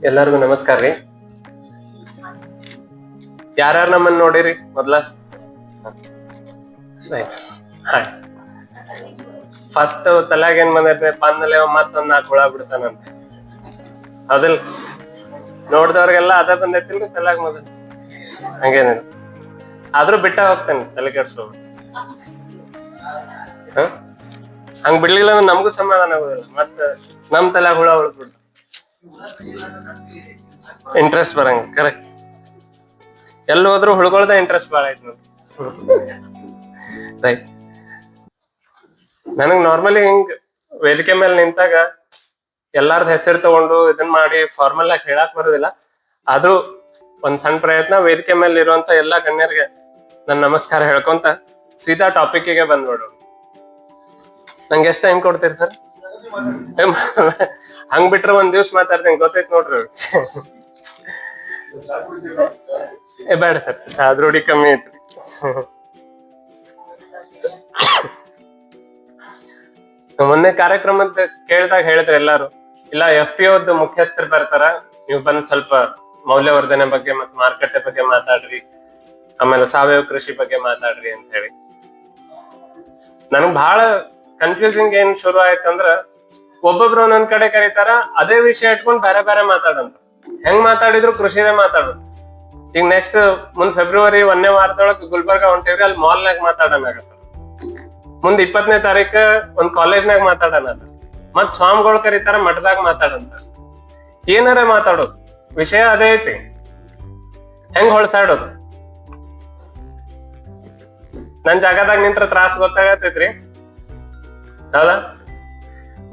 ಎಲ್ಲರಿಗೂ ನಮಸ್ಕಾರ ರೀ. ಯಾರ್ಯಾರು ನಮ್ಮನ್ನ ನೋಡಿರಿ ಮೊದ್ಲ? ಫಸ್ಟ್ ತಲೆಯಾಗ ಏನ್ ಬಂದೈತೆ, ಬಂದಲೆ ಮತ್ತೊಂದ್ 4 ಹುಳ ಬಿಡ್ತಾನಂತೆ. ಹೌದಿಲ್? ನೋಡ್ದವ್ರಿಗೆಲ್ಲ ಅದ ಬಂದೈತಿಲ್ರಿ ತಲೆಯಾಗ ಮೊದಲು. ಹಂಗೇನಿಲ್ಲ, ಆದ್ರೂ ಬಿಟ್ಟ ಹೋಗ್ತೇನೆ, ತಲೆ ಕೆಡ್ಸ್ಕೊಬೇಡಿ. ಹಂಗ್ ಬಿಡ್ಲಿಲ್ಲ ಅಂದ್ರೆ ನಮಗೂ ಸಮಾಧಾನ ಆಗುದಿಲ್ಲ, ಮತ್ತ ನಮ್ ತಲೆಯಾಗ ಹುಳ ಉಳ್ದ್ಬಿಡ್ತು, ಇಂಟ್ರೆಸ್ಟ್ ಬರಂಗ. ಕರೆಕ್ಟ್, ಎಲ್ಲಿ ಹೋದ್ರು ಹುಳ್ಗೊಳ್ದ ಇಂಟ್ರೆಸ್ಟ್ ಬಾಳ ಐತಿ ನೋಡಿ. ರೈಟ್. ನನಗ್ ನಾರ್ಮಲಿ ಹಿಂಗ್ ವೇದಿಕೆ ಮೇಲೆ ನಿಂತಾಗ ಎಲ್ಲಾರ್ದ ಹೆಸರು ತಗೊಂಡು ಇದನ್ ಮಾಡಿ ಫಾರ್ಮಲ್ ಆಗಿ ಹೇಳಕ್ ಬರೋದಿಲ್ಲ. ಆದ್ರೂ ಒಂದ್ ಸಣ್ಣ ಪ್ರಯತ್ನ, ವೇದಿಕೆ ಮೇಲೆ ಇರುವಂತ ಎಲ್ಲಾ ಗಣ್ಯರಿಗೆ ನನ್ ನಮಸ್ಕಾರ ಹೇಳ್ಕೊಂತ ಸೀದಾ ಟಾಪಿಕ್ ಗೆ ಬಂದ್ಬಿಡೋಣ. ನಂಗೆ ಎಷ್ಟ್ ಟೈಮ್ ಕೊಡ್ತೀರಿ ಸರ್? ಹಂಗ್ ಬಿಟ್ರೆ ಒಂದ್ ದಿವ್ಸ ಮಾತಾಡ್ತೀನಿ, ಗೊತ್ತೈತ್ ನೋಡ್ರಿ. ಬೇಡ ಸರ್, ಚಾದ್ ರೂಢಿ ಕಮ್ಮಿ ಐತ್ರಿ. ಮೊನ್ನೆ ಕಾರ್ಯಕ್ರಮದ ಕೇಳ್ದಾಗ ಹೇಳಿದ್ರೆ ಎಲ್ಲಾರು, ಇಲ್ಲ FPO ಮುಖ್ಯಸ್ಥರು ಬರ್ತಾರ, ನೀವು ಬಂದ್ ಸ್ವಲ್ಪ ಮೌಲ್ಯವರ್ಧನೆ ಬಗ್ಗೆ ಮತ್ ಮಾರುಕಟ್ಟೆ ಬಗ್ಗೆ ಮಾತಾಡ್ರಿ, ಆಮೇಲೆ ಸಾವಯವ ಕೃಷಿ ಬಗ್ಗೆ ಮಾತಾಡ್ರಿ ಅಂತ ಹೇಳಿ. ನನಗ್ ಬಹಳ ಕನ್ಫ್ಯೂಸಿಂಗ್ ಏನ್ ಶುರು ಆಯ್ತಂದ್ರ, ಒಬ್ಬೊಬ್ರು ಒಂದೊಂದ್ ಕಡೆ ಕರೀತಾರ, ಅದೇ ವಿಷಯ ಇಟ್ಕೊಂಡ್ ಬೇರೆ ಬೇರೆ ಮಾತಾಡಂತ. ಹೆಂಗ್ ಮಾತಾಡಿದ್ರು ಕೃಷಿದೇ ಮಾತಾಡೋದು. ಈಗ ನೆಕ್ಸ್ಟ್ ಮುಂದ್ ಫೆಬ್ರವರಿ 1ನೇ ವಾರದೊಳಗ್ ಗುಲ್ಬರ್ಗ ಹೊಂಟೇವ್ರಿ, ಅಲ್ಲಿ ಮಾಲ್ನಾಗ ಮಾತಾಡೋಣ ಆಗತ್ತ. ಮುಂದ್ 20ನೇ ತಾರೀಕ ಒಂದ್ ಕಾಲೇಜ್ನಾಗ ಮಾತಾಡೋಣ, ಮತ್ ಸ್ವಾಮಿಗಳು ಕರೀತಾರ ಮಠದಾಗ ಮಾತಾಡಂತ. ಏನಾರ ಮಾತಾಡೋದು, ವಿಷಯ ಅದೇ ಐತಿ, ಹೆಂಗ್ ಹೊಳ್ಸಾಡೋದು? ನನ್ ಜಾಗದಾಗ ನಿಂತ್ರ ತ್ರಾಸ ಗೊತ್ತಾಗತೈತ್ರಿ, ಹೌದಾ?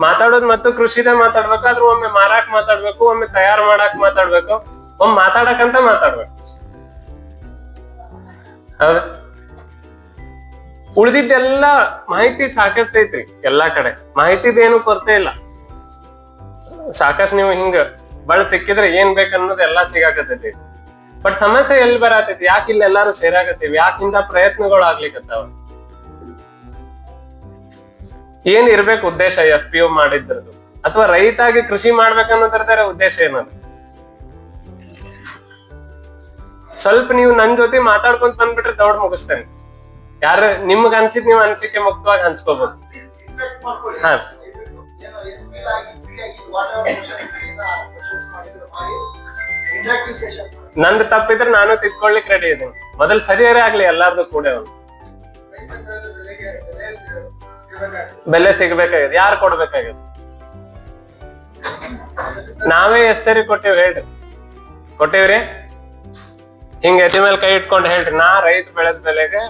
ಮಾತಾಡೋದು ಮತ್ತು ಕೃಷಿದೇ ಮಾತಾಡ್ಬೇಕು, ಆದ್ರೂ ಒಮ್ಮೆ ಮಾರಾಕ್ ಮಾತಾಡ್ಬೇಕು, ಒಮ್ಮೆ ತಯಾರು ಮಾಡಾಕ್ ಮಾತಾಡ್ಬೇಕು, ಒಮ್ಮೆ ಮಾತಾಡಕಂತ ಮಾತಾಡ್ಬೇಕು, ಹೌದಾ? ಉಳಿದಿದ್ದೆಲ್ಲ ಮಾಹಿತಿ ಸಾಕಷ್ಟು ಐತ್ರಿ, ಎಲ್ಲಾ ಕಡೆ ಮಾಹಿತಿದೇನು ಕೊರತೆ ಇಲ್ಲ. ಸಾಕಷ್ಟು ನೀವು ಹಿಂಗ ಬಳ ತಿಕ್ಕಿದ್ರೆ ಏನ್ ಬೇಕನ್ನೋದು ಎಲ್ಲಾ ಸಿಗಾಕತೈತಿ. ಬಟ್ ಸಮಸ್ಯೆ ಎಲ್ಲಿ ಬರತೈತಿ? ಯಾಕೆ ಇಲ್ಲಿ ಎಲ್ಲಾರು ಸೇರಾಕತ್ತೀವಿ? ಯಾಕಿಂದ ಪ್ರಯತ್ನಗಳು ಆಗ್ಲಿಕ್ಕತ್ತಾವ? ಏನ್ ಇರ್ಬೇಕು ಉದ್ದೇಶ FPO ಮಾಡಿದ್ರದ್ದು? ಅಥವಾ ರೈತಾಗಿ ಕೃಷಿ ಮಾಡ್ಬೇಕನ್ನೋದ್ರ ಉದ್ದೇಶ ಏನದು? ಸ್ವಲ್ಪ ನೀವು ನನ್ ಜೊತೆ ಮಾತಾಡ್ಕೊಂತ ಬಂದ್ಬಿಟ್ರೆ ದೌಡ್ ಮುಗಿಸ್ತೇನೆ. ಯಾರ ನಿಮ್ಗ ಅನ್ಸಿದ್ ನೀವು ಅನ್ಸಿಕೆ ಮುಕ್ತವಾಗಿ ಹಂಚ್ಕೋಬಹುದು. ಹಾ, ನಂದು ತಪ್ಪಿದ್ರೆ ನಾನು ತಿದ್ಕೊಳ್ಳಿಕ್ ರೆಡಿ ಇದ್ದೀನಿ. ಮೊದಲ್ ಸರಿಯಾರೇ ಆಗ್ಲಿ ಎಲ್ಲಾರ್ದು ಕೂಡ. ಬೆಲೆ ಸಿಗ್ಬೇಕಾಗಿದೆ, ಯಾರು ಕೊಡ್ಬೇಕಾಗಿದೆ? ನಾವೇ ಎಷ್ಟ್ ಸರಿ ಕೊಟ್ಟೇವ್ ಹೇಳ್ರಿ? ಕೊಟ್ಟೇವ್ರಿ? ಹಿಂಗ ಎದಿ ಮೇಲೆ ಕೈ ಇಟ್ಕೊಂಡು ಹೇಳ್ರಿ, ನಾ ರೈತ ಬೆಳೆಗೆ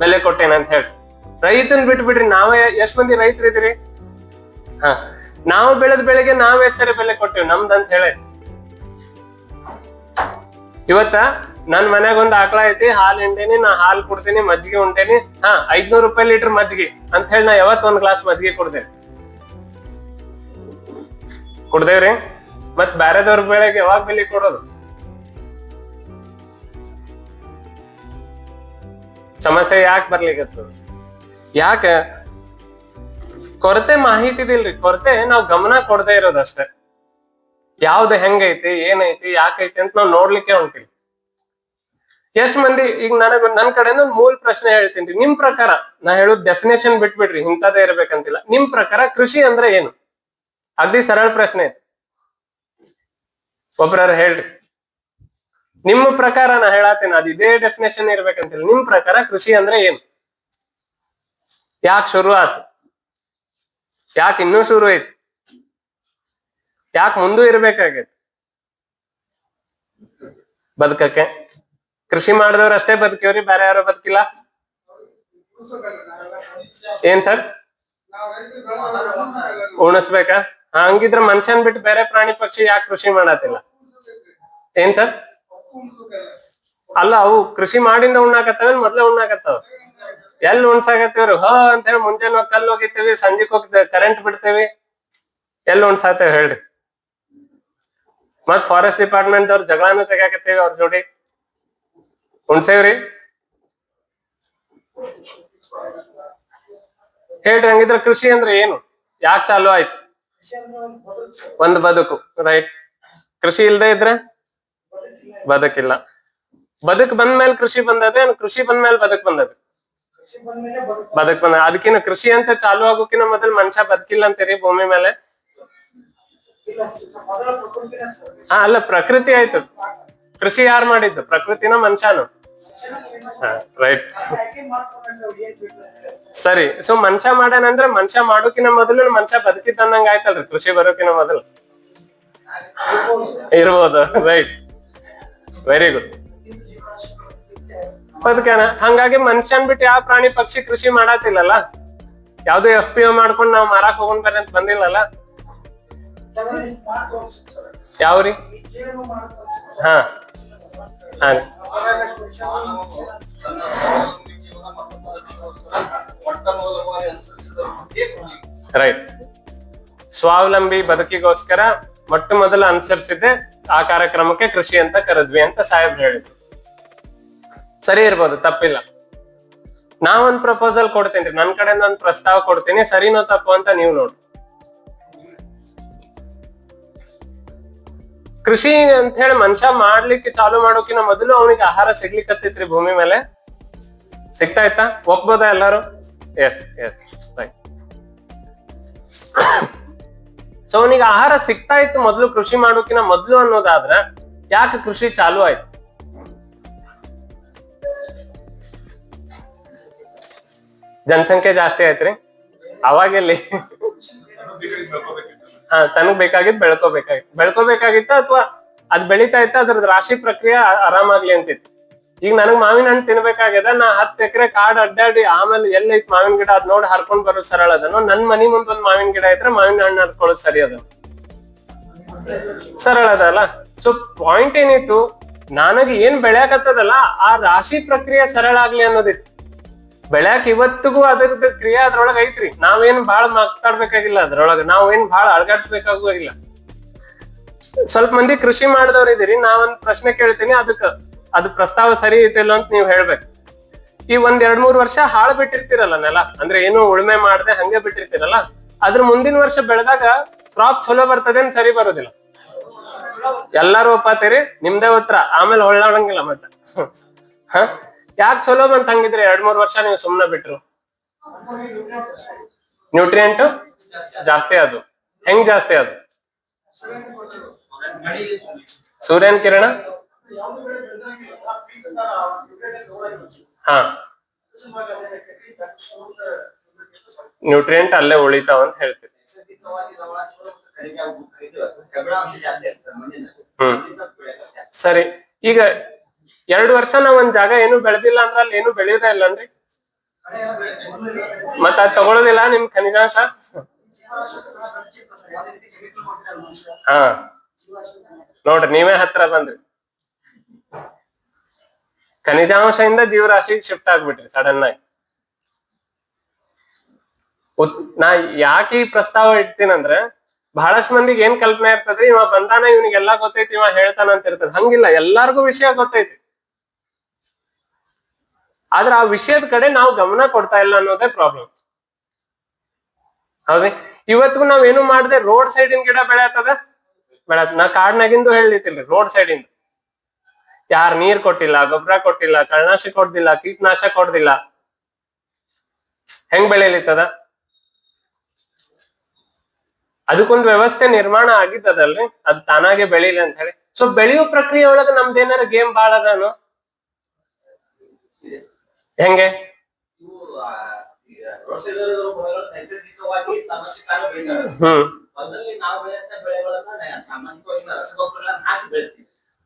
ಬೆಲೆ ಕೊಟ್ಟೇನ ಅಂತ ಹೇಳ್ರಿ. ರೈತನ್ ಬಿಟ್ಬಿಡ್ರಿ, ನಾವೇ ಎಷ್ಟ್ ಮಂದಿ ರೈತರು ಇದೀರಿ? ಹಾ, ನಾವು ಬೆಳೆದ ಬೆಳೆಗೆ ನಾವ್ ಎಷ್ಟ್ ಸರಿ ಬೆಲೆ ಕೊಟ್ಟೇವ್ ನಮ್ದಂತ ಹೇಳಿ. ಇವತ್ತ ನನ್ ಮನ್ಯಾಗ ಒಂದ್ ಆಕಳ ಐತಿ, ಹಾಲ್ ಹಿಂಡೇನಿ, ನಾ ಹಾಲ್ ಕೊಡ್ತೀನಿ, ಮಜ್ಜಿಗೆ ಉಂಟೇನಿ. 500 ರೂಪಾಯಿ ಲೀಟರ್ ಮಜ್ಜಿಗೆ ಅಂತ ಹೇಳಿ ನಾ ಯಾವತ್ ಒಂದ್ ಗ್ಲಾಸ್ ಮಜ್ಜಿಗೆ ಕುಡ್ದೇವ್ರಿ. ಮತ್ ಬ್ಯಾರೆದವ್ರ ಬೆಳೆಗೆ ಯಾವಾಗ ಬೆಲೆ ಕೊಡೋದು? ಸಮಸ್ಯೆ ಯಾಕೆ ಬರ್ಲಿಕ್ಕತ್ತು? ಯಾಕ? ಕೊರತೆ ಮಾಹಿತಿದಿಲ್ರಿ, ಕೊರತೆ ನಾವ್ ಗಮನ ಕೊಡದೇ ಇರೋದಷ್ಟೇ. ಯಾವ್ದು ಹೆಂಗೈತಿ, ಏನೈತಿ, ಯಾಕೈತಿ ಅಂತ ನಾವ್ ನೋಡ್ಲಿಕ್ಕೆ ಹೊಂಟಿವಿ. ಎಷ್ಟ್ ಮಂದಿ ಈಗ ನನ್ ಕಡೆಯಿಂದ ಒಂದ್ ಮೂಲ ಪ್ರಶ್ನೆ ಹೇಳ್ತೀನಿ. ನಿಮ್ ಪ್ರಕಾರ, ನಾ ಹೇಳೋದ್ ಡೆಫಿನೇಷನ್ ಬಿಟ್ಬಿಡ್ರಿ, ಇಂಥದ್ದೇ ಇರ್ಬೇಕಂತಿಲ್ಲ. ನಿಮ್ ಪ್ರಕಾರ ಕೃಷಿ ಅಂದ್ರೆ ಏನು? ಅಗ್ದಿ ಸರಳ ಪ್ರಶ್ನೆ ಐತಿ, ಒಬ್ರಾರ ಹೇಳ್ರಿ. ನಿಮ್ಮ ಪ್ರಕಾರ ನಾ ಹೇಳತ್ತೇನೆ, ಅದ್ ಇದೇ ಡೆಫಿನೇಷನ್ ಇರ್ಬೇಕಂತಿಲ್ಲ. ನಿಮ್ ಪ್ರಕಾರ ಕೃಷಿ ಅಂದ್ರೆ ಏನು? ಯಾಕೆ ಶುರು ಆತು? ಯಾಕೆ ಇನ್ನೂ ಶುರು ಐತಿ? ಯಾಕೆ ಮುಂದೂ ಇರ್ಬೇಕಾಗೈತಿ? ಬದುಕಕ್ಕೆ ಕೃಷಿ ಮಾಡಿದವ್ರು ಅಷ್ಟೇ ಬದುಕಿವ್ರಿ, ಬೇರೆ ಯಾರು ಬದುಕಿಲ್ಲ. ಏನ್ ಸರ್? ಉಣಿಸ್ಬೇಕಾ? ಹಂಗಿದ್ರ ಮನುಷ್ಯನ್ ಬಿಟ್ಟು ಬೇರೆ ಪ್ರಾಣಿ ಪಕ್ಷಿ ಯಾಕೆ ಕೃಷಿ ಮಾಡತ್ತಿಲ್ಲ? ಏನ್ ಸರ್? ಅಲ್ಲ, ಅವು ಕೃಷಿ ಮಾಡಿಂದ ಉಣ್ಣಾಕತ್ತಾವ, ಮೊದ್ಲೇ ಉಣ್ಣಾಕತ್ತಾವ. ಎಲ್ಲಿ ಉಣ್ಸಾಕತ್ತೇವ್ರಿ? ಅಂತ ಹೇಳಿ ಮುಂಜಾನೆ ಕಲ್ಲು ಹೋಗಿತ್ತೇವಿ, ಸಂಜೆಕ್ ಹೋಗಿ ಕರೆಂಟ್ ಬಿಡ್ತೇವಿ, ಎಲ್ಲಿ ಉಣ್ಸಾತೇವ್ ಹೇಳ್ರಿ? ಮತ್ ಫಾರೆಸ್ಟ್ ಡಿಪಾರ್ಟ್ಮೆಂಟ್ ಅವ್ರ ಜಗಳಾನು ತೆಗಾಕತ್ತೇವಿ, ಅವ್ರ ಜೋಡಿ ಉಣ್ಸೇವ್ರಿ. ಹೇಳ್ರಿ, ಹಂಗಿದ್ರ ಕೃಷಿ ಅಂದ್ರೆ ಏನು? ಯಾಕೆ ಚಾಲು ಆಯ್ತು? ಒಂದ್ ಬದುಕು, ರೈಟ್. ಕೃಷಿ ಇಲ್ದೇ ಇದ್ರೆ ಬದುಕಿಲ್ಲ. ಬದುಕ್ ಬಂದ್ಮೇಲೆ ಕೃಷಿ ಬಂದದೆ, ಕೃಷಿ ಬಂದ್ಮೇಲೆ ಬದುಕ್ ಬಂದದೆ? ಬದುಕ್ ಬಂದ. ಅದಕ್ಕಿನ್ನ ಕೃಷಿ ಅಂತ ಚಾಲು ಆಗೋಕಿನ ಮೊದಲ್ ಮನುಷ್ಯ ಬದುಕಿಲ್ಲ ಅಂತೀರಿ ಭೂಮಿ ಮೇಲೆ? ಹಾ, ಅಲ್ಲ, ಪ್ರಕೃತಿ ಆಯ್ತು. ಕೃಷಿ ಯಾರು ಮಾಡಿದ್ದು? ಪ್ರಕೃತಿನ ಮನುಷ್ಯನು? ರೈಟ್. ಸರಿ. ಸೊ ಮನುಷ್ಯ ಮಾಡ್ಯಾನಂದ್ರೆ ಮನುಷ್ಯ ಮಾಡೋಕಿನ ಮೊದಲು ಮನುಷ್ಯ ಬದುಕಿದ್ದಂಗ ಆಯ್ತಲ್ರಿ ಕೃಷಿ ಬರೋಕಿನ ಮೊದಲು? ಇರ್ಬೋದು. Right, very good. ಬದುಕೇನ. ಹಂಗಾಗಿ ಮನುಷ್ಯನ್ ಬಿಟ್ಟು ಯಾವ ಪ್ರಾಣಿ ಪಕ್ಷಿ ಕೃಷಿ ಮಾಡತ್ತಿಲ್ಲಲ್ಲ. ಯಾವ್ದು FPO ಮಾಡ್ಕೊಂಡು ನಾವ್ ಮಾರಾಕ್ ಹೋಗೋಣ ಬೇರೆ ಅಂತ ಬಂದಿಲ್ಲಲ್ಲ. ಯಾವ್ರಿ? ಹಾ ಹಾ ರೈಟ್. ಸ್ವಾವಲಂಬಿ ಬದುಕಿಗೋಸ್ಕರ ಮೊಟ್ಟ ಮೊದಲು ಅನುಸರಿಸಿದ್ದೆ ಆ ಕಾರ್ಯಕ್ರಮಕ್ಕೆ ಕೃಷಿ ಅಂತ ಕರೆದ್ವಿ ಅಂತ ಸಾಹೇಬ್ರು ಹೇಳಿದ್ರು. ಸರಿ ಇರ್ಬೋದು, ತಪ್ಪಿಲ್ಲ. ನಾವೊಂದ್ ಪ್ರಪೋಸಲ್ ಕೊಡ್ತೀನಿ, ನನ್ ಕಡೆಯಿಂದ ಒಂದ್ ಪ್ರಸ್ತಾವ ಕೊಡ್ತೀನಿ, ಸರಿನೋ ತಪ್ಪು ಅಂತ ನೀವು ನೋಡಿ. ಕೃಷಿ ಅಂತ ಹೇಳಿ ಮನುಷ್ಯ ಮಾಡ್ಲಿಕ್ಕೆ ಚಾಲು ಮಾಡೋಕಿನ ಮೊದಲು ಅವನಿಗೆ ಆಹಾರ ಸಿಗ್ಲಿಕ್ಕತ್ತಿತ್ರಿ ಭೂಮಿ ಮೇಲೆ? ಸಿಗ್ತಾ ಇತ್ತಾ? ಒಪ್ಬೋದಾ ಎಲ್ಲಾರು? S S right. ಸೊ ಅವನಿಗೆ ಆಹಾರ ಸಿಗ್ತಾ ಇತ್ತು ಮೊದಲು, ಕೃಷಿ ಮಾಡೋಕಿನ ಮೊದಲು ಅನ್ನೋದಾದ್ರ ಯಾಕೆ ಕೃಷಿ ಚಾಲು ಆಯ್ತು? ಜನಸಂಖ್ಯೆ ಜಾಸ್ತಿ ಆಯ್ತ್ರಿ. ಅವಾಗೆಲ್ಲಿ ತನಗ್ ಬೇಕಾಗಿತ್ತು ಬೆಳ್ಕೋಬೇಕಾಗಿತ್ತ, ಅಥವಾ ಅದ್ ಬೆಳಿತಾ ಇತ್ತ, ಅದ್ರದ್ ರಾಶಿ ಪ್ರಕ್ರಿಯೆ ಆರಾಮಾಗ್ಲಿ ಅಂತಿತ್ತು. ಈಗ ನನಗ್ ಮಾವಿನ ಹಣ್ಣು ತಿನ್ಬೇಕಾಗ್ಯದ, ನಾ 10 ಎಕರೆ ಕಾಡ್ ಅಡ್ಡಾಡಿ ಆಮೇಲೆ ಎಲ್ಲೈತ್ ಮಾವಿನ ಗಿಡ ಅದ್ ನೋಡಿ ಹರ್ಕೊಂಡ್ ಬರೋದು ಸರಳ ಅದನ್ನು. ನನ್ ಮನಿ ಮುಂದ್ ಒಂದ್ ಮಾವಿನ ಗಿಡ ಇದ್ರೆ ಮಾವಿನ ಹಣ್ಣು ಹರ್ಕೊಳ್ಳೋದು ಸರಿ ಅದ, ಸರಳ ಅದಲ್ಲ. ಸೊ ಪಾಯಿಂಟ್ ಏನಿತ್ತು, ನನಗೆ ಏನ್ ಬೆಳ್ಯಾಕತ್ತದಲ್ಲ ಆ ರಾಶಿ ಪ್ರಕ್ರಿಯೆ ಸರಳ ಆಗ್ಲಿ ಅನ್ನೋದಿತ್ತು. ಬೆಳ್ಯಾಕ ಇವತ್ತಿಗೂ ಅದ್ರದ್ದು ಕ್ರಿಯೆ ಅದ್ರೊಳಗ ಐತ್ರಿ. ನಾವೇನ್ ಬಾಳ ಮಾತಾಡ್ಬೇಕಾಗಿಲ್ಲ ಅದ್ರೊಳಗ, ನಾವೇನ್ ಬಾಳ ಅಳ್ಗಾಡ್ಸ್ಬೇಕಾಗಿಲ್ಲ. ಸ್ವಲ್ಪ ಮಂದಿ ಕೃಷಿ ಮಾಡಿದವ್ರು ಇದೀರಿ, ನಾವೊಂದ್ ಪ್ರಶ್ನೆ ಕೇಳ್ತೀನಿ, ಅದು ಪ್ರಸ್ತಾವ ಸರಿ ಐತಿಲ್ಲ ಅಂತ ನೀವ್ ಹೇಳ್ಬೇಕು. ಈ 1-2-3 ವರ್ಷ ಹಾಳು ಬಿಟ್ಟಿರ್ತೀರಲ್ಲ ನೆಲ, ಅಂದ್ರೆ ಏನು ಉಳುಮೆ ಮಾಡದೆ ಹಂಗೆ ಬಿಟ್ಟಿರ್ತೀರಲ್ಲ, ಅದ್ರ ಮುಂದಿನ ವರ್ಷ ಬೆಳೆದಾಗ ಕ್ರಾಪ್ ಚಲೋ ಬರ್ತದೆ ಅಂತ ಸರಿ ಬರೋದಿಲ್ಲ. ಎಲ್ಲಾರು ಒಪ್ಪಾತೀರಿ? ನಿಮ್ದೇ ಉತ್ತರ, ಆಮೇಲೆ ಹೊಳ್ಳಾಡಂಗಿಲ್ಲ ಮತ್ತೆ. ಹ ಯಾಕೆ ಚಲೋ ಬಂತ ಹಂಗಿದ್ರೆ 2-3 ವರ್ಷ ನೀವು ಸುಮ್ನೆ ಬಿಟ್ರು? ನ್ಯೂಟ್ರಿಯೆಂಟ್ ಜಾಸ್ತಿ ಅದು. ಹೆಂಗ್ ಜಾಸ್ತಿ ಅದು? ಸೂರ್ಯನ ಕಿರಣ. ಹಾ, ನ್ಯೂಟ್ರಿಯೆಂಟ್ ಅಲ್ಲೇ ಉಳಿತಾವ ಅಂತ ಹೇಳ್ತೀವಿ. ಸರಿ. ಈಗ 2 ವರ್ಷ ನಾವ್ ಒಂದ್ ಜಾಗ ಏನು ಬೆಳೆದಿಲ್ಲ ಅಂದ್ರ ಅಲ್ಲಿ ಏನು ಬೆಳೆಯೋದೇ ಇಲ್ಲನ್ರಿ? ಮತ್ತ ಅದ್ ತಗೊಳೋದಿಲ್ಲ ನಿಮ್ ಖನಿಜಾಂಶ? ಹಾ ನೋಡ್ರಿ, ನೀವೇ ಹತ್ರ ಬಂದ್ರಿ. ಖನಿಜಾಂಶದಿಂದ ಜೀವರಾಶಿಗೆ ಶಿಫ್ಟ್ ಆಗ್ಬಿಟ್ರಿ ಸಡನ್ ಆಗಿ. ನಾ ಯಾಕೆ ಈ ಪ್ರಸ್ತಾವ ಇಡ್ತೀನಂದ್ರೆ, ಬಹಳಷ್ಟು ಮಂದಿಗೆ ಏನ್ ಕಲ್ಪನೆ ಇರ್ತದ್ರಿ, ಇವ ಬಂದಾನ ಇವ್ನಿಗೆಲ್ಲಾ ಗೊತ್ತೈತಿ, ಇವ ಹೇಳ್ತಾನ ಅಂತ ಇರ್ತದ. ಹಂಗಿಲ್ಲ, ಎಲ್ಲಾರ್ಗು ವಿಷಯ ಗೊತ್ತೈತಿ. ಆದ್ರ ಆ ವಿಷಯದ ಕಡೆ ನಾವು ಗಮನ ಕೊಡ್ತಾ ಇಲ್ಲ ಅನ್ನೋದೇ ಪ್ರಾಬ್ಲಮ್. ಹೌದ್ರಿ? ಇವತ್ತಿಗೂ ನಾವೇನು ಮಾಡದೆ ರೋಡ್ ಸೈಡಿನ ಗಿಡ ಬೆಳೆಯತ್ತದ. ನಾ ಕಾಡ್ನಾಗಿಂದು ಹೇಳಿತಿಲ್ರಿ, ರೋಡ್ ಸೈಡಿಂದ ಯಾರು ನೀರ್ ಕೊಟ್ಟಿಲ್ಲ, ಗೊಬ್ಬರ ಕೊಟ್ಟಿಲ್ಲ, ಕಳೆನಾಶಕ ಕೊಡ್ದಿಲ್ಲ, ಕೀಟನಾಶಕ ಕೊಡ್ದಿಲ್ಲ, ಹೆಂಗ್ ಬೆಳೆಯಲಿತ್ತದ? ಅದಕ್ಕೊಂದು ವ್ಯವಸ್ಥೆ ನಿರ್ಮಾಣ ಆಗಿದ್ದದಲ್ರಿ, ಅದು ತಾನಾಗೆ ಬೆಳೀಲಿ ಅಂತ ಹೇಳಿ. ಸೊ ಬೆಳೆಯೋ ಪ್ರಕ್ರಿಯೆ ಒಳಗ ನಮ್ದೇನಾರ ಗೇಮ್ ಬಾಳ ಅದಾನು? ಹೆಂಗೆ?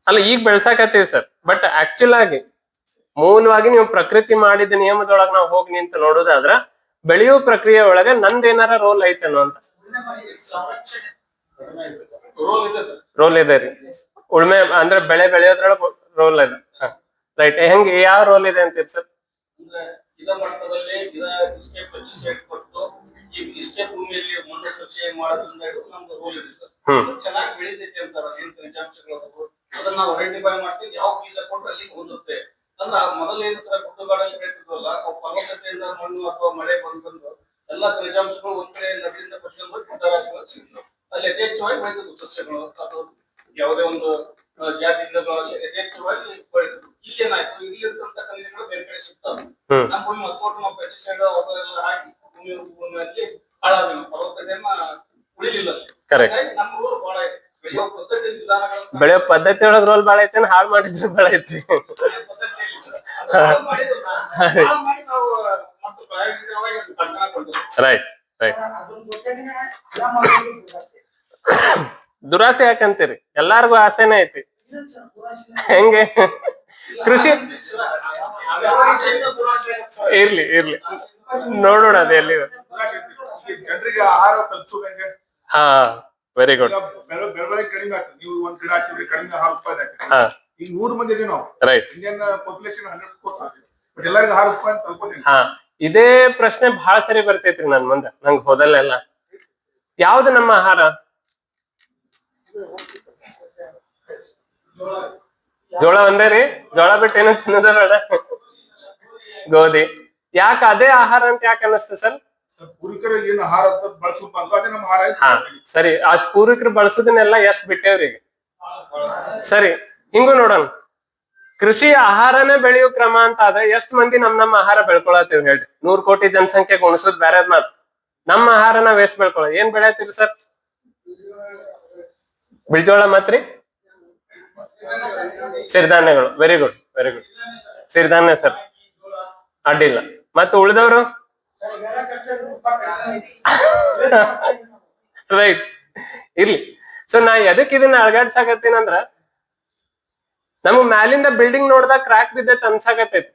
ಅಲ್ಲ, ಈಗ ಬೆಳ್ಸಾಕತ್ತೀವಿ ಸರ್, ಬಟ್ ಆಕ್ಚುಲ್ ಆಗಿ ಮೂಲವಾಗಿ ನೀವು ಪ್ರಕೃತಿ ಮಾಡಿದ ನಿಯಮದೊಳಗ ನಾವು ಹೋಗಿ ನಿಂತು ನೋಡೋದಾದ್ರ ಬೆಳೆಯೋ ಪ್ರಕ್ರಿಯೆ ಒಳಗ ನಂದೇನಾರ ರೋಲ್ ಐತೇನೋ ಅಂತ. ರೋಲ್ ಇದೆ ರೀ. ಉಳ್ಮೆ ಅಂದ್ರೆ ಬೆಳೆ ಬೆಳೆಯೋದ್ರೊಳಗ ರೋಲ್ ಇದೆ. ರೈಟ್. ಹೆಂಗೆ, ಯಾವ ರೋಲ್ ಇದೆ ಅಂತೀರಿ ಸರ್? ಇಷ್ಟೇ ಭೂಮಿಯಲ್ಲಿ ಮಣ್ಣು ಪರೀಕ್ಷೆ ಮಾಡೋದ್ರಿಂದ ನಮ್ದು ರೋಲ್ ಇದೆ ಸರ್. ಚೆನ್ನಾಗಿ ಬೆಳಿತೈತಿ ಅಂತಾರ, ಏನ್ ಖನಿಜಾಂಶಗಳು ಅದನ್ನ ನಾವು ಐಡೆಂಟಿಫೈ ಮಾಡ್ತೀವಿ, ಯಾವ ಬೀಜ ಕೊಟ್ಟು ಅಲ್ಲಿ ಹೊಂದುತ್ತೆ ಅಂದ್ರೆ ಮೊದಲೇನು ಸರ್ ಗುಡ್ಡಗಾಡಲ್ಲಿ ಬೆಳಿತಿದ್ವಲ್ಲ, ಅವು ಫಲವತ್ತತೆಯಿಂದ ಮಣ್ಣು ಅಥವಾ ಮಳೆ ಬಂದು ಎಲ್ಲಾ ಖನಿಜಾಂಶಗಳು ಒಂದ್ ಕಡೆ ನದಿಯಿಂದ ಪರ್ಕೊಂಡು ಗುಡ್ಡ ರಾಶಿಗಳು ಸಿಗ್ತವೆ, ಅಲ್ಲಿ ಯಥೇಚ್ಛವಾಗಿ ಬೆಳೆದಿದ್ವು ಸಸ್ಯಗಳು. ಅದು ಯಾವುದೇ ಒಂದು ಜಾತಿ ಗಿಡಗಳಲ್ಲಿ ಯಥೇಚ್ಛವಾಗಿ ಬೆಳೀತದೆ. ಇಲ್ಲಿ ಏನಾಯ್ತು, ಇಲ್ಲಿ ಇರ್ತಕ್ಕಂಥ ಖನಿಜಗಳು ಬೇರೆ ಕಡೆ ಸಿಗ್ತವೆ. ನಮ್ಮ ಭೂಮಿ ಒತ್ತೋಟು ನಾವು ಪೆಸ್ಟಿಸೈಡ್ ಅವೆಲ್ಲ ಹಾಕಿ ಭೂಮಿಯಲ್ಲಿ ಹಾಳಾದ ಫಲವತ್ತತೆಯನ್ನ ಉಳಿಲಿಲ್ಲ. ನಮ್ಮ ರೋಲ್ ಬಹಳ ಇದೆ. ಬೆಳೆಯೋ ಪದ್ಧತಿ ವಿಧಾನಗಳು, ಬೆಳೆಯೋ ಪದ್ಧತಿ ಒಳಗ್ ರೋಲ್ ಬಾಳ ಐತೆ, ಹಾಳು ಮಾಡಿದ್ರು ಬಾಳ ಐತಿ. Right right. ದುರಾಸೆ ಯಾಕಂತೀರಿ? ಎಲ್ಲಾರ್ಗು ಆಸೆನೇ ಐತಿ. ಹೆಂಗೆ ಕೃಷಿ ಇರ್ಲಿ ಇರ್ಲಿ ನೋಡೋಣ ಅದು ಎಲ್ಲಿ. ಜನರಿಗೆ ಆಹಾರ ತಲುಪಿಸೋದಂಗೆ. ಹಾ ವೆರಿ ಗುಡ್. ಬೆಳವಣಿಗೆ ಕಡಿಮೆ ಆಗ್ತದೆ. ನೀವು ಒಂದ್ ಗಿಡ ಹಚ್ಚಿದ್ರೆ ಕಡಿಮೆ ಆಹಾರ ಉತ್ಪಾದನೆ ಆಗ್ತದೆ. ಈಗ 100 ಮಂದಿ ಇದೀವಿ ನಾವು. ರೈಟ್. ಇಂಡಿಯನ್ ಪಾಪ್ಯುಲೇಷನ್ 100 ಆಗ್ತದೆ. ಬಟ್ ಎಲ್ಲರಿಗೂ ಆಹಾರ ಉತ್ಪಾದನೆ ತಲುಪೋದಿಲ್ಲ. ಹಾ, ಇದೇ ಪ್ರಶ್ನೆ ಬಹಳ ಸರಿ ಬರ್ತೈತ್ರಿ ನನ್ ಮುಂದೆ, ನಂಗೆ ಹೋದಲ್ಲೆಲ್ಲ. ಯಾವ್ದು ನಮ್ಮ ಆಹಾರ? ಜೋಳ ಒಂದೇ ರೀ? ಜೋಳ ಬಿಟ್ಟು ಏನೋ ತಿನ್ನೋದ ಬೇಡ? ಗೋಧಿ. ಯಾಕ ಅದೇ ಆಹಾರ ಅಂತ ಯಾಕೆ ಅನ್ನಿಸ್ತು ಸರ್? ಪೂರ್ವಿಕರು ಏನ್ ಆಹಾರ ಬಳಸೋದು ಅದೇ ನಮ್ಮ ಆಹಾರ. ಹಾ ಸರಿ, ಅಷ್ಟ್ ಪೂರ್ವಿಕರು ಬಳಸೋದನ್ನೆಲ್ಲ ಎಷ್ಟ್ ಬಿಟ್ಟೇವ್ರಿ. ಸರಿ, ಹಿಂಗೂ ನೋಡೋಣ. ಕೃಷಿ ಆಹಾರನೇ ಬೆಳೆಯೋ ಕ್ರಮ ಅಂತ ಆದ್ರೆ ಎಷ್ಟ್ ಮಂದಿ ನಮ್ಮ ಆಹಾರ ಬೆಳ್ಕೊಳತ್ತೀವಿ ಹೇಳ್ರಿ? 100 ಕೋಟಿ ಜನಸಂಖ್ಯೆ ಗುಣಿಸೋದ್ ಬೇರೆ ಮಾತು. ನಮ್ಮ ಆಹಾರ ನಾವ್ ಎಷ್ಟ್ ಬೆಳ್ಕೊಳ? ಏನ್ ಬೆಳೆಯತ್ತೀರಿ ಸರ್? ಬಿಳ್ಜೋಳ ಮತ್ರಿ ಸಿರಿಧಾನ್ಯಗಳು. Very good very good. ಸಿರಿಧಾನ್ಯ ಸರ್, ಅಡ್ಡಿಲ್ಲ. ಮತ್ತೆ ಉಳಿದವರು? ರೈಟ್, ಇರ್ಲಿ. ಸೊ ನಾ ಎದಕ್ ಇದನ್ನ ಅಳಗಾಡ್ಸಾಕತ್ತೀನಂದ್ರ, ನಮಗ್ ಮ್ಯಾಲಿಂದ ಬಿಲ್ಡಿಂಗ್ ನೋಡ್ದಾಗ ಕ್ರಾಕ್ ಬಿದ್ದೈತೆ ಅನ್ಸಾಕತ್ತೈತಿ,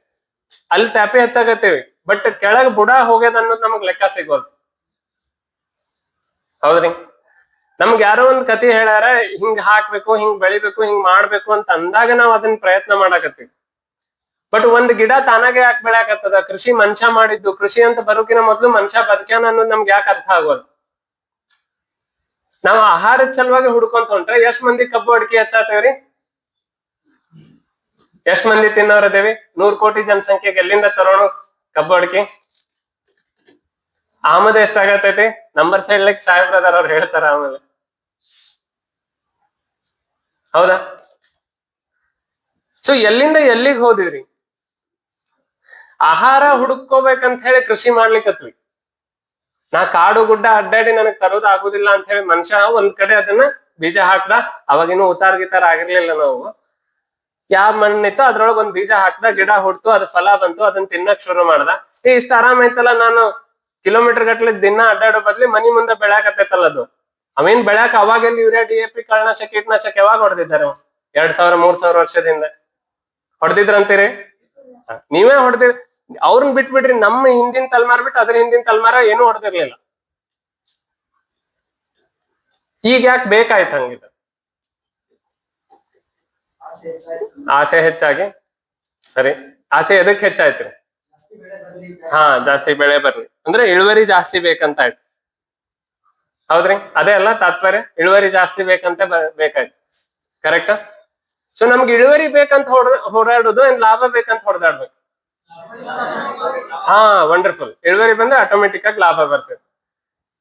ಅಲ್ಲಿ ಟ್ಯಾಪಿ ಹಚ್ಚಾಕತ್ತೇವಿ. ಬಟ್ ಕೆಳಗ್ ಬುಡ ಹೋಗ್ಯದ ಅನ್ನೋದು ನಮಗ್ ಲೆಕ್ಕ ಸಿಗೋದು. ಹೌದ್ರಿ? ನಮ್ಗ್ ಯಾರೋ ಒಂದ್ ಕತಿ ಹೇಳ್ಯಾರ, ಹಿಂಗ್ ಹಾಕ್ಬೇಕು, ಹಿಂಗ್ ಬೆಳಿಬೇಕು, ಹಿಂಗ್ ಮಾಡ್ಬೇಕು ಅಂತ ಅಂದಾಗ ನಾವ್ ಅದನ್ನ ಪ್ರಯತ್ನ ಮಾಡಾಕತ್ತೀವಿ. ಬಟ್ ಒಂದ್ ಗಿಡ ತಾನಾಗೆ ಯಾಕೆ ಬೆಳ್ಯಾಕತ್ತದ? ಕೃಷಿ ಮನುಷ್ಯ ಮಾಡಿದ್ದು. ಕೃಷಿ ಅಂತ ಬರೋಕಿನ ಮೊದ್ಲು ಮನುಷ್ಯ ಬದುಕ್ಯಾನ ಅನ್ನೋದು ನಮ್ಗೆ ಯಾಕೆ ಅರ್ಥ ಆಗೋದು? ನಾವ್ ಆಹಾರದ ಸಲುವಾಗಿ ಹುಡ್ಕೊಂತ ಹೊಂಟ್ರೆ ಎಷ್ಟ್ ಮಂದಿ ಕಬ್ಬು ಅಡಿಕೆ ಹಚ್ಚಾತೇವ್ರಿ? ಎಷ್ಟ್ ಮಂದಿ ತಿನ್ನೋರದೇವಿ? 100 ಕೋಟಿ ಜನಸಂಖ್ಯೆಗೆ ಎಲ್ಲಿಂದ ತರೋಣ ಕಬ್ಬು ಅಡಿಕೆ? ಆಮದು ಎಷ್ಟಾಗತೈತಿ? ನಂಬರ್ ಸೈಡ್ ಲೈಕ್ ಸಾಹೇಬ್ರದಾರ ಅವ್ರು ಹೇಳ್ತಾರ ಆಮೇಲೆ. ಹೌದಾ? ಸೊ ಎಲ್ಲಿಂದ ಎಲ್ಲಿಗೆ ಹೋದಿವ್ರಿ? ಆಹಾರ ಹುಡುಕೋಬೇಕಂತ ಹೇಳಿ ಕೃಷಿ ಮಾಡ್ಲಿಕ್ಕತ್ವಿ. ನಾ ಕಾಡು ಗುಡ್ಡ ಅಡ್ಡಾಡಿ ನನಗ್ ತರೋದ್ ಆಗುದಿಲ್ಲ ಅಂತ ಹೇಳಿ ಮನುಷ್ಯ ಒಂದ್ ಕಡೆ ಅದನ್ನ ಬೀಜ ಹಾಕ್ದ. ಅವಾಗಿನ್ನೂ ಉತ್ತಾರ ಗೀತಾರ ಆಗಿರ್ಲಿಲ್ಲ. ನಾವು ಯಾವ ಮಣ್ಣಿತ್ತು ಅದ್ರೊಳಗ ಒಂದ್ ಬೀಜ ಹಾಕ್ದ, ಗಿಡ ಹುಡ್ತು, ಅದು ಫಲ ಬಂತು, ಅದನ್ನ ತಿನ್ನಕ್ ಶುರು ಮಾಡ್ದ. ಇಷ್ಟ ಆರಾಮ ಐತಲ್ಲ, ನಾನು ಕಿಲೋಮೀಟರ್ ಗಟ್ಲೆ ದಿನ ಅಡ್ಡಾಡೋ ಬದ್ಲಿ ಮನಿ ಮುಂದೆ ಬೆಳ್ಯಾಕತ್ತೈತಲ್ಲ ಅದು. ಅವೇನ್ ಬೆಳ್ಯಾಕ ಅವಾಗೆಲ್ಲ ಯೂರಿಯಾ, DAP, ಕೀಟನಾಶಕ ಕೀಟನಾಶಕ ಯಾವಾಗ ಹೊಡೆದಿದ್ದಾರೆ? 2000-3000 ವರ್ಷದಿಂದ ಹೊಡೆದಿದ್ರಂತೀರಿ? ನೀವೇ ಹೊಡೆದಿರಿ. ಅವ್ರನ್ನ ಬಿಟ್ಬಿಡ್ರಿ, ನಮ್ಮ ಹಿಂದಿನ ತಲೆಮಾರ ಬಿಟ್ಟು ಅದ್ರ ಹಿಂದಿನ ತಲೆಮಾರ ಏನೂ ಹೊಡೆದಿರ್ಲಿಲ್ಲ. ಈಗ ಯಾಕೆ ಬೇಕಾಯ್ತು ಹಂಗಿದ? ಆಸೆ ಹೆಚ್ಚಾಗಿ. ಸರಿ, ಆಸೆ ಎದಕ್ ಹೆಚ್ಚಾಯ್ತ್ರಿ? ಹಾ, ಜಾಸ್ತಿ ಬೆಳೆ ಬರ್ಲಿ ಅಂದ್ರೆ ಇಳುವರಿ ಜಾಸ್ತಿ ಬೇಕಂತ ಆಯ್ತು. ಹೌದ್ರಿ? ಅದೇ ಅಲ್ಲ ತಾತ್ಪರ್ಯ? ಇಳುವರಿ ಜಾಸ್ತಿ ಬೇಕಂತ ಬೇಕಾಯ್ತು. ಕರೆಕ್ಟ್? ಸೊ ನಮ್ಗೆ ಇಳುವರಿ ಬೇಕಂತ ಹೋರಾಡೋದು, ಏನ್ ಲಾಭ ಬೇಕಂತ ಹೊಡೆದಾಡ್ಬೇಕು? ಹಾ, ವಂಡರ್ಫುಲ್. ಇಳುವರಿ ಬಂದ್ರೆ ಆಟೋಮೆಟಿಕ್ ಆಗಿ ಲಾಭ ಬರ್ತದೆ.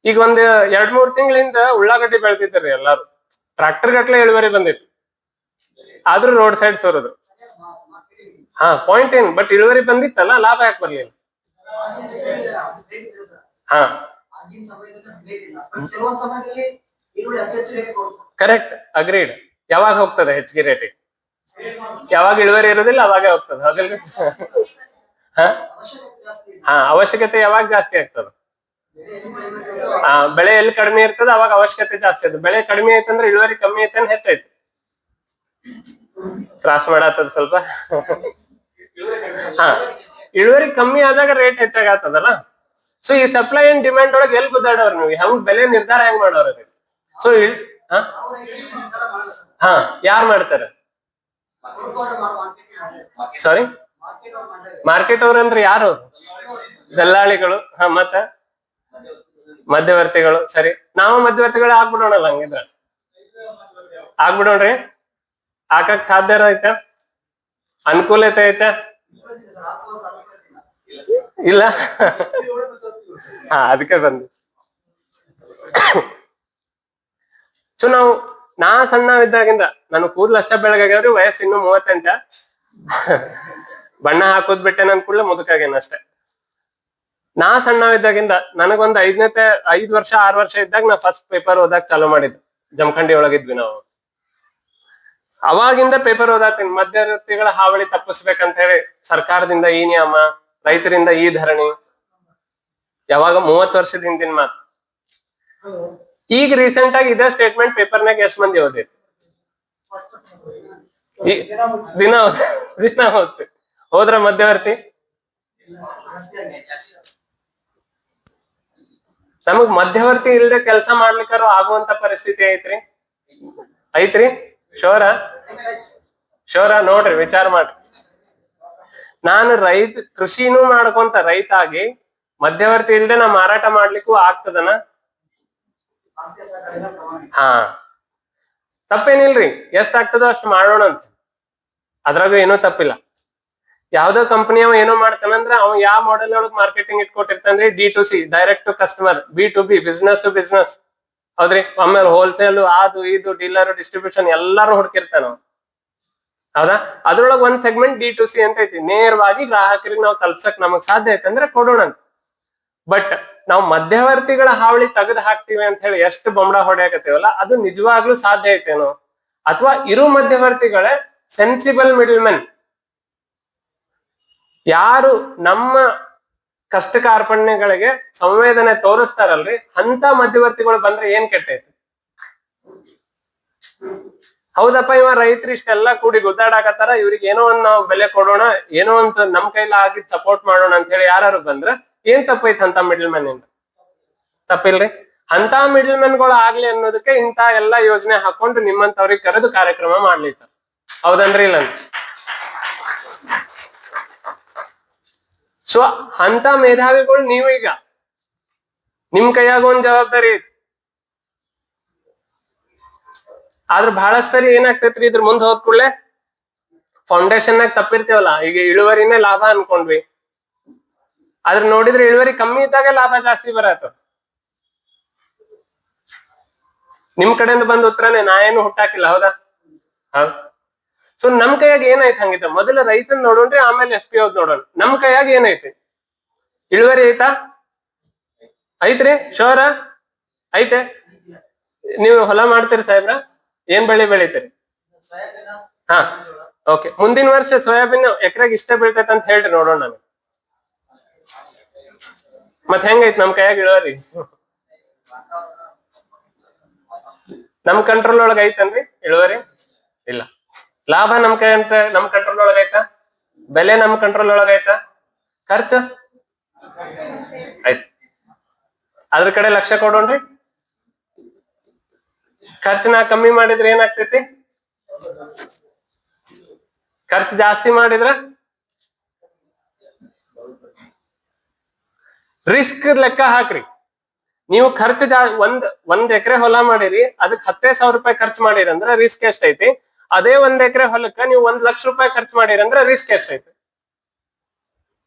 ಈಗ ಒಂದ್ 2-3 ತಿಂಗಳಿಂದ ಉಳ್ಳಾಗಡ್ಡಿ ಬೆಳ್ತಿದ್ರಿ ಎಲ್ಲಾರು, ಟ್ರಾಕ್ಟರ್ ಗಟ್ಲೆ ಇಳುವರಿ ಬಂದಿತ್ತು. ಆದ್ರೂ ರೋಡ್ ಸೈಡ್ ಸೋರೋದು. ಹಾ, ಪಾಯಿಂಟ್ ಏನ್? ಬಟ್ ಇಳುವರಿ ಬಂದಿತ್ತಲ್ಲ, ಲಾಭ ಯಾಕೆ ಬರ್ಲಿಲ್ಲ? ಹಾ, ಕರೆಕ್ಟ್, ಅಗ್ರೀಡ್. ಯಾವಾಗ ಹೋಗ್ತದೆ ಹೆಚ್ಚಿಗೆ ರೇಟಿಗೆ? ಯಾವಾಗ ಇಳುವರಿ ಇರೋದಿಲ್ಲ ಅವಾಗ ಹೋಗ್ತದೆ. ಹೌದಿಲ್ಲ? ಹಾ, ಅವಶ್ಯಕತೆ ಯಾವಾಗ ಜಾಸ್ತಿ ಆಗ್ತದ? ಬೆಳೆ ಎಲ್ಲಿ ಕಡಿಮೆ ಇರ್ತದ ಅವಾಗ ಅವಶ್ಯಕತೆ ಜಾಸ್ತಿ ಆಯ್ತು. ಬೆಳೆ ಕಡಿಮೆ ಐತಂದ್ರೆ ಇಳುವರಿ ಕಮ್ಮಿ ಐತೆ ಹೆಚ್ಚಾಯ್ತು. ತ್ರಾಸ ಮಾಡತ್ತದ ಸ್ವಲ್ಪ. ಹಾ, ಇಳುವರಿ ಕಮ್ಮಿ ಆದಾಗ ರೇಟ್ ಹೆಚ್ಚಾಗತ್ತದಲ್ಲ. ಸೊ ಈ ಸಪ್ಲೈ ಅಂಡ್ ಡಿಮ್ಯಾಂಡ್ ಒಳಗೆ ಎಲ್ಲಿ ಗುದ್ದಾಡವ್ರ ನೀವು? ಹೆಂಗ್ ಬೆಲೆ ನಿರ್ಧಾರ ಹೆಂಗ್ ಮಾಡೋರ? ಸೊ ಹಾ, ಯಾರು ಮಾಡ್ತಾರ? ಸಾರಿ, ಮಾರ್ಕೆಟ್ ಅವ್ರಂದ್ರೆ ಯಾರು? ದಲ್ಲಾಳಿಗಳು. ಹಾ, ಮತ್ತ ಮಧ್ಯವರ್ತಿಗಳು. ಸರಿ, ನಾವು ಮಧ್ಯವರ್ತಿಗಳು ಆಗ್ಬಿಡೋಣಲ್ಲ ಹಂಗಿದ್ರ? ಆಗ್ಬಿಡೋಣ್ರಿ? ಹಾಕಕ್ ಸಾಧ್ಯ ಐತ? ಅನುಕೂಲತೆ ಐತ? ಇಲ್ಲ? ಹಾ, ಅದಕ್ಕೆ ಬಂದ. ಸೊ ನಾ ಸಣ್ಣವಿದ್ದಾಗಿಂದ ನಾನು ಕೂದಲು ಅಷ್ಟೇ ಬೆಳಗಾಗ್ಯಾವ್ರಿ, ವಯಸ್ಸು ಇನ್ನು 38. ಬಣ್ಣ ಹಾಕೋದ್ ಬಿಟ್ಟೆ ನನ್ ಕೂಡಲೇ ಮುದುಕಾಗೇನ ಅಷ್ಟೇ. ನಾ ಸಣ್ಣವಿದ್ದಾಗಿಂದ ನನಗೊಂದ್ 5 ವರ್ಷ 6 ವರ್ಷ ಇದ್ದಾಗ ನಾ ಫಸ್ಟ್ ಪೇಪರ್ ಓದಾಕ್ ಚಾಲೂ ಮಾಡಿದ್ದು. ಜಮಖಂಡಿ ಒಳಗಿದ್ವಿ ನಾವು. ಅವಾಗಿಂದ ಪೇಪರ್ ಓದಾತೀನಿ. ಮಧ್ಯವರ್ತಿಗಳ ಹಾವಳಿ ತಪ್ಪಿಸ್ಬೇಕಂತ ಹೇಳಿ ಸರ್ಕಾರದಿಂದ ಈ ನಿಯಮ, ರೈತರಿಂದ ಈ ಧರಣಿ, ಯಾವಾಗ 30 ವರ್ಷದ ಹಿಂದಿನ ಮಾತು. ಈಗ ರೀಸೆಂಟ್ ಆಗಿ ಇದೇ ಸ್ಟೇಟ್ಮೆಂಟ್ ಪೇಪರ್ನಾಗ ಎಷ್ಟ್ ಮಂದಿ ಓದಿರಿ? ದಿನ ಓದ್ತಿ. ಹೋದ್ರ ಮಧ್ಯವರ್ತಿ? ನಮಗ್ ಮಧ್ಯವರ್ತಿ ಇಲ್ದೆ ಕೆಲಸ ಮಾಡ್ಲಿಕ್ಕಾರು ಆಗುವಂತ ಪರಿಸ್ಥಿತಿ ಐತ್ರಿ? ಶೋರ ನೋಡ್ರಿ, ವಿಚಾರ ಮಾಡ್ರಿ. ನಾನು ಕೃಷಿನೂ ಮಾಡ್ಕೊಂತ ರೈತ ಆಗಿ ಮಧ್ಯವರ್ತಿ ಇಲ್ದೆ ನಾ ಮಾರಾಟ ಮಾಡ್ಲಿಕ್ಕೂ ಆಗ್ತದನ? ಹಾ, ತಪ್ಪೇನಿಲ್ರಿ. ಎಷ್ಟ್ ಆಗ್ತದೋ ಅಷ್ಟ್ ಮಾಡೋಣ ಅಂತ, ಅದ್ರಾಗ ಏನೂ ತಪ್ಪಿಲ್ಲ. ಯಾವ್ದೋ ಕಂಪನಿ ಅವ ಏನೋ ಮಾಡ್ತಾನಂದ್ರ ಅವ ಯಾವ ಮಾಡೆಲ್ ಒಳಗ್ ಮಾರ್ಕೆಟಿಂಗ್ ಇಟ್ಕೊಟ್ಟಿರ್ತಾನ್ರಿ? D2C, direct to customer, B2B, business to business. ಹೌದ್ರಿ? ಆಮೇಲೆ ಹೋಲ್ಸೇಲ್, ಅದು ಇದು, ಡೀಲರ್, ಡಿಸ್ಟ್ರಿಬ್ಯೂಷನ್ ಎಲ್ಲಾರು ಹುಡುಕಿರ್ತಾನ. ಹೌದಾ? ಅದ್ರೊಳಗ್ ಒಂದ್ ಸೆಗ್ಮೆಂಟ್ D2C ಅಂತ ಐತಿ. ನೇರವಾಗಿ ಗ್ರಾಹಕರಿಗೆ ನಾವು ತಲುಪ್ಸಕ್ ನಮಗ್ ಸಾಧ್ಯ ಐತಂದ್ರೆ ಕೊಡೋಣ ಅಂತ. ಬಟ್ ನಾವು ಮಧ್ಯವರ್ತಿಗಳ ಹಾವಳಿ ತೆಗೆದು ಹಾಕ್ತಿವಿ ಅಂತ ಹೇಳಿ ಎಷ್ಟು ಬೊಂಬಡ ಹೊಡೆಯಕತ್ತೀವಲ್ಲ, ಅದು ನಿಜವಾಗ್ಲೂ ಸಾಧ್ಯ ಐತೇನೋ? ಅಥವಾ ಇರು ಮಧ್ಯವರ್ತಿಗಳೇ ಸೆನ್ಸಿಬಲ್ ಮಿಡಲ್ ಮೆನ್, ಯಾರು ನಮ್ಮ ಕಷ್ಟ ಕಾರ್ಪಣ್ಯಗಳಿಗೆ ಸಂವೇದನೆ ತೋರಿಸ್ತಾರಲ್ರಿ, ಅಂತ ಮಧ್ಯವರ್ತಿಗಳು ಬಂದ್ರೆ ಏನ್ ಕೆಟ್ಟೈತಿ? ಹೌದಪ್ಪ, ಇವ ರೈತರು ಇಷ್ಟೆಲ್ಲಾ ಕೂಡಿ ಗುದ್ದಾಡಕತ್ತಾರ, ಇವ್ರಿಗೆ ಏನೋ ಒಂದ್ ನಾವು ಬೆಲೆ ಕೊಡೋಣ, ಏನೋ ಒಂದ್ ನಮ್ ಕೈಲ ಆಗಿದ್ ಸಪೋರ್ಟ್ ಮಾಡೋಣ ಅಂತ ಹೇಳಿ ಯಾರು ಬಂದ್ರ ಏನ್ ತಪ್ಪೈತಿ ಅಂತ ಮಿಡಲ್ ಮೆನ್ ಇಂದ? ತಪ್ಪಿಲ್ರಿ. ಅಂತ ಮಿಡಲ್ ಮೆನ್ಗಳು ಆಗ್ಲಿ ಅನ್ನೋದಕ್ಕೆ ಇಂತ ಎಲ್ಲಾ ಯೋಜನೆ ಹಾಕೊಂಡು ನಿಮ್ಮಂತವ್ರಿಗೆ ಕರೆದು ಕಾರ್ಯಕ್ರಮ ಮಾಡ್ಲಿತ್ತ. ಹೌದಂದ್ರಿ? ಇಲ್ಲ? ಸೊ ಅಂತ ಮೇಧಾವಿಗಳು ನೀವೀಗ ನಿಮ್ ಕೈಯಾಗ ಒಂದ್ ಜವಾಬ್ದಾರಿ ಐತಿ. ಆದ್ರ ಬಹಳಷ್ಟು ಸರಿ ಏನಾಗ್ತೈತ್ರಿ, ಇದ್ರ ಮುಂದ್ ಹೋದ್ ಕೂಡ್ಲೆ ಫೌಂಡೇಶನ್ ನಾಗ ತಪ್ಪಿರ್ತೇವಲ್ಲ. ಈಗ ಇಳುವರಿನೇ ಲಾಭ ಅನ್ಕೊಂಡ್ವಿ, ಆದ್ರ ನೋಡಿದ್ರೆ ಇಳುವರಿ ಕಮ್ಮಿ ಇದ್ದಾಗ ಲಾಭ ಜಾಸ್ತಿ ಬರತ್ತ. ನಿಮ್ ಕಡೆಯಿಂದ ಬಂದ ಉತ್ತರನೇ, ನಾ ಏನು ಹುಟ್ಟಾಕಿಲ್ಲ. ಹೌದಾ? ಹೌದ್. ಸೊ ನಮ್ ಕೈಯಾಗ ಏನಾಯ್ತು ಹಂಗಿದ್ದ? ಮೊದಲ ರೈತನ್ ನೋಡೋಣ್ರಿ, ಆಮೇಲೆ FPO ನೋಡೋಣ. ನಮ್ ಕೈಯಾಗ ಏನೈತಿ? ಇಳುವರಿ ಐತಾ? ಐತ್ರಿ? ಶೋರ ಐತೆ? ನೀವು ಹೊಲ ಮಾಡ್ತೀರಿ ಸಾಹೇಬ್ರ? ಏನ್ ಬೆಳೆ ಬೆಳಿತೀರಿ? ಹಾ, ಓಕೆ. ಮುಂದಿನ ವರ್ಷ ಸೋಯಾಬೀನ್ ಎಕರೆಗೆ ಇಷ್ಟ ಬೀಳ್ತೈತೆ ಅಂತ ಹೇಳ್ರಿ, ನೋಡೋಣ. ನಾನು ಮತ್ ಹೆಂಗೈತಿ ನಮ್ ಕೈಯಾಗ ಇಳುವರಿ? ನಮ್ ಕಂಟ್ರೋಲ್ ಒಳಗ ಐತನ್ರಿ ಇಳುವರಿ? ಇಲ್ಲ. ಲಾಭ ನಮ್ ಕಂಟ್ರೋಲ್ ಒಳಗ ಐತಾ? ಬೆಲೆ ನಮ್ ಕಂಟ್ರೋಲ್ ಒಳಗ ಐತಾ? ಖರ್ಚು ಆಯ್ತು, ಅದ್ರ ಕಡೆ ಲಕ್ಷ್ಯ ಕೊಡೋಣ್ರಿ. ಖರ್ಚನ್ನ ಕಮ್ಮಿ ಮಾಡಿದ್ರೆ ಏನಾಗ್ತೈತಿ? ಖರ್ಚು ಜಾಸ್ತಿ ಮಾಡಿದ್ರ ರಿಸ್ಕ್ ಲೆಕ್ಕ ಹಾಕ್ರಿ. ನೀವು ಖರ್ಚು ಒಂದ್ ಎಕರೆ ಹೊಲ ಮಾಡಿರಿ, ಅದಕ್ಕೆ 10,000 ರೂಪಾಯಿ ಖರ್ಚು ಮಾಡಿರಿ ಅಂದ್ರೆ ರಿಸ್ಕ್ ಎಷ್ಟೈತಿ? ಅದೇ 1 ಎಕರೆ ಹೊಲಕ್ಕ ನೀವು 1 ಲಕ್ಷ ರೂಪಾಯಿ ಖರ್ಚು ಮಾಡಿರಿ ಅಂದ್ರೆ ರಿಸ್ಕ್ ಎಷ್ಟೈತಿ?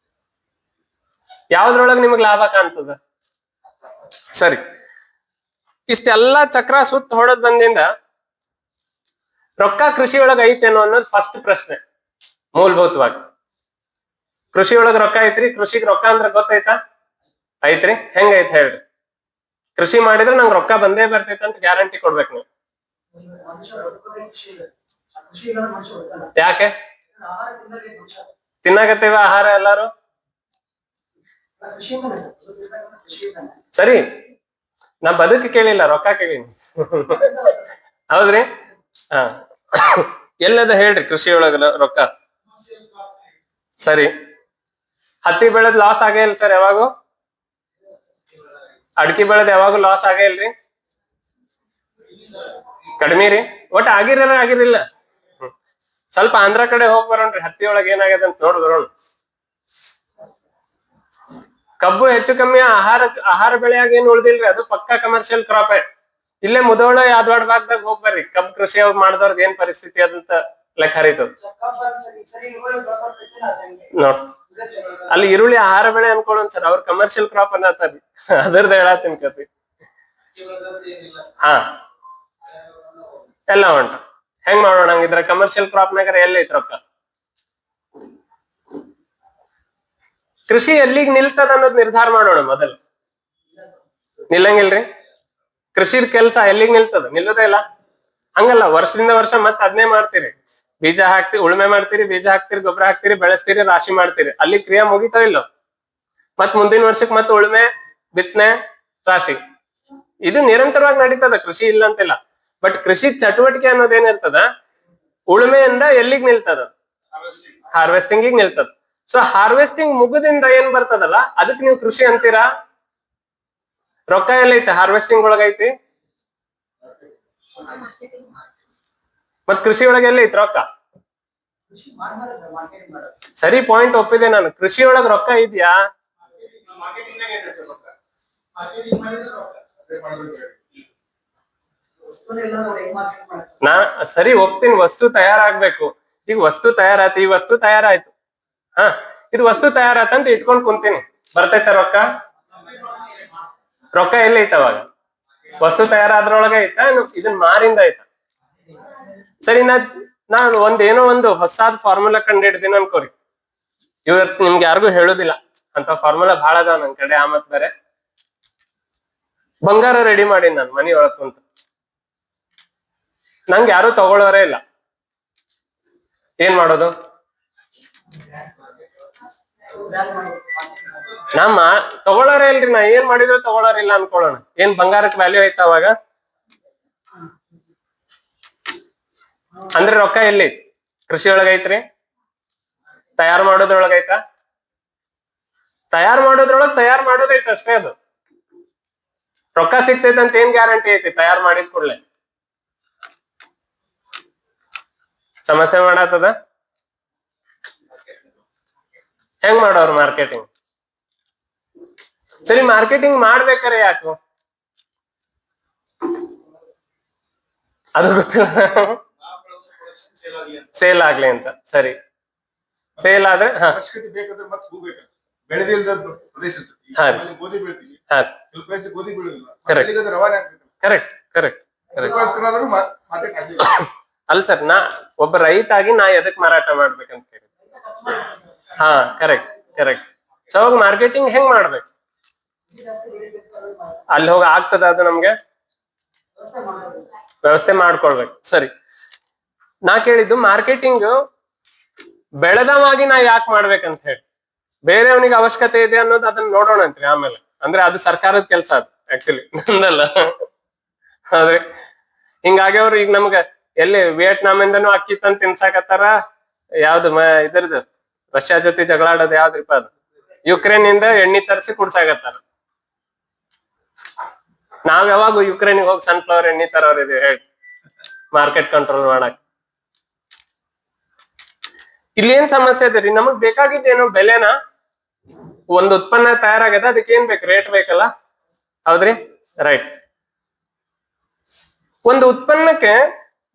ಯಾವ್ದ್ರೊಳಗ್ ನಿಮಗ್ ಲಾಭ ಕಾಣ್ತದ? ಸರಿ, ಇಷ್ಟೆಲ್ಲಾ ಚಕ್ರ ಸುತ್ತ ಹೊಡೆದ್ ಬಂದಿಂದ ರೊಕ್ಕ ಕೃಷಿ ಒಳಗ ಐತೇನೋ ಅನ್ನೋದು ಫಸ್ಟ್ ಪ್ರಶ್ನೆ. ಮೂಲಭೂತವಾಗಿ ಕೃಷಿ ಒಳಗ ರೊಕ್ಕ ಐತ್ರಿ? ಕೃಷಿಗೆ ರೊಕ್ಕ ಅಂದ್ರೆ ಗೊತ್ತೈತಾ? ಐತ್ರಿ? ಹೆಂಗೈತ್ ಹೇಳ್ರಿ? ಕೃಷಿ ಮಾಡಿದ್ರೆ ನಂಗೆ ರೊಕ್ಕ ಬಂದೇ ಬರ್ತೈತೆ ಅಂತ ಗ್ಯಾರಂಟಿ ಕೊಡ್ಬೇಕು ನೀವು. ಯಾಕೆ ತಿನ್ನಾಕತ್ತೇವ ಆಹಾರ ಎಲ್ಲಾರು? ಸರಿ, ನಾ ಬದುಕಿ ಕೇಳಿಲ್ಲ, ರೊಕ್ಕ ಕೇಳಿನಿ. ಹೌದ್ರಿ? ಹಾ, ಎಲ್ಲದ ಹೇಳ್ರಿ ಕೃಷಿ ಒಳಗ ರೊಕ್ಕ? ಸರಿ, ಹತ್ತಿ ಬೆಳೆದ್ ಲಾಸ್ ಆಗೇ ಇಲ್ಲ ಸರ್ ಯಾವಾಗೂ? ಅಡಿಕೆ ಬೆಳೆದ್ ಯಾವಾಗೂ ಲಾಸ್ ಆಗೇ ಇಲ್ರಿ? ಕಡಿಮೆ ರೀ? ಒಟ್ಟು ಆಗಿರಿಲ್ಲ. ಸ್ವಲ್ಪ ಆಂಧ್ರ ಕಡೆ ಹೋಗಿ ಬರೋಣ್ರಿ, ಹತ್ತಿ ಒಳಗೆ ಏನಾಗ್ಯದ ಅಂತ ನೋಡ್ ಬರೋಣ. ಕಬ್ಬು ಹೆಚ್ಚು ಕಮ್ಮಿ ಆಹಾರ ಬೆಳೆಯಾಗ ಏನ್ ಉಳ್ದಿಲ್ರಿ, ಅದು ಪಕ್ಕಾ ಕಮರ್ಷಿಯಲ್ ಕ್ರಾಪ್. ಇಲ್ಲೇ ಮುಧೋಳ ಯಾದವಾಡ ಭಾಗದಾಗ ಹೋಗ್ ಬರ್ರಿ, ಕಬ್ಬು ಕೃಷಿ ಮಾಡ್ದವ್ರದ್ ಏನ್ ಪರಿಸ್ಥಿತಿ ಅದಂತ ಲೆಕ್ಕ ಹರಿತದ ನೋಡ್. ಅಲ್ಲಿ ಈರುಳ್ಳಿ ಆಹಾರ ಬೆಳೆ ಅನ್ಕೊಳ್ಳೋಣ ಸರ್, ಅವ್ರ ಕಮರ್ಷಿಯಲ್ ಕ್ರಾಪ್ ಅನ್ನತಾರಿ, ಅದರ್ದ ಹೇಳತ್ತೀನಿ ಕತಿ. ಹಾ, ಎಲ್ಲ ಹೊಂಟ. ಹೆಂಗ್ ಮಾಡೋಣ ಹಂಗಿದ್ರ ಕಮರ್ಷಿಯಲ್ ಕ್ರಾಪ್ನಾಗ ಎಲ್ಲಿ ಐತ್ ರೊಕ್ಕ? ಕೃಷಿ ಎಲ್ಲಿಗ್ ನಿಲ್ತದ ಅನ್ನೋದು ನಿರ್ಧಾರ ಮಾಡೋಣ ಮೊದಲು. ನಿಲ್ಲಂಗಿಲ್ರಿ? ಕೃಷಿದ ಕೆಲಸ ಎಲ್ಲಿಗ್ ನಿಲ್ತದ? ನಿಲ್ಲೋದೇ ಇಲ್ಲ. ಹಂಗಲ್ಲ, ವರ್ಷದಿಂದ ವರ್ಷ ಮತ್ ಅದನ್ನೇ ಮಾಡ್ತೀರಿ. ಬೀಜ ಹಾಕ್ತಿರಿ, ಉಳುಮೆ ಮಾಡ್ತೀರಿ, ಬೀಜ ಹಾಕ್ತಿರಿ, ಗೊಬ್ಬರ ಹಾಕ್ತಿರಿ, ಬೆಳೆಸ್ತೀರಿ, ರಾಶಿ ಮಾಡ್ತೀರಿ. ಅಲ್ಲಿ ಕ್ರಿಯೆ ಮುಗಿತಾ ಇಲ್ಲೋ? ಮತ್ ಮುಂದಿನ ವರ್ಷಕ್ಕೆ ಮತ್ತೆ ಉಳುಮೆ, ಬಿತ್ತನೆ, ರಾಶಿ. ಇದು ನಿರಂತರವಾಗಿ ನಡೀತದ, ಕೃಷಿ ಇಲ್ಲ ಅಂತಿಲ್ಲ. ಬಟ್ ಕೃಷಿ ಚಟುವಟಿಕೆ ಅನ್ನೋದು ಏನಿರ್ತದ, ಉಳುಮೆಯಿಂದ ಎಲ್ಲಿಗ್ ನಿಲ್ತದ? ಹಾರ್ವೆಸ್ಟಿಂಗ್ ನಿಲ್ತದ. ಸೊ ಹಾರ್ವೆಸ್ಟಿಂಗ್ ಮುಗುದಿಂದ ಏನ್ ಬರ್ತದಲ್ಲ ಅದಕ್ಕೆ ನೀವು ಕೃಷಿ ಅಂತೀರಾ? ರೊಕ್ಕ ಎಲ್ಲೈತೆ ಹಾರ್ವೆಸ್ಟಿಂಗ್ ಒಳಗೈತಿ? ಮತ್ ಕೃಷಿ ಒಳಗೆ ಎಲ್ಲೈತಿ ರೊಕ್ಕ? ಸರಿ, ಪಾಯಿಂಟ್ ಒಪ್ಪಿದೆ ನಾನು. ಕೃಷಿ ಒಳಗ್ ರೊಕ್ಕ ಇದೆಯಾ? ನಾ ಸರಿ ಒಪ್ತೀನಿ, ವಸ್ತು ತಯಾರಾಗ್ಬೇಕು. ಈಗ ವಸ್ತು ತಯಾರಾಯ್ತು, ಈ ವಸ್ತು ತಯಾರಾಯ್ತು. ಹಾ, ಇದು ವಸ್ತು ತಯಾರಾತಂತ ಇಟ್ಕೊಂಡ್ ಕುಂತೀನಿ, ಬರ್ತೈತ ರೊಕ್ಕ? ರೊಕ್ಕ ಎಲ್ಲಿ ಐತ ಅವಾಗ? ವಸ್ತು ತಯಾರಾದ್ರೊಳಗೆ ಐತಾ ಇದನ್ ಮಾರಿಂದ ಐತ? ಸರಿ, ನಾನು ಏನೋ ಒಂದು ಹೊಸಾದ್ ಫಾರ್ಮುಲಾ ಕಂಡು ಹಿಡ್ತೀನಿ ಅನ್ಕೋರಿ. ಇವತ್ತು ನಿಮ್ಗೆ ಯಾರಿಗೂ ಹೇಳುದಿಲ್ಲ ಅಂತ ಫಾರ್ಮುಲಾ ಬಹಳ ಅದಾವ ನನ್ ಕಡೆ. ಆ ಮತ್ ಬೇರೆ ಬಂಗಾರ ರೆಡಿ ಮಾಡೀನಿ ನಾನು ಮನಿ ಒಳಗ್ ಕುಂತ. ನಂಗೆ ಯಾರು ತಗೊಳ್ಳೋರೇ ಇಲ್ಲ. ಏನ್ ಮಾಡೋದು? ನಮ್ಮ ತಗೊಳ್ಳೋರೇ ಇಲ್ರಿ. ನಾ ಏನ್ ಮಾಡಿದ್ರು ತಗೊಳ್ಳೋರಿಲ್ಲ ಅನ್ಕೊಳ್ಳೋಣ. ಏನ್ ಬಂಗಾರಕ್ಕೆ ವ್ಯಾಲ್ಯೂ ಐತ ಅವಾಗ? ಅಂದ್ರೆ ರೊಕ್ಕ ಎಲ್ಲಿ? ಕೃಷಿ ಒಳಗೈತ್ರಿ? ತಯಾರು ಮಾಡೋದ್ರೊಳಗೈತ? ತಯಾರು ಮಾಡೋದೈತ ಅಷ್ಟೇ. ಅದು ರೊಕ್ಕ ಸಿಗ್ತೈತೆ ಅಂತ ಏನ್ ಗ್ಯಾರಂಟಿ ಐತಿ? ತಯಾರು ಮಾಡಿದ ಕೂಡ್ಲೆ ಸಮಸ್ಯೆ ಮಾಡತ್ತದ. ಹೆಂಗ್ ಮಾಡೋರು ಮಾರ್ಕೆಟಿಂಗ್? ಸರಿ, ಮಾರ್ಕೆಟಿಂಗ್ ಮಾಡ್ಬೇಕಾರೆ ಯಾಕು? ಅದು ಗೊತ್ತಿಲ್ಲ. ಸೇಲ್ ಆಗ್ಲಿ ಅಂತ. ಸರಿ, ಸೇಲ್ ಆದ್ರೆ ಅವಶ್ಯಕತೆ ಬೇಕಾದ್ರೆ ಮತ್ತೆ ಹೂ ಬೇಕು. ಬೆಳೆದಿಲ್ಲದ ಪ್ರದೇಶ ಇರ್ತೈತಿ, ಗೋಧಿ ಬೆಳಿತೀವಿ, ಕೆಲವು ಪ್ರದೇಶ ಗೋಧಿ ಬೆಳೆಯೋದಿಲ್ಲ, ಅಲ್ಲಿಗೆ ರವಾನೆ ಆಗ್ಬೇಕು. ಕರೆಕ್ಟ್. ಅದಕ್ಕೋಸ್ಕರ ಆದ್ರೂ ಮಾರ್ಕೆಟ್ ಆಗಿದೆ. ಅಲ್ಲ ಸರ್, ಒಬ್ಬ ರೈತ ಆಗಿ ನಾ ಎದಕ್ ಮಾರಾಟ ಮಾಡ್ಬೇಕಂತ ಹೇಳಿ. ಹಾ, ಕರೆಕ್ಟ್. ಸೊ ಅವಾಗ ಮಾರ್ಕೆಟಿಂಗ್ ಹೆಂಗ್ ಮಾಡ್ಬೇಕು? ಅಲ್ಲಿ ಹೋಗಿ ಆಗ್ತದ ಅದು? ನಮ್ಗೆ ವ್ಯವಸ್ಥೆ ಮಾಡ್ಕೊಳ್ಬೇಕು. ಸರಿ, ನಾ ಕೇಳಿದ್ದು ಮಾರ್ಕೆಟಿಂಗ್ ಬೆಳೆದವಾಗಿ ನಾ ಯಾಕೆ ಮಾಡ್ಬೇಕಂತ ಹೇಳಿ. ಬೇರೆಯವನಿಗೆ ಅವಶ್ಯಕತೆ ಇದೆ ಅನ್ನೋದು ಅದನ್ನ ನೋಡೋಣ ಅಂತ್ರಿ ಆಮೇಲೆ. ಅಂದ್ರೆ ಅದು ಸರ್ಕಾರದ ಕೆಲಸ, ಅದು ಆಕ್ಚುಲಿ ನಂದಲ್ಲ. ಆದ್ರೆ ಹಿಂಗಾಗಿ ಅವ್ರು ಈಗ ನಮ್ಗ ಎಲ್ಲಿ ವಿಯೆಟ್ನಾಂ ಇಂದನೂ ಅಕ್ಕಿ ತಂದು ತಿನ್ಸಾಕತ್ತಾರ. ಯಾವ್ದು ಇದ್ರದ್ದು ರಷ್ಯಾ ಜೊತೆ ಜಗಳ ಆಡೋದು ಯಾವ್ದ್ರಿಪ್ಪ ಅದು? ಯುಕ್ರೇನ್ ಇಂದ ಎಣ್ಣೆ ತರಿಸಿ ಕುಡ್ಸಾಕತ್ತಾರ. ನಾವ್ ಯಾವಾಗ ಯುಕ್ರೇನ್ಗೆ ಹೋಗಿ ಸನ್ಫ್ಲವರ್ ಎಣ್ಣೆ ತರೋರ್ ಇದೀವಿ ಹೇಳಿ ಮಾರ್ಕೆಟ್ ಕಂಟ್ರೋಲ್ ಮಾಡಕ್? ಇಲ್ಲಿ ಏನ್ ಸಮಸ್ಯೆ ಇದೆ ರೀ? ನಮಗ್ ಬೇಕಾಗಿದ್ದೇನು ಬೆಲೆನ? ಒಂದ್ ಉತ್ಪನ್ನ ತಯಾರಾಗದ, ಅದಕ್ಕೆ ಏನ್ ಬೇಕು? ರೇಟ್ ಬೇಕಲ್ಲ, ಹೌದ್ರಿ? ರೈಟ್. ಒಂದು ಉತ್ಪನ್ನಕ್ಕೆ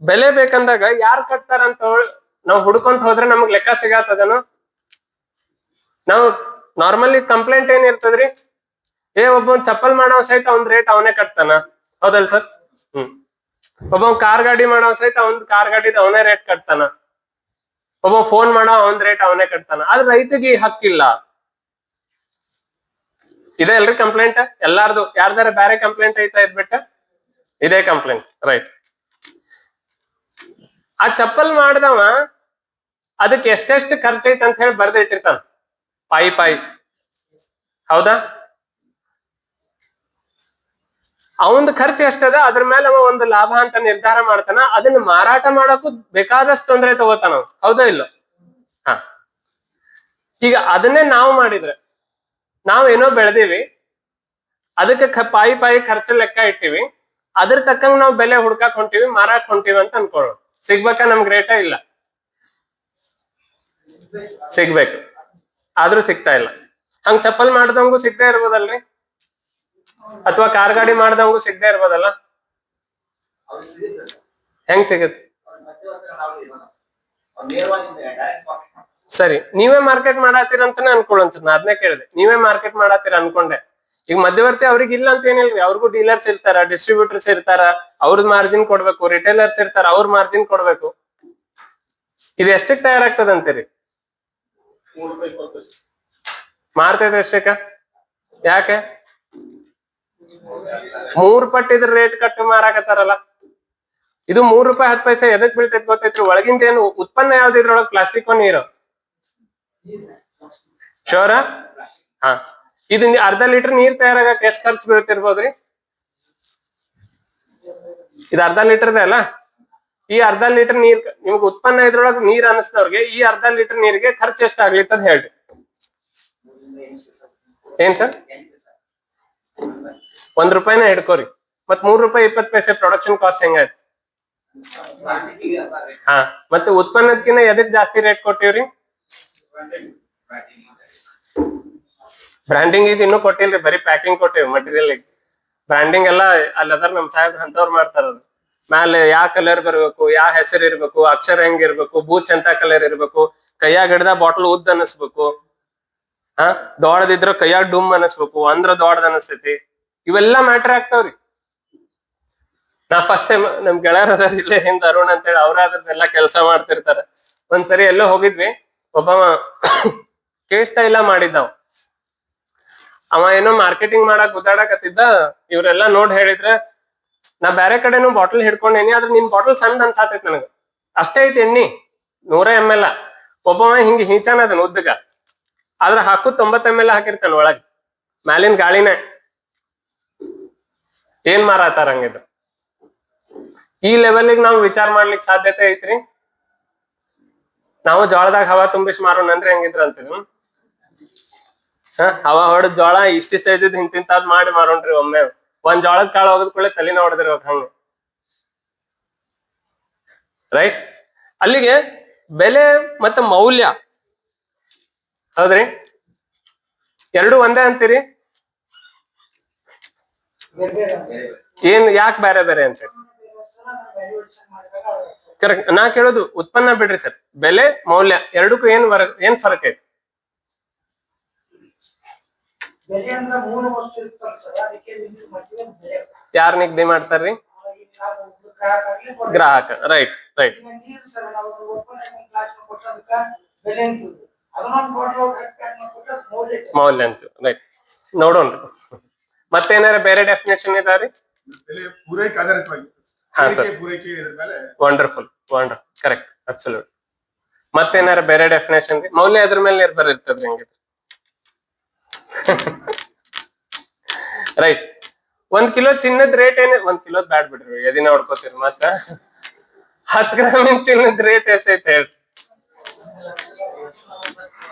ಬೆಲೆ ಬೇಕಂದಾಗ ಯಾರು ಕಟ್ತಾರಂತ ನಾವು ಹುಡ್ಕೊಂತ ಹೋದ್ರೆ ನಮಗ್ ಲೆಕ್ಕ ಸಿಗತ್ತದನು? ನಾವು ನಾರ್ಮಲಿ ಕಂಪ್ಲೇಂಟ್ ಏನ್ ಇರ್ತದ್ರಿ? ಒಬ್ಬ ಚಪ್ಪಲ್ ಮಾಡೋ ಸಹಿತ ಒಂದ್ ರೇಟ್ ಅವನೇ ಕಟ್ತಾನ, ಹೌದಲ್ ಸರ್? ಒಬ್ಬ ಕಾರ್ ಗಾಡಿ ಮಾಡೋ ಸಹಿತ ಒಂದ್ ಕಾರ್ ಗಾಡಿದ ಅವನೇ ರೇಟ್ ಕಟ್ತಾನ. ಒಬ್ಬ ಫೋನ್ ಮಾಡೋ ಒಂದ್ ರೇಟ್ ಅವನೇ ಕಟ್ತಾನ. ಆದ್ರೆ ರೈತಗೆ ಹಕ್ಕಿಲ್ಲ. ಇದೆ ಅಲ್ರಿ ಕಂಪ್ಲೇಂಟ್ ಎಲ್ಲಾರ್ದು? ಯಾರ್ದಾರ ಬೇರೆ ಕಂಪ್ಲೇಂಟ್ ಐತಾ ಇದ್ಬಿಟ್ಟ? ಇದೇ ಕಂಪ್ಲೇಂಟ್, ರೈಟ್. ಆ ಚಪ್ಪಲ್ ಮಾಡ್ದವ ಅದಕ್ಕೆ ಎಷ್ಟೆಷ್ಟು ಖರ್ಚೈತೆ ಅಂತ ಹೇಳಿ ಬರ್ದಿಟ್ಟಿರ್ತಾನ, ಪಾಯಿ. ಹೌದಾ? ಅವಂದ್ ಖರ್ಚು ಎಷ್ಟದ ಅದ್ರ ಮೇಲೆ ಅವ ಒಂದು ಲಾಭ ಅಂತ ನಿರ್ಧಾರ ಮಾಡ್ತಾನ. ಅದನ್ನ ಮಾರಾಟ ಮಾಡಕ್ಕೂ ಬೇಕಾದಷ್ಟು ತೊಂದರೆ ತಗೋತಾನ, ಹೌದಾ ಇಲ್ಲೋ? ಹಾ, ಈಗ ಅದನ್ನೇ ನಾವು ಮಾಡಿದ್ರೆ, ನಾವೇನೋ ಬೆಳೆದಿವಿ, ಅದಕ್ಕೆ ಪಾಯಿ ಖರ್ಚು ಲೆಕ್ಕ ಇಟ್ಟಿವಿ, ಅದ್ರ ತಕ್ಕಂಗ ನಾವು ಬೆಲೆ ಹುಡ್ಕಾಕ್ ಹೊಂಟಿವಿ, ಮಾರಾಕ್ ಹೊಂಟಿವಿ ಅಂತ ಅನ್ಕೊಳ್ಳೋಣ. ಸಿಗ್ಬೇಕಾ ನಮ್ಗೆ ರೇಟ? ಇಲ್ಲ, ಸಿಗ್ಬೇಕು, ಆದ್ರೂ ಸಿಗ್ತಾ ಇಲ್ಲ. ಹಂಗ ಚಪ್ಪಲ್ ಮಾಡ್ದವಂಗೂ ಸಿಗದೆ ಇರ್ಬೋದಲ್ರಿ? ಅಥವಾ ಕಾರ್ ಗಾಡಿ ಮಾಡ್ದವಂಗೂ ಸಿಗದೆ ಇರ್ಬೋದಲ್ಲ? ಹೆಂಗ್ ಸಿಗುತ್ತೆ? ಸರಿ, ನೀವೇ ಮಾರ್ಕೆಟ್ ಮಾಡತ್ತೀರ ಅಂತಾನೆ ಅನ್ಕೊಳ್ಳೋಣ ಸರ್. ನಾ ಅದನ್ನೇ ಕೇಳಿದೆ, ನೀವೇ ಮಾರ್ಕೆಟ್ ಮಾಡತ್ತೀರ ಅನ್ಕೊಂಡೆ. ಈಗ ಮಧ್ಯವರ್ತಿ ಅವ್ರಿಗೆ ಇಲ್ಲ ಅಂತ ಏನಿಲ್ರಿ, ಅವ್ರಿಗೂ ಡೀಲರ್ಸ್ ಇರ್ತಾರ, ಡಿಸ್ಟ್ರಿಬ್ಯೂಟರ್ಸ್ ಇರ್ತಾರ, ಅವ್ರದ್ ಮಾರ್ಜಿನ್ ಕೊಡ್ಬೇಕು, ರಿಟೇಲರ್ಸ್ ಇರ್ತಾರ, ಅವ್ರ ಮಾರ್ಜಿನ್ ಕೊಡ್ಬೇಕು. ಇದು ಎಷ್ಟಕ್ ತಯಾರಾಗ್ತದ ಅಂತೀರಿ? ₹3.20. ಮಾರ್ತೈತೆ ಎಷ್ಟಕ್ಕ? ಯಾಕೆ 3 ಪಟ್ಟು ಇದ್ರ ರೇಟ್ ಕಟ್ಟು ಮಾರಾಕತ್ತಾರಲ್ಲ? ಇದು ₹3.10 ಎದಕ್ ಬೀಳ್ತೈತಿ ಗೊತ್ತೈತ್ರಿ? ಒಳಗಿಂದ ಏನು ಉತ್ಪನ್ನ ಯಾವ್ದು ಇದ್ರೊಳಗ್? ಪ್ಲಾಸ್ಟಿಕ್ ನೀರು? ಶೋರ? ಹಾ. ಇದು ಅರ್ಧ ಲೀಟರ್ ನೀರ್ ತಯಾರಾಗಕ್ಕೆ ಎಷ್ಟ್ ಖರ್ಚು ಬೀಳ್ತಿರ್ಬೋದ್ರಿ? ಇದು ಅರ್ಧ ಲೀಟರ್ ಅಲ್ಲ, ಈ ಅರ್ಧ ಲೀಟರ್ ನೀರ್ ನಿಮ್ಗೆ ಉತ್ಪನ್ನ ಇದ್ರೊಳಗೆ ನೀರ್ ಅನಿಸ್ತವ್ರಿಗೆ ಈ ಅರ್ಧ ಲೀಟರ್ ನೀರಿಗೆ ಖರ್ಚು ಎಷ್ಟ್ ಆಗ್ಲಿತ್ತದ ಹೇಳ್ರಿ. ಏನ್ ಸರ್? ₹1 ಹಿಡ್ಕೋರಿ, ಮತ್ ₹3.20 ಪ್ರೊಡಕ್ಷನ್ ಕಾಸ್ಟ್ ಹೆಂಗಾಯ್ತು? ಹಾ, ಮತ್ತೆ ಉತ್ಪನ್ನದ್ಕಿಂತ ಎದಕ್ ಜಾಸ್ತಿ ರೇಟ್ ಕೊಟ್ಟಿವ್ರಿ? ಬ್ರ್ಯಾಂಡಿಂಗ್ ಈಗ ಇನ್ನೂ ಕೊಟ್ಟಿಲ್ರಿ, ಬರೀ ಪ್ಯಾಕಿಂಗ್ ಕೊಟ್ಟಿವಿ. ಮಟೀರಿಯಲ್ ಬ್ರ್ಯಾಂಡಿಂಗ್ ಎಲ್ಲ ಅಲ್ಲದಾರ ನಮ್ ಸಾಹೇಬ್ರ ಅಂತವ್ರು ಮಾಡ್ತಾರ. ಮ್ಯಾಲೆ ಯಾವ ಕಲರ್ ಬರ್ಬೇಕು, ಯಾವ ಹೆಸರು ಇರ್ಬೇಕು, ಅಕ್ಷರ ಹೆಂಗಿರ್ಬೇಕು, ಬೂಚ್ ಎಂತ ಕಲರ್ ಇರ್ಬೇಕು, ಕೈಯಾಗ ಹಿಡ್ದ ಬಾಟ್ಲ್ ಉದ್ದ ಅನಸ್ಬೇಕು, ಹಾ ದೊಡ್ಡದಿದ್ರ ಕೈಯಾಗ ಡುಮ್ ಅನಸ್ಬೇಕು, ಅಂದ್ರ ದೊಡ್ಡದ ಅನಸ್ತೈತಿ. ಇವೆಲ್ಲಾ ಮ್ಯಾಟರ್ ಆಗ್ತಾವ್ರಿ. ನಾ ಫಸ್ಟ್ ಟೈಮ್ ನಮ್ ಗೆಳೆಯರ ಅದಾರ ಇಲ್ಲೇ ಹಿಂದ್ ಅರುಣ್ ಅಂತೇಳಿ, ಅವ್ರ ಅದ್ರದ್ದೆಲ್ಲಾ ಕೆಲಸ ಮಾಡ್ತಿರ್ತಾರ. ಒಂದ್ಸರಿ ಎಲ್ಲೋ ಹೋಗಿದ್ವಿ, ಒಬ್ಬ ಕೇಸ್ತಾ ಇಲ್ಲ ಮಾಡಿದ್ದಾವ್. ಅವ ಏನೋ ಮಾರ್ಕೆಟಿಂಗ್ ಮಾಡಕ್ ಗುದ್ದಾಡಕತ್ತಿದ್ದ. ಇವ್ರೆಲ್ಲಾ ನೋಡ್ ಹೇಳಿದ್ರ, ನಾ ಬೇರೆ ಕಡೆನೂ ಬಾಟಲ್ ಹಿಡ್ಕೊಂಡೇನಿ, ಆದ್ರೆ ನಿನ್ ಬಾಟಲ್ ಸಣ್ಣ ಅನ್ಸಾತೈತಿ ನನಗ. ಅಷ್ಟೇ ಐತಿ ಎಣ್ಣಿ, 100 ml. ಒಬ್ಬವ ಹಿಂಗ ಹಿಂಚಾನ ಅದನ್ ಉದ್ದಗ, ಆದ್ರ ಹಾಕು 90 ml ಹಾಕಿರ್ತಾನ ಒಳಗ್, ಮ್ಯಾಲಿನ ಗಾಳಿನ. ಏನ್ ಮಾರಾತಾರ ಹಂಗಿದ್ರು? ಈ ಲೆವೆಲ್ಗೆ ನಾವು ವಿಚಾರ ಮಾಡ್ಲಿಕ್ಕೆ ಸಾಧ್ಯತೆ ಐತ್ರಿ? ನಾವು ಜೋಳದಾಗ ಹವಾ ತುಂಬಿಸಿ ಮಾರೋಣನ್ರಿ ಹೆಂಗಿದ್ರ ಅಂತೀವಿ. ಹವಾ ಹೊಡೆದ್ ಜೋಳ ಇಷ್ಟಿಷ್ಟ ಇದ್ದಿದ್ ಹಿಂತಿಂತಾದ್ ಮಾಡಿ ಮಾರೋಣ್ರಿ. ಒಮ್ಮೆ ಒಂದ್ ಜೋಳದ ಕಾಳು ಹೋಗದ್ ಕೂಡಲೇ ತಲೆನ ಹೊಡೆದಿರ್ಬೇಕು ಹಂಗ, ರೈಟ್? ಅಲ್ಲಿಗೆ ಬೆಲೆ ಮತ್ತೆ ಮೌಲ್ಯ, ಹೌದ್ರಿ? ಎರಡು ಒಂದೇ ಅಂತೀರಿ? ಏನ್ ಯಾಕೆ ಬೇರೆ ಬೇರೆ ಅಂತೀರಿ? ಕರೆಕ್ಟ್. ನಾ ಕೇಳೋದು ಉತ್ಪನ್ನ ಬಿಡ್ರಿ ಸರ್, ಬೆಲೆ ಮೌಲ್ಯ ಎರಡಕ್ಕೂ ಏನ್ ಫರಕ್ ಐತಿ? ಯಾರ್ ನಿಗದಿ ಮಾಡ್ತಾರ್ರಿ? ಗ್ರಾಹಕ. Right right. ಮೌಲ್ಯ ಅಂತ, ರೈಟ್. ನೋಡೋಣ ಮತ್ತೇನಾರ ಬೇರೆ ಡೆಫಿನೇಷನ್ ಇದಾವ್ರಿ? ಪೂರೈಕೆ ಆಧಾರಿತವಾಗಿ. ಹಾ sir, wonderful, wonder, correct, absolute. ಮತ್ತೇನಾರ ಬೇರೆ ಡೆಫಿನೇಷನ್ ರೀ? ಮೌಲ್ಯ ಅದ್ರ ಮೇಲೆ ನಿರ್ಭರ ಇರ್ತದ್ರಿ ಹಂಗಿದ್ರೆ. ರೈಟ್. 1 ಕಿಲೋ ಚಿನ್ನದ ರೇಟ್ ಏನ? 1 ಕಿಲೋ ಬ್ಯಾಡ್ ಬಿಡ್ರಿ, ಎದಿನ ಹೊಡ್ಕೋತೀರಿ. ಮತ್ತ 10 ಗ್ರಾಮಿನ ಚಿನ್ನದ ರೇಟ್ ಎಷ್ಟೈತೆ ಹೇಳ್ರಿ?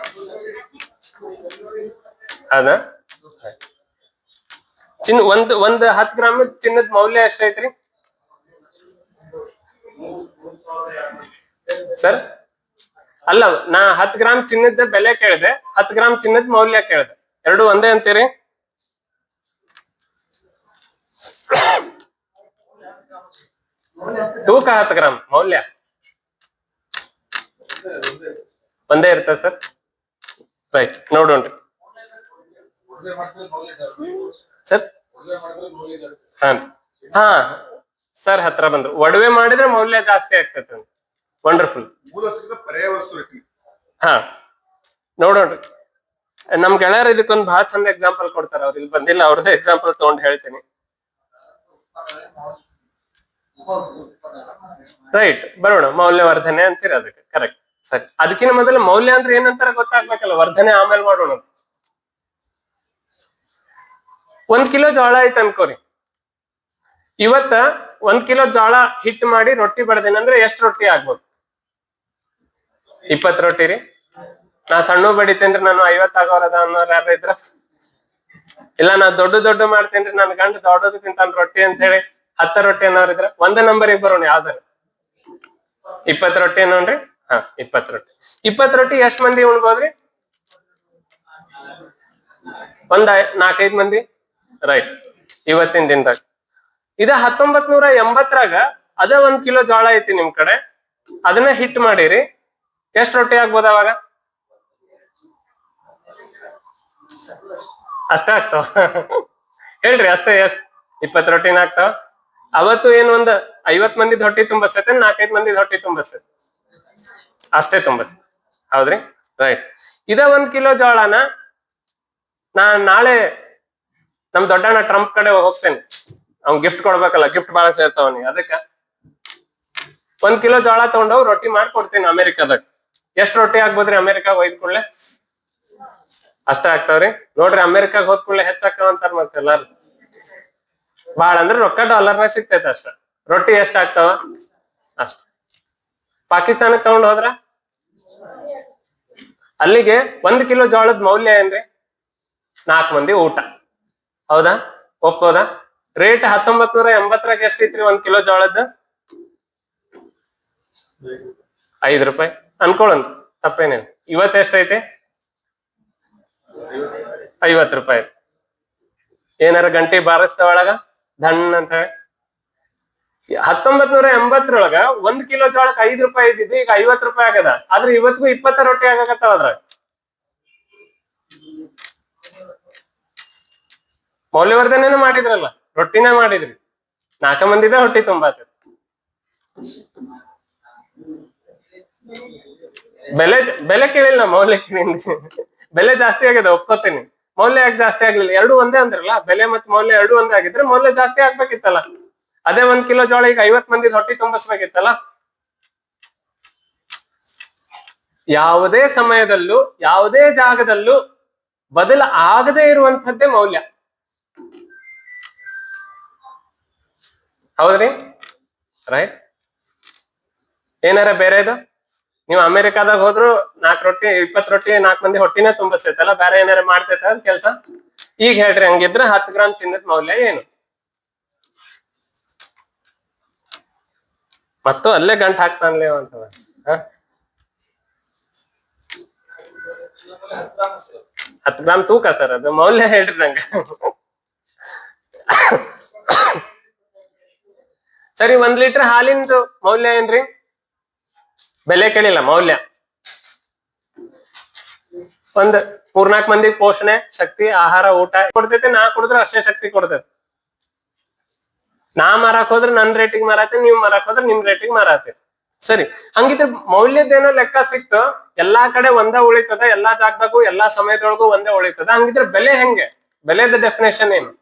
ಅದ ಒಂದ್ 10 ಗ್ರಾಮ್ ಚಿನ್ನದ ಮೌಲ್ಯ ಎಷ್ಟೈತ್ರಿ ಸರ್? ಅಲ್ಲ, ನಾ 10 ಗ್ರಾಮ್ ಚಿನ್ನದ ಬೆಲೆ ಕೇಳಿದೆ, 10 ಗ್ರಾಮ್ ಚಿನ್ನದ ಮೌಲ್ಯ ಕೇಳಿದೆ, ಎರಡು ಒಂದೇ ಅಂತೀರಿ? ತೂಕ 10 ಗ್ರಾಮ್, ಮೌಲ್ಯ ಒಂದೇ ಇರ್ತದೆ ಸರ್? ರೈಟ್, ನೋಡೋಣ್ರಿ ಸರ್. ಹಾ ಸರ್, ಹತ್ರ ಬಂದ್ರು. ಒಡವೆ ಮಾಡಿದ್ರೆ ಮೌಲ್ಯ ಜಾಸ್ತಿ ಆಗ್ತೈತೆ. ವಂಡರ್ಫುಲ್. ಹಾ, ನೋಡೋಣ್ರಿ. ನಮ್ ಗೆಳೆಯರು ಇದಕ್ಕೊಂದು ಬಹಳ ಚಂದ ಎಕ್ಸಾಂಪಲ್ ಕೊಡ್ತಾರ. ಅವ್ರು ಇಲ್ಲಿ ಬಂದಿಲ್ಲ, ಅವ್ರದ್ದೇ ಎಕ್ಸಾಂಪಲ್ ತಗೊಂಡ್ ಹೇಳ್ತೀನಿ. ರೈಟ್, ಬರೋಣ. ಮೌಲ್ಯವರ್ಧನೆ ಅಂತೀರ ಅದಕ್ಕೆ, ಕರೆಕ್ಟ್. ಸರಿ, ಅದಕ್ಕಿಂತ ಮೊದಲು ಮೌಲ್ಯ ಅಂದ್ರೆ ಏನಂತಾರ ಗೊತ್ತಾಗ್ಬೇಕಲ್ಲ, ವರ್ಧನೆ ಆಮೇಲೆ ಮಾಡೋಣ. 1 ಕಿಲೋ ಜೋಳ ಐತೆ ಅನ್ಕೋರಿ. ಇವತ್ತ 1 ಕಿಲೋ ಜೋಳ ಹಿಟ್ ಮಾಡಿ ರೊಟ್ಟಿ ಬಡ್ದೇನಂದ್ರೆ ಎಷ್ಟು ರೊಟ್ಟಿ ಆಗ್ಬೋದು? 20 ರೊಟ್ಟಿ ರೀ. ನಾ ಸಣ್ಣ ಬಡಿತೇನ್ರಿ, ನಾನು 50 ಆಗೋರದ ಅನ್ನೋರು ಯಾರ ಇದ್ರ? ಇಲ್ಲ, ನಾ ದೊಡ್ಡ ಮಾಡ್ತೇನ್ರಿ, ನನ್ ಗಂಡ ದೊಡ್ಡದು ತಿಂತಾನ ರೊಟ್ಟಿ ಅಂತ ಹೇಳಿ 10 ರೊಟ್ಟಿ ಅನ್ನೋರಿದ್ರ ಒಂದೇ ನಂಬರಿಗೆ ಬರೋಣ. ಯಾವ್ದಾರು 20 ರೊಟ್ಟಿ ಅನ್ನೋನ್ರಿ. ಹಾ, 20 ರೊಟ್ಟಿ. 20 ರೊಟ್ಟಿ ಎಷ್ಟ್ ಮಂದಿ ಉಣ್ಬೋದ್ರಿ? ಒಂದ್ 4-5 ಮಂದಿ. ರೈಟ್, ಇವತ್ತಿನ ದಿನದಾಗ. ಇದ 1980ರಾಗ ಅದ 1 ಕಿಲೋ ಜೋಳ ಐತಿ ನಿಮ್ ಕಡೆ, ಅದನ್ನ ಹಿಟ್ ಮಾಡಿರಿ, ಎಷ್ಟ್ ರೊಟ್ಟಿ ಆಗ್ಬೋದ ಅವಾಗ? ಅಷ್ಟ ಆಗ್ತಾವ ಹೇಳ್ರಿ ಅಷ್ಟೇ ಎಷ್ಟ್ 20 ರೊಟ್ಟಿನ ಆಗ್ತಾವ. ಅವತ್ತು ಏನ್ ಒಂದ್ 50 ಮಂದಿ ಹೊಟ್ಟಿ ತುಂಬಸ್ತೈತೆ, 4-5 ಮಂದಿ ಹೊಟ್ಟಿ ತುಂಬಸ್ತೈತೆ, ಅಷ್ಟೇ ತುಂಬಸ್ತೈತೆ. ಹೌದ್ರಿ, ರೈಟ್. ಇದ 1 ಕಿಲೋ ಜೋಳನ ನಾಳೆ ನಮ್ ದೊಡ್ಡಣ್ಣ ಟ್ರಂಪ್ ಕಡೆ ಹೋಗ್ತೇನೆ, ಅವ್ನ್ ಗಿಫ್ಟ್ ಕೊಡ್ಬೇಕಲ್ಲ, ಗಿಫ್ಟ್ ಬಾಳ ಸೇರ್ತಾವ ಅವ್ನಿಗೆ. ಅದಕ್ಕ 1 ಕಿಲೋ ಜೋಳ ತಗೊಂಡೋಗಿ ರೊಟ್ಟಿ ಮಾಡ್ಕೊಡ್ತೀನಿ ಅಮೆರಿಕಾದಾಗ. ಎಷ್ಟ್ ರೊಟ್ಟಿ ಆಗ್ಬೋದ್ರಿ ಅಮೆರಿಕಾಗ ಒಯ್ದ ಕೂಡ್ಲೆ? ಅಷ್ಟ ಆಗ್ತಾವ್ರಿ. ನೋಡ್ರಿ ಅಮೆರಿಕಾಗ ಹೋದ್ ಕೂಡ್ಲೆ ಹೆಚ್ಚಾಗ್ತಾವ ಅಂತಾರ ಮತ್ತೆ ಎಲ್ಲಾರು. ಬಾಳ ಅಂದ್ರೆ ರೊಕ್ಕ ಡಾಲರ್ನಾಗ ಸಿಗ್ತೈತೆ ಅಷ್ಟ. ರೊಟ್ಟಿ ಎಷ್ಟ್ ಆಗ್ತಾವ ಅಷ್ಟ. ಪಾಕಿಸ್ತಾನಕ್ ತಗೊಂಡ್ ಹೋದ್ರ ಅಲ್ಲಿಗೆ 1 ಕಿಲೋ ಜೋಳದ ಮೌಲ್ಯ ಏನ್ರಿ? 4 ಮಂದಿ ಊಟ. ಹೌದಾ, ಒಪ್ಪೋದಾ? ರೇಟ್ 1980ರಾಗ ಎಷ್ಟಿತ್ರಿ 1 ಕಿಲೋ ಜೋಳದ? 5 ರೂಪಾಯಿ ಅನ್ಕೊಳ್ಳೋಣ, ತಪ್ಪೇನಿಲ್ಲ. ಇವತ್ತ ಎಷ್ಟೈತೆ? 50 ರೂಪಾಯಿ. ಏನಾರ ಗಂಟೆ ಬಾರಿಸ್ತ ಒಳಗ ಧನ್ ಅಂತ ಹೇಳಿ. 1980ರೊಳಗ 1 ಕಿಲೋ ಜೋಳಕ್ಕೆ 5 ರೂಪಾಯಿ ಇದ್ದಿದ್ದು ಈಗ 50 ರೂಪಾಯಿ ಆಗದ. ಆದ್ರೆ ಇವತ್ತಿಗೂ 20 ರೊಟ್ಟಿ ಆಗಕತ್ತಾವ ಅದ್ರಾಗ. ಮೌಲ್ಯವರ್ಧನೆನೂ ಮಾಡಿದ್ರಲ್ಲ, ರೊಟ್ಟಿನೇ ಮಾಡಿದ್ರಿ, 4 ಮಂದಿದ ಹೊಟ್ಟಿ ತುಂಬಾತ. ಬೆಲೆ ಕೇಳಿಲ್ಲ, ಮೌಲ್ಯ ಕೇಳಿನಿ. ಬೆಲೆ ಜಾಸ್ತಿ ಆಗಿದೆ ಒಪ್ಕೋತೀನಿ, ಮೌಲ್ಯ ಯಾಕೆ ಜಾಸ್ತಿ ಆಗ್ಲಿಲ್ಲ? ಎರಡು ಒಂದೇ ಅಂದ್ರಲ್ಲ, ಬೆಲೆ ಮತ್ತು ಮೌಲ್ಯ ಎರಡು ಒಂದೇ ಆಗಿದ್ರೆ ಮೌಲ್ಯ ಜಾಸ್ತಿ ಆಗ್ಬೇಕಿತ್ತಲ್ಲ. ಅದೇ 1 ಕಿಲೋ ಜೋಳ ಈಗ 50 ಮಂದಿ ಹೊಟ್ಟಿ ತುಂಬಿಸ್ಬೇಕಿತ್ತಲ್ಲ. ಯಾವುದೇ ಸಮಯದಲ್ಲೂ ಯಾವುದೇ ಜಾಗದಲ್ಲೂ ಬದಲ ಆಗದೆ ಇರುವಂತದ್ದೇ ಮೌಲ್ಯ. ಹೌದ್ರಿ, ರೈಟ್. ಏನಾರ ಬೇರೆದು ನೀವು ಅಮೆರಿಕಾದಾಗ ಹೋದ್ರು 4 ರೊಟ್ಟಿ 20 ರೊಟ್ಟಿ 4 ಮಂದಿ ಹೊಟ್ಟಿನೇ ತುಂಬಿಸ್ತೈತಲ್ಲ, ಬೇರೆ ಏನಾರ ಮಾಡ್ತೈತ ಕೆಲ್ಸ? ಈಗ ಹೇಳ್ರಿ, ಹಂಗಿದ್ರೆ 10 ಗ್ರಾಮ್ ಚಿನ್ನದ ಮೌಲ್ಯ ಏನು? ಮತ್ತು ಅಲ್ಲೇ ಗಂಟು ಹಾಕ್ತಾನ್ಲೇ ಅಂತವ. 10 ಗ್ರಾಮ್ ತೂಕ ಸರ್, ಅದು ಮೌಲ್ಯ ಹೇಳ್ರಿ ನಂಗೆ. ಸರಿ, 1 ಲೀಟರ್ ಹಾಲಿಂದು ಮೌಲ್ಯ ಏನ್ರಿ? ಬೆಲೆ ಕೇಳಿಲ್ಲ, ಮೌಲ್ಯ. ಒಂದ್ 3-4 ಮಂದಿ ಪೋಷಣೆ, ಶಕ್ತಿ, ಆಹಾರ, ಊಟ ಕೊಡ್ತೈತೆ. ನಾ ಕುಡಿದ್ರೆ ಅಷ್ಟೇ ಶಕ್ತಿ ಕೊಡ್ತೈತೆ. ನಾ ಮಾರಾಕ್ ಹೋದ್ರೆ ನನ್ ರೇಟಿಗೆ ಮಾರಾತೀನಿ, ನೀವ್ ಮಾರಾಕ್ ಹೋದ್ರೆ ನಿಮ್ ರೇಟಿಗೆ ಮಾರಾತೀರಿ. ಸರಿ, ಹಂಗಿದ್ರೆ ಮೌಲ್ಯದೇನೋ ಲೆಕ್ಕ ಸಿಕ್ತು, ಎಲ್ಲಾ ಕಡೆ ಒಂದೇ ಉಳಿತದ, ಎಲ್ಲಾ ಜಾಗದಾಗೂ ಎಲ್ಲಾ ಸಮಯದೊಳಗೂ ಒಂದೇ ಉಳಿತದ. ಹಂಗಿದ್ರೆ ಬೆಲೆ ಹೆಂಗೆ? ಬೆಲೆದ ಡೆಫಿನೇಷನ್ ಏನು?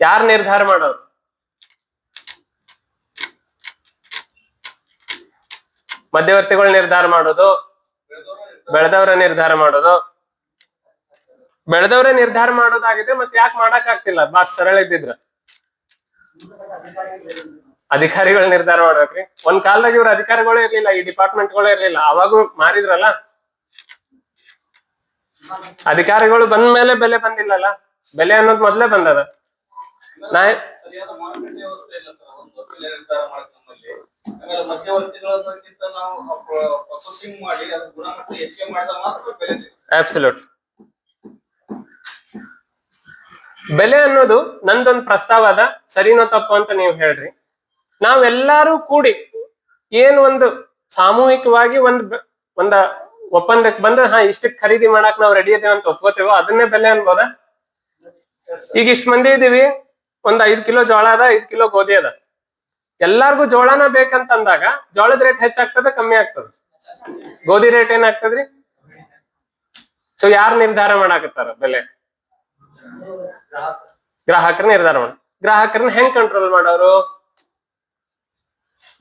ಯಾರು ನಿರ್ಧಾರ ಮಾಡೋರು? ಮಧ್ಯವರ್ತಿಗಳು ನಿರ್ಧಾರ ಮಾಡೋದು? ಬೆಳೆದವರ ನಿರ್ಧಾರ ಮಾಡೋದು? ಬೆಳೆದವರೇ ನಿರ್ಧಾರ ಮಾಡೋದಾಗಿದೆ. ಮತ್ತೆ ಯಾಕೆ ಮಾಡಕ್ ಆಗ್ತಿಲ್ಲ? ಬಾಸ್ ಸರಳ ಇದ್ದಿದ್ರ ಅಧಿಕಾರಿಗಳು ನಿರ್ಧಾರ ಮಾಡ್ಬೇಕ್ರಿ. ಒಂದ್ ಕಾಲದಾಗ ಇವ್ರ ಅಧಿಕಾರಿಗಳೇ ಇರ್ಲಿಲ್ಲ, ಈ ಡಿಪಾರ್ಟ್ಮೆಂಟ್ಗಳೇ ಇರ್ಲಿಲ್ಲ. ಅವಾಗೂ ಮಾರಿದ್ರಲ್ಲ. ಅಧಿಕಾರಿಗಳು ಬಂದ ಮೇಲೆ ಬೆಲೆ ಬಂದಿಲ್ಲಲ್ಲ, ಬೆಲೆ ಅನ್ನೋದು ಮೊದ್ಲೇ ಬಂದದ. ಸರಿಯಾದ ಮಾರುಕಟ್ಟೆ ವ್ಯವಸ್ಥೆ ಇಲ್ಲ ಸರ್. ಒಂದು ಬೆಲೆ ನಿರ್ಧಾರ ಮಾಡಕ್ ನಮ್ಮಲ್ಲಿ. ಆಮೇಲೆ ಮಧ್ಯವರ್ತಿಗಳನ್ನಕ್ಕಿಂತ ನಾವು ಪ್ರೊಸೆಸಿಂಗ್ ಮಾಡಿ ಅದ್ರ ಗುಣಮಟ್ಟ ಹೆಚ್ಚಿಗೆ ಮಾಡಿದಾಗ ಮಾತ್ರ ಬೆಲೆ ಸಿಗುತ್ತೆ. ಅಬ್ಸಲ್ಯೂಟ್. ಬೆಲೆ ಅನ್ನೋದು ನಂದೊಂದು ಪ್ರಸ್ತಾವ ಅದ, ಸರಿನೋ ತಪ್ಪು ಅಂತ ನೀವು ಹೇಳ್ರಿ. ನಾವೆಲ್ಲಾರು ಕೂಡಿ ಏನು ಒಂದು ಸಾಮೂಹಿಕವಾಗಿ ಒಂದ ಒಪ್ಪಂದಕ್ಕೆ ಬಂದು ಇಷ್ಟಕ್ಕೆ ಖರೀದಿ ಮಾಡಕ್ ನಾವು ರೆಡಿ ಇದೇವೆ ಅಂತ ಒಪ್ಕೋತೇವೋ ಅದನ್ನೇ ಬೆಲೆ ಅನ್ಬೋದ? ಈಗ ಇಷ್ಟ ಮಂದಿ ಇದೀವಿ, ಒಂದ್ 5 ಕಿಲೋ ಜೋಳ ಅದ, 5 ಕಿಲೋ ಗೋಧಿ ಅದ. ಎಲ್ಲಾರ್ಗು ಜೋಳನ ಬೇಕಂತ ಅಂದಾಗ ಜೋಳದ ರೇಟ್ ಹೆಚ್ಚಾಗ್ತದ ಕಮ್ಮಿ ಆಗ್ತದ? ಗೋಧಿ ರೇಟ್ ಏನಾಗ್ತದ್ರಿ? ಸೊ ಯಾರು ನಿರ್ಧಾರ ಮಾಡಾಕತ್ತಾರ ಬೆಲೆ? ಗ್ರಾಹಕರ ನಿರ್ಧಾರ ಮಾಡ. ಗ್ರಾಹಕರನ್ನ ಹೆಂಗ್ ಕಂಟ್ರೋಲ್ ಮಾಡೋರು?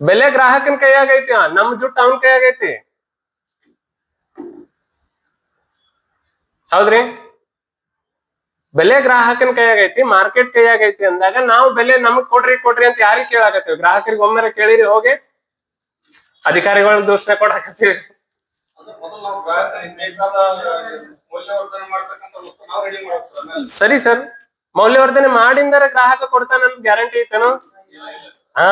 ಬೆಲೆ ಗ್ರಾಹಕನ ಕೈಯಾಗೈತಿ, ನಮ್ ಜುಟ್ಟು ಅವನ್ ಕೈಯಾಗೈತಿ. ಹೌದ್ರಿ, ಬೆಲೆ ಗ್ರಾಹಕನ ಕೈಯಾಗೈತಿ, ಮಾರ್ಕೆಟ್ ಕೈಯಾಗೈತಿ ಅಂದಾಗ ನಾವು ಬೆಲೆ ನಮಗ್ ಕೊಡ್ರಿ ಅಂತ ಯಾರಿಗೆ ಕೇಳಾಕತ್ತೀವಿ? ಗ್ರಾಹಕರಿಗೆ ಒಮ್ಮೆ ಕೇಳಿರಿ ಹೋಗಿ? ಅಧಿಕಾರಿಗಳ ದೂಷಣೆ ಕೊಡಾಕತ್ತೀವಿ. ಸರಿ ಸರ್, ಮೌಲ್ಯವರ್ಧನೆ ಮಾಡಿಂದರ ಗ್ರಾಹಕ ಕೊಡ್ತಾನ ಗ್ಯಾರಂಟಿ ಐತೇನೋ? ಹಾ,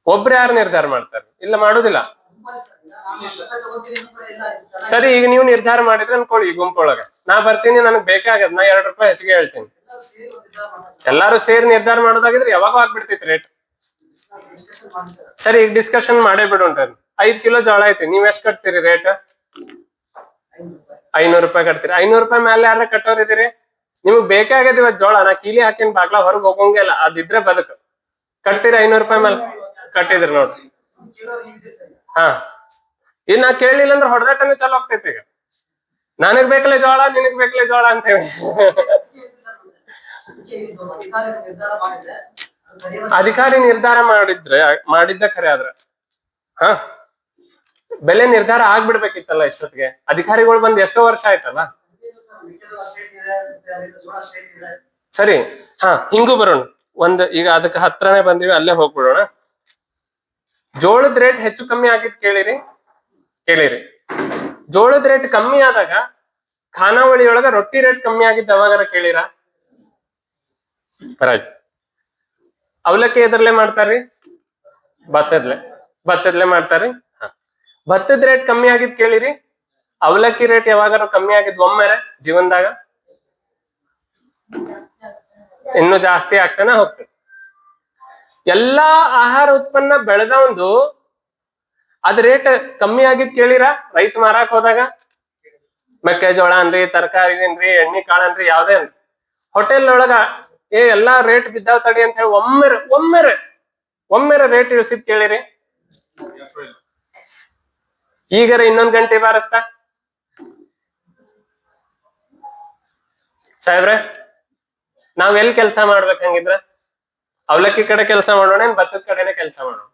ಒಬ್ರು ಯಾರು ನಿರ್ಧಾರ ಮಾಡ್ತಾರೆ? ಇಲ್ಲ, ಮಾಡುದಿಲ್ಲ. ಸರಿ, ಈಗ ನೀವು ನಿರ್ಧಾರ ಮಾಡಿದ್ರೆ ಅನ್ಕೊಳ್ಳಿ, ಈ ಗುಂಪೊಳಗ ನಾ ಬರ್ತೀನಿ, ನನಗ್ ಬೇಕಾಗದ್, ನಾ 2 ರೂಪಾಯಿ ಹೆಚ್ಚಿಗೆ ಹೇಳ್ತೀನಿ. ಎಲ್ಲಾರು ಸೇರಿ ನಿರ್ಧಾರ ಮಾಡೋದಾಗಿದ್ರೆ ಯಾವಾಗೂ ಆಗ್ಬಿಡ್ತೈತಿ ರೇಟ್. ಸರಿ, ಈಗ ಡಿಸ್ಕಷನ್ ಮಾಡೇ ಬಿಡೋಣ್ರಿ. 5 ಕಿಲೋ ಜೋಳ ಐತಿ, ನೀವ್ ಎಷ್ಟ್ ಕಟ್ತೀರಿ ರೇಟ್? 500 ರೂಪಾಯಿ ಕಟ್ತೀರಿ. 500 ರೂಪಾಯಿ ಮೇಲೆ ಯಾರ ಕಟ್ಟೋರ್ ಇದೀರಿ? ನಿಮ್ಗ್ ಬೇಕೇ ಆಗ್ಯದ ಇವತ್ ಜೋಳ, ನಾ ಕೀಲಿ ಹಾಕಿನ ಬಾಗ್ಲ ಹೊರಗ್ ಹೋಗಂಗಿಲ್ಲ, ಅದಿದ್ರೆ ಬದುಕು. ಕಟ್ತೀರಿ 500 ರೂಪಾಯಿ ಮೇಲೆ? ಕಟ್ಟಿದ್ರಿ ನೋಡ್ರಿ. ಹಾ, ಈಗ ನಾ ಕೇಳಿಲ್ಲ ಅಂದ್ರೆ ಹೊಡೆದಾಟನೇ ಚಲೋ ಆಗ್ತೈತಿ. ಈಗ ನನಗ್ ಬೇಕಲೆ ಜೋಳ, ನಿನಗ್ ಬೇಕಲೆ ಜೋಳ ಅಂತ ಹೇಳಿ ಅಧಿಕಾರಿ ನಿರ್ಧಾರ ಮಾಡಿದ್ದ ಖರೆ ಆದ್ರ ಹಾ, ಬೆಲೆ ನಿರ್ಧಾರ ಆಗ್ಬಿಡ್ಬೇಕಿತ್ತಲ್ಲ ಇಷ್ಟೊತ್ತಿಗೆ. ಅಧಿಕಾರಿಗಳು ಬಂದ್ ಎಷ್ಟೋ ವರ್ಷ ಆಯ್ತಲ್ಲ. ಸರಿ, ಹಾ, ಹಿಂಗೂ ಬರೋಣ. ಈಗ ಅದಕ್ಕೆ ಹತ್ರನೇ ಬಂದಿವಿ, ಅಲ್ಲೇ ಹೋಗ್ಬಿಡೋಣ. ಜೋಳದ ರೇಟ್ ಹೆಚ್ಚು ಕಮ್ಮಿ ಆಗಿದ್ ಕೇಳಿರಿ. ಜೋಳದ ರೇಟ್ ಕಮ್ಮಿ ಆದಾಗ ಖಾನಾವಳಿ ಒಳಗ ರೊಟ್ಟಿ ರೇಟ್ ಕಮ್ಮಿ ಆಗಿದ್ದ ಅವಾಗಾರ ಕೇಳಿರ? ರೈಟ್. ಅವಲಕ್ಕಿ ಎದ್ರಲ್ಲೇ ಮಾಡ್ತಾರ್ರಿ? ಭತ್ತದ್ಲೆ ಮಾಡ್ತಾರ್ರಿ. ಭತ್ತದ ರೇಟ್ ಕಮ್ಮಿ ಆಗಿದ್ ಕೇಳಿರಿ? ಅವಲಕ್ಕಿ ರೇಟ್ ಯಾವಾಗಾರ ಕಮ್ಮಿ ಆಗಿದ್ ಒಮ್ಮೆರೆ ಜೀವನದಾಗ? ಇನ್ನು ಜಾಸ್ತಿ ಆಗ್ತಾನೆ ಹೋಗ್ತದೆ. ಎಲ್ಲಾ ಆಹಾರ ಉತ್ಪನ್ನ ಬೆಳೆದವಂದು ಅದ್ ರೇಟ್ ಕಮ್ಮಿ ಆಗಿದ್ ಕೇಳಿರ? ರೈತ ಮಾರಾಕ್ ಹೋದಾಗ ಮೆಕ್ಕೆಜೋಳ ಅನ್ರಿ, ತರಕಾರಿ ಅನ್ರಿ, ಎಣ್ಣೆ ಕಾಳ ಅನ್ರಿ, ಯಾವ್ದೇ ಅನ್ರಿ, ಹೋಟೆಲ್ ಒಳಗ ಎಲ್ಲಾ ರೇಟ್ ಬಿದ್ದಾವ್ ತಡಿ ಅಂತ ಹೇಳಿ ಒಮ್ಮೆರೆ ರೇಟ್ ಇಳಿಸಿದ್ ಕೇಳಿರಿ? ಈಗರ ಇನ್ನೊಂದ್ ಗಂಟೆ ಬಾರಸ್ತಾ ಸಾಹೇಬ್ರೆ? ನಾವ್ ಎಲ್ಲಿ ಕೆಲಸ ಮಾಡ್ಬೇಕು ಹಂಗಿದ್ರ? ಅವಲಕ್ಕಿ ಕಡೆ ಕೆಲಸ ಮಾಡೋಣ, ಭತ್ತದ ಕಡೆನೆ ಕೆಲಸ ಮಾಡೋಣ?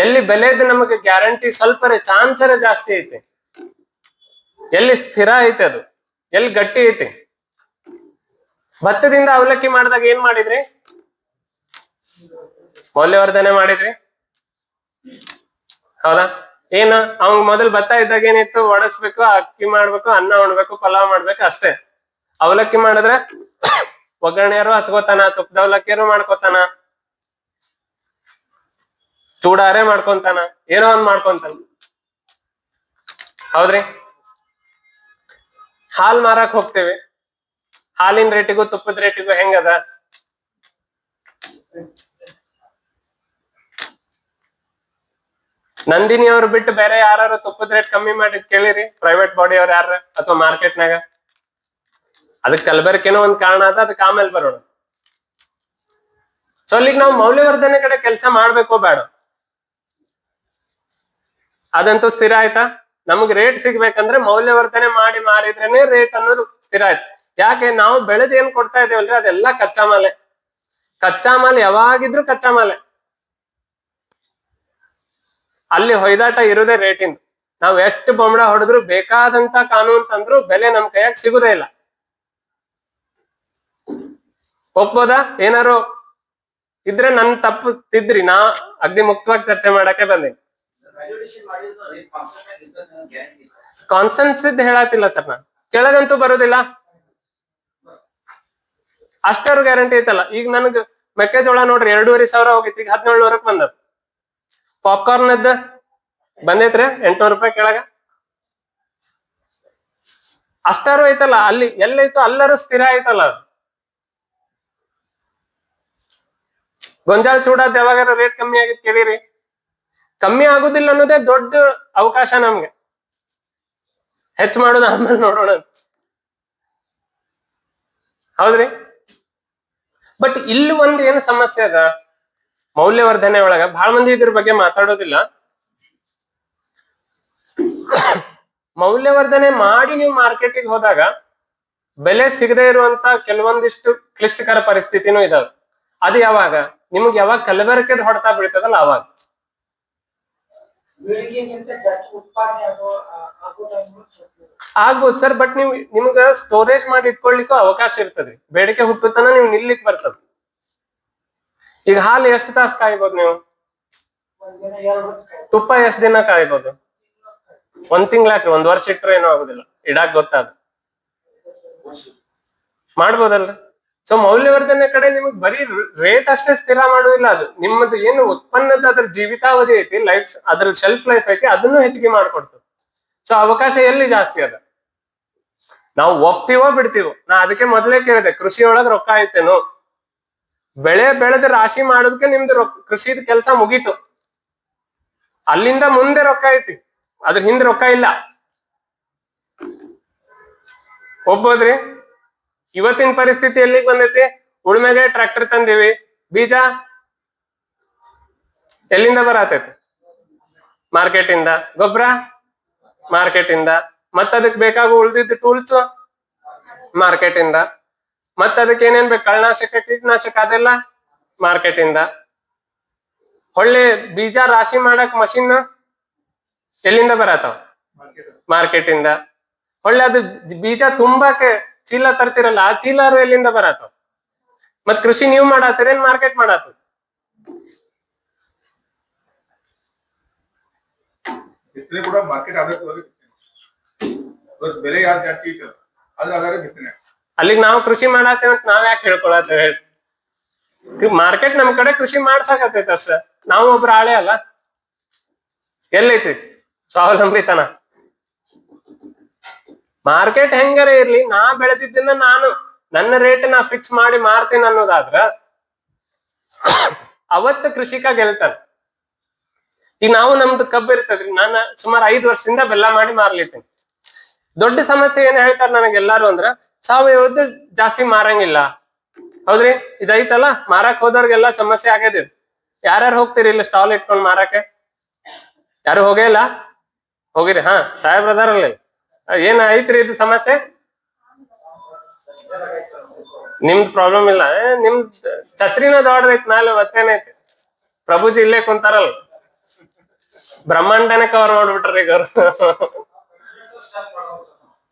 ಎಲ್ಲಿ ಬೆಲೆದು ನಮಗೆ ಗ್ಯಾರಂಟಿ ಸ್ವಲ್ಪರೇ ಚಾನ್ಸರ ಜಾಸ್ತಿ ಐತಿ, ಎಲ್ಲಿ ಸ್ಥಿರ ಐತಿ, ಅದು ಎಲ್ಲಿ ಗಟ್ಟಿ ಐತಿ. ಭತ್ತದಿಂದ ಅವಲಕ್ಕಿ ಮಾಡಿದಾಗ ಏನ್ ಮಾಡಿದ್ರಿ? ಮೌಲ್ಯವರ್ಧನೆ ಮಾಡಿದ್ರಿ, ಹೌದಾ? ಏನ ಅವಂಗ ಮೊದಲ್ ಭತ್ತ ಇದ್ದಾಗ ಏನಿತ್ತು? ಒಡಸ್ಬೇಕು, ಅಕ್ಕಿ ಮಾಡ್ಬೇಕು, ಅನ್ನ ಉಣ್ಬೇಕು, ಪಲಾವ್ ಮಾಡ್ಬೇಕು, ಅಷ್ಟೇ. ಅವಲಕ್ಕಿ ಮಾಡಿದ್ರೆ ಒಗ್ಗರಣೆಯಾರು ಹಚ್ಕೋತಾನ, ತುಪ್ಪದ ಅವಲಕ್ಕಿಯಾರು ಮಾಡ್ಕೋತಾನ, ಚೂಡಾರೇ ಮಾಡ್ಕೊಂತಾನ, ಏನೋ ಒಂದ್ ಮಾಡ್ಕೊಂತಾನ, ಹೌದ್ರಿ? ಹಾಲ್ ಮಾರಾಕ್ ಹೋಗ್ತೇವಿ, ಹಾಲಿನ ರೇಟಿಗೂ ತುಪ್ಪದ ರೇಟಿಗೂ ಹೆಂಗದ? ನಂದಿನಿ ಅವ್ರು ಬಿಟ್ಟು ಬೇರೆ ಯಾರು ತುಪ್ಪದ ರೇಟ್ ಕಮ್ಮಿ ಮಾಡಿದ್ ಕೇಳಿರಿ? ಪ್ರೈವೇಟ್ ಬಾಡಿ ಅವ್ರ ಯಾರ ಅಥವಾ ಮಾರ್ಕೆಟ್ನಾಗ? ಅದಕ್ಕೆ ಕಲಬೆರಕೆನೋ ಒಂದ್ ಕಾರಣ ಅದ, ಅದಕ್ಕೆ ಆಮೇಲೆ ಬರೋಣ. ಸೊ ಅಲ್ಲಿಗೆ ನಾವು ಮೌಲ್ಯವರ್ಧನೆ ಕಡೆ ಕೆಲಸ ಮಾಡ್ಬೇಕೋ ಬೇಡ? ಅದಂತೂ ಸ್ಥಿರ ಆಯ್ತಾ? ನಮಗ್ ರೇಟ್ ಸಿಗ್ಬೇಕಂದ್ರೆ ಮೌಲ್ಯವರ್ಧನೆ ಮಾಡಿ ಮಾರಿದ್ರೇನೆ ರೇಟ್ ಅನ್ನೋದು ಸ್ಥಿರ ಆಯ್ತು. ಯಾಕೆ? ನಾವು ಬೆಳೆದ್ ಏನ್ ಕೊಡ್ತಾ ಇದೇವಲ್ರಿ, ಅದೆಲ್ಲ ಕಚ್ಚಾ ಮಾಲೆ. ಕಚ್ಚಾ ಮಾಲೆ ಯಾವಾಗಿದ್ರು ಕಚ್ಚಾ ಮಾಲೆ. ಅಲ್ಲಿ ಹೊಯ್ದಾಟ ಇರುದೇ ರೇಟಿಂದ. ನಾವ್ ಎಷ್ಟು ಬೊಂಬಳ ಹೊಡೆದ್ರು, ಬೇಕಾದಂತ ಕಾನೂನು ತಂದ್ರು ಬೆಲೆ ನಮ್ ಕೈಯಾಗ ಸಿಗುದೇ ಇಲ್ಲ. ಒಪ್ಬೋದಾ? ಏನಾರು ಇದ್ರೆ ನನ್ ತಪ್ಪು ತಿದ್ರಿ, ನಾ ಅಗ್ದಿ ಮುಕ್ತವಾಗಿ ಚರ್ಚೆ ಮಾಡಕ್ಕೆ ಬಂದೀನಿ. ಕಾನ್ಸ್ಟೆನ್ಸ್ ಹೇಳತ್ತಿಲ್ಲ ಸರ್, ನಾ ಕೆಳಗಂತೂ ಬರೋದಿಲ್ಲ, ಅಷ್ಟಾರು ಗ್ಯಾರಂಟಿ ಐತಲ್ಲ. ಈಗ ನನಗ್ ಮೆಕ್ಕೆಜೋಳ ನೋಡ್ರಿ 2,500 ಹೋಗಿತ್ತು, ಈಗ 1700 ಬಂದದ. ಪಾಪ್ಕಾರ್ನ್ ಬಂದೈತ್ರಿ 800 ರೂಪಾಯಿ ಕೆಳಗ. ಅಷ್ಟಾರು ಐತಲ್ಲ, ಅಲ್ಲಿ ಎಲ್ಲೈತೋ ಅಲ್ಲರೂ ಸ್ಥಿರ ಐತಲ್ಲ. ಗೊಂಜಾಳ ಚೂಡಾದ ಯಾವಾಗಾರ ರೇಟ್ ಕಮ್ಮಿ ಆಗಿದ್ ಕೇಳಿರಿ? ಕಮ್ಮಿ ಆಗುದಿಲ್ಲ ಅನ್ನೋದೇ ದೊಡ್ಡ ಅವಕಾಶ ನಮ್ಗೆ. ಹೆಚ್ಚು ಮಾಡೋದು ಆಮೇಲೆ ನೋಡೋಣ, ಹೌದ್ರಿ? ಬಟ್ ಇಲ್ಲಿ ಒಂದ್ ಏನ್ ಸಮಸ್ಯೆ ಅದ ಮೌಲ್ಯವರ್ಧನೆ ಒಳಗ, ಬಹಳ ಮಂದಿ ಇದ್ರ ಬಗ್ಗೆ ಮಾತಾಡೋದಿಲ್ಲ. ಮೌಲ್ಯವರ್ಧನೆ ಮಾಡಿ ನೀವು ಮಾರ್ಕೆಟಿಗೆ ಹೋದಾಗ ಬೆಲೆ ಸಿಗದೆ ಇರುವಂತ ಕೆಲವೊಂದಿಷ್ಟು ಕ್ಲಿಷ್ಟಕರ ಪರಿಸ್ಥಿತಿನೂ ಇದಾವೆ. ಅದು ಯಾವಾಗ? ನಿಮ್ಗೆ ಯಾವಾಗ ಕಲಬೆರಕೆದ ಹೊಡೆತ ಬೀಳ್ತದಲ್ಲ ಅವಾಗ ಆಗ್ಬೋದು ಸರ್. ಬಟ್ ನಿಮ್ಗ ಸ್ಟೋರೇಜ್ ಮಾಡಿ ಇಟ್ಕೊಳ್ಲಿಕ್ಕೂ ಅವಕಾಶ ಇರ್ತದೆ. ಬೇಡಿಕೆ ಹುಟ್ಟುತ್ತಾನ ನೀವು ನಿಲ್ಲಿಕ್ ಬರ್ತದ. ಈಗ ಹಾಲು ಎಷ್ಟು ತಾಸು ಕಾಯ್ಬೋದು ನೀವು? ತುಪ್ಪ ಎಷ್ಟ್ ದಿನ ಕಾಯ್ಬೋದು? 1 ತಿಂಗ್ಳಾಕ್ರಿ, 1 ವರ್ಷ ಇಟ್ರೆ ಏನೂ ಆಗುದಿಲ್ಲ, ಇಡಾಕ್ ಗೊತ್ತಾದ ಮಾಡ್ಬೋದಲ್ರಿ. ಸೊ ಮೌಲ್ಯವರ್ಧನೆ ಕಡೆ ನಿಮಗ್ ಬರೀ ರೇಟ್ ಅಷ್ಟೇ ಸ್ಥಿರ ಮಾಡುದಿಲ್ಲ, ಅದು ನಿಮ್ಮದು ಏನು ಉತ್ಪನ್ನದ ಅದ್ರ ಜೀವಿತಾವಧಿ ಐತಿ, ಅದ್ರ ಶೆಲ್ಫ್ ಲೈಫ್ ಐತಿ, ಅದನ್ನು ಹೆಚ್ಚಿಗೆ ಮಾಡ್ಕೊಡ್ತದೆ. ಸೊ ಅವಕಾಶ ಎಲ್ಲಿ ಜಾಸ್ತಿ ಅದ? ನಾವು ಒಪ್ತೀವೋ ಬಿಡ್ತೀವೋ. ನಾ ಅದಕ್ಕೆ ಮೊದ್ಲೇ ಕೇಳಿದೆ, ಕೃಷಿ ಒಳಗ್ ರೊಕ್ಕ ಐತೇನು? ಬೆಳೆ ಬೆಳೆದ ರಾಶಿ ಮಾಡೋದಕ್ಕೆ ನಿಮ್ದು ಕೃಷಿದ ಕೆಲಸ ಮುಗೀತು. ಅಲ್ಲಿಂದ ಮುಂದೆ ರೊಕ್ಕ ಐತಿ, ಅದ್ರ ಹಿಂದೆ ರೊಕ್ಕ ಇಲ್ಲ. ಒಬ್ಬೋದ್ರಿ ಇವತ್ತಿನ ಪರಿಸ್ಥಿತಿ ಎಲ್ಲಿಗೆ ಬಂದೈತಿ? ಉಳ್ಮೆಗೆ ಟ್ರ್ಯಾಕ್ಟರ್ ತಂದಿವಿ, ಬೀಜ ಎಲ್ಲಿಂದ ಬರತೈತಿ? ಮಾರ್ಕೆಟ್ ಇಂದ. ಗೊಬ್ಬರ ಮಾರ್ಕೆಟ್ ಇಂದ. ಅದಕ್ಕೆ ಬೇಕಾಗುವ ಉಳಿದಿದ್ದ ಟೂಲ್ಸ್ ಮಾರ್ಕೆಟ್ ಇಂದ. ಅದಕ್ಕೆ ಏನೇನ್ ಬೇಕು, ಕಳ್ಳನಾಶಕ, ಕೀಟನಾಶಕ, ಅದೆಲ್ಲ ಮಾರ್ಕೆಟ್ ಇಂದ. ಹೊಳ್ಳಿ ಬೀಜ ರಾಶಿ ಮಾಡಕ್ ಮಷಿನ್ ಎಲ್ಲಿಂದ ಬರತಾವ? ಮಾರ್ಕೆಟ್ ಇಂದ. ಹೊಳ್ಳಿ ಅದು ಬೀಜ ತುಂಬಾಕೆ ಚೀಲ ತರ್ತಿರಲ್ಲ, ಆ ಚೀಲಾರು ಎಲ್ಲಿಂದ ಬರತಾವ? ಮತ್ ಕೃಷಿ ನೀವು ಮಾಡತ್ತೀರೇನ್ ಮಾರ್ಕೆಟ್ ಮಾಡತ್ತ? ಬಿತ್ತನೆ ಕೂಡ ಮಾರ್ಕೆಟ್ ಆಧಾರಿತವಾಗಿ ಬೆಲೆ ಯಾವ್ದು ಜಾಸ್ತಿ ಐತಲ್ಲ ಅದ್ರ ಆಧಾರ ಬಿತ್ತನೆ. ಅಲ್ಲಿಗೆ ನಾವು ಕೃಷಿ ಮಾಡತ್ತೇವೆ ಅಂತ ನಾವ್ ಯಾಕೆ ಹೇಳ್ಕೊಳತ್ತೇವೆ? ಮಾರ್ಕೆಟ್ ನಮ್ ಕಡೆ ಕೃಷಿ ಮಾಡ್ಸಕತ್ತೈತೆ ಅಷ್ಟ. ನಾವು ಒಬ್ರು ಆಳೆ ಅಲ್ಲ. ಎಲ್ಲೈತಿ ಸ್ವಾವಲಂಬಿತನ? ಮಾರ್ಕೆಟ್ ಹೆಂಗಾರ ಇರ್ಲಿ, ನಾ ಬೆಳೆದಿದ್ದನ್ನ ನಾನು ನನ್ನ ರೇಟ್ ನಾ ಫಿಕ್ಸ್ ಮಾಡಿ ಮಾರ್ತೀನಿ ಅನ್ನೋದಾದ್ರ ಅವತ್ತು ಕೃಷಿಕ ಗೆಲ್ತಾನ. ಈಗ ನಾವು ನಮ್ದು ಕಬ್ಬು ಇರ್ತದ್ರಿ, ನಾನು ಸುಮಾರು 5 ವರ್ಷದಿಂದ ಬೆಲ್ಲ ಮಾಡಿ ಮಾರ್ಲಿತೀನಿ. ದೊಡ್ಡ ಸಮಸ್ಯೆ ಏನ್ ಹೇಳ್ತಾರ ನನಗೆಲ್ಲಾರು ಅಂದ್ರ, ಸಾವಯವದ್ದು ಜಾಸ್ತಿ ಮಾರಂಗಿಲ್ಲ. ಹೌದ್ರಿ? ಇದೈತಲ್ಲ, ಮಾರಕ್ ಹೋದವ್ರಿಗೆಲ್ಲ ಸಮಸ್ಯೆ ಆಗ್ಯದ. ಯಾರ್ಯಾರು ಹೋಗ್ತೀರಿ ಇಲ್ಲ ಸ್ಟಾಲ್ ಇಟ್ಕೊಂಡ್ ಮಾರಕ್ಕೆ? ಯಾರು ಹೋಗೇ ಇಲ್ಲ? ಹೋಗಿರಿ? ಹಾ, ಸಾಹೇಬ್ರ ಅದಾರಲ್ಲ. ಏನ್ ಐತ್ರಿ ಇದು ಸಮಸ್ಯೆ? ನಿಮ್ದ್ ಪ್ರಾಬ್ಲಮ್ ಇಲ್ಲ, ನಿಮ್ದ್ ಛತ್ರಿನ ದೊಡ್ಡದೈತ್ ಮ್ಯಾಲ, ಮತ್ತೇನೈತಿ? ಪ್ರಭುಜಿ ಇಲ್ಲೇ ಕುಂತಾರಲ್ಲ, ಬ್ರಹ್ಮಾಂಡನೇ ಕವರ್ ಮಾಡ್ಬಿಟ್ರಿ ಈಗ ಅವ್ರು.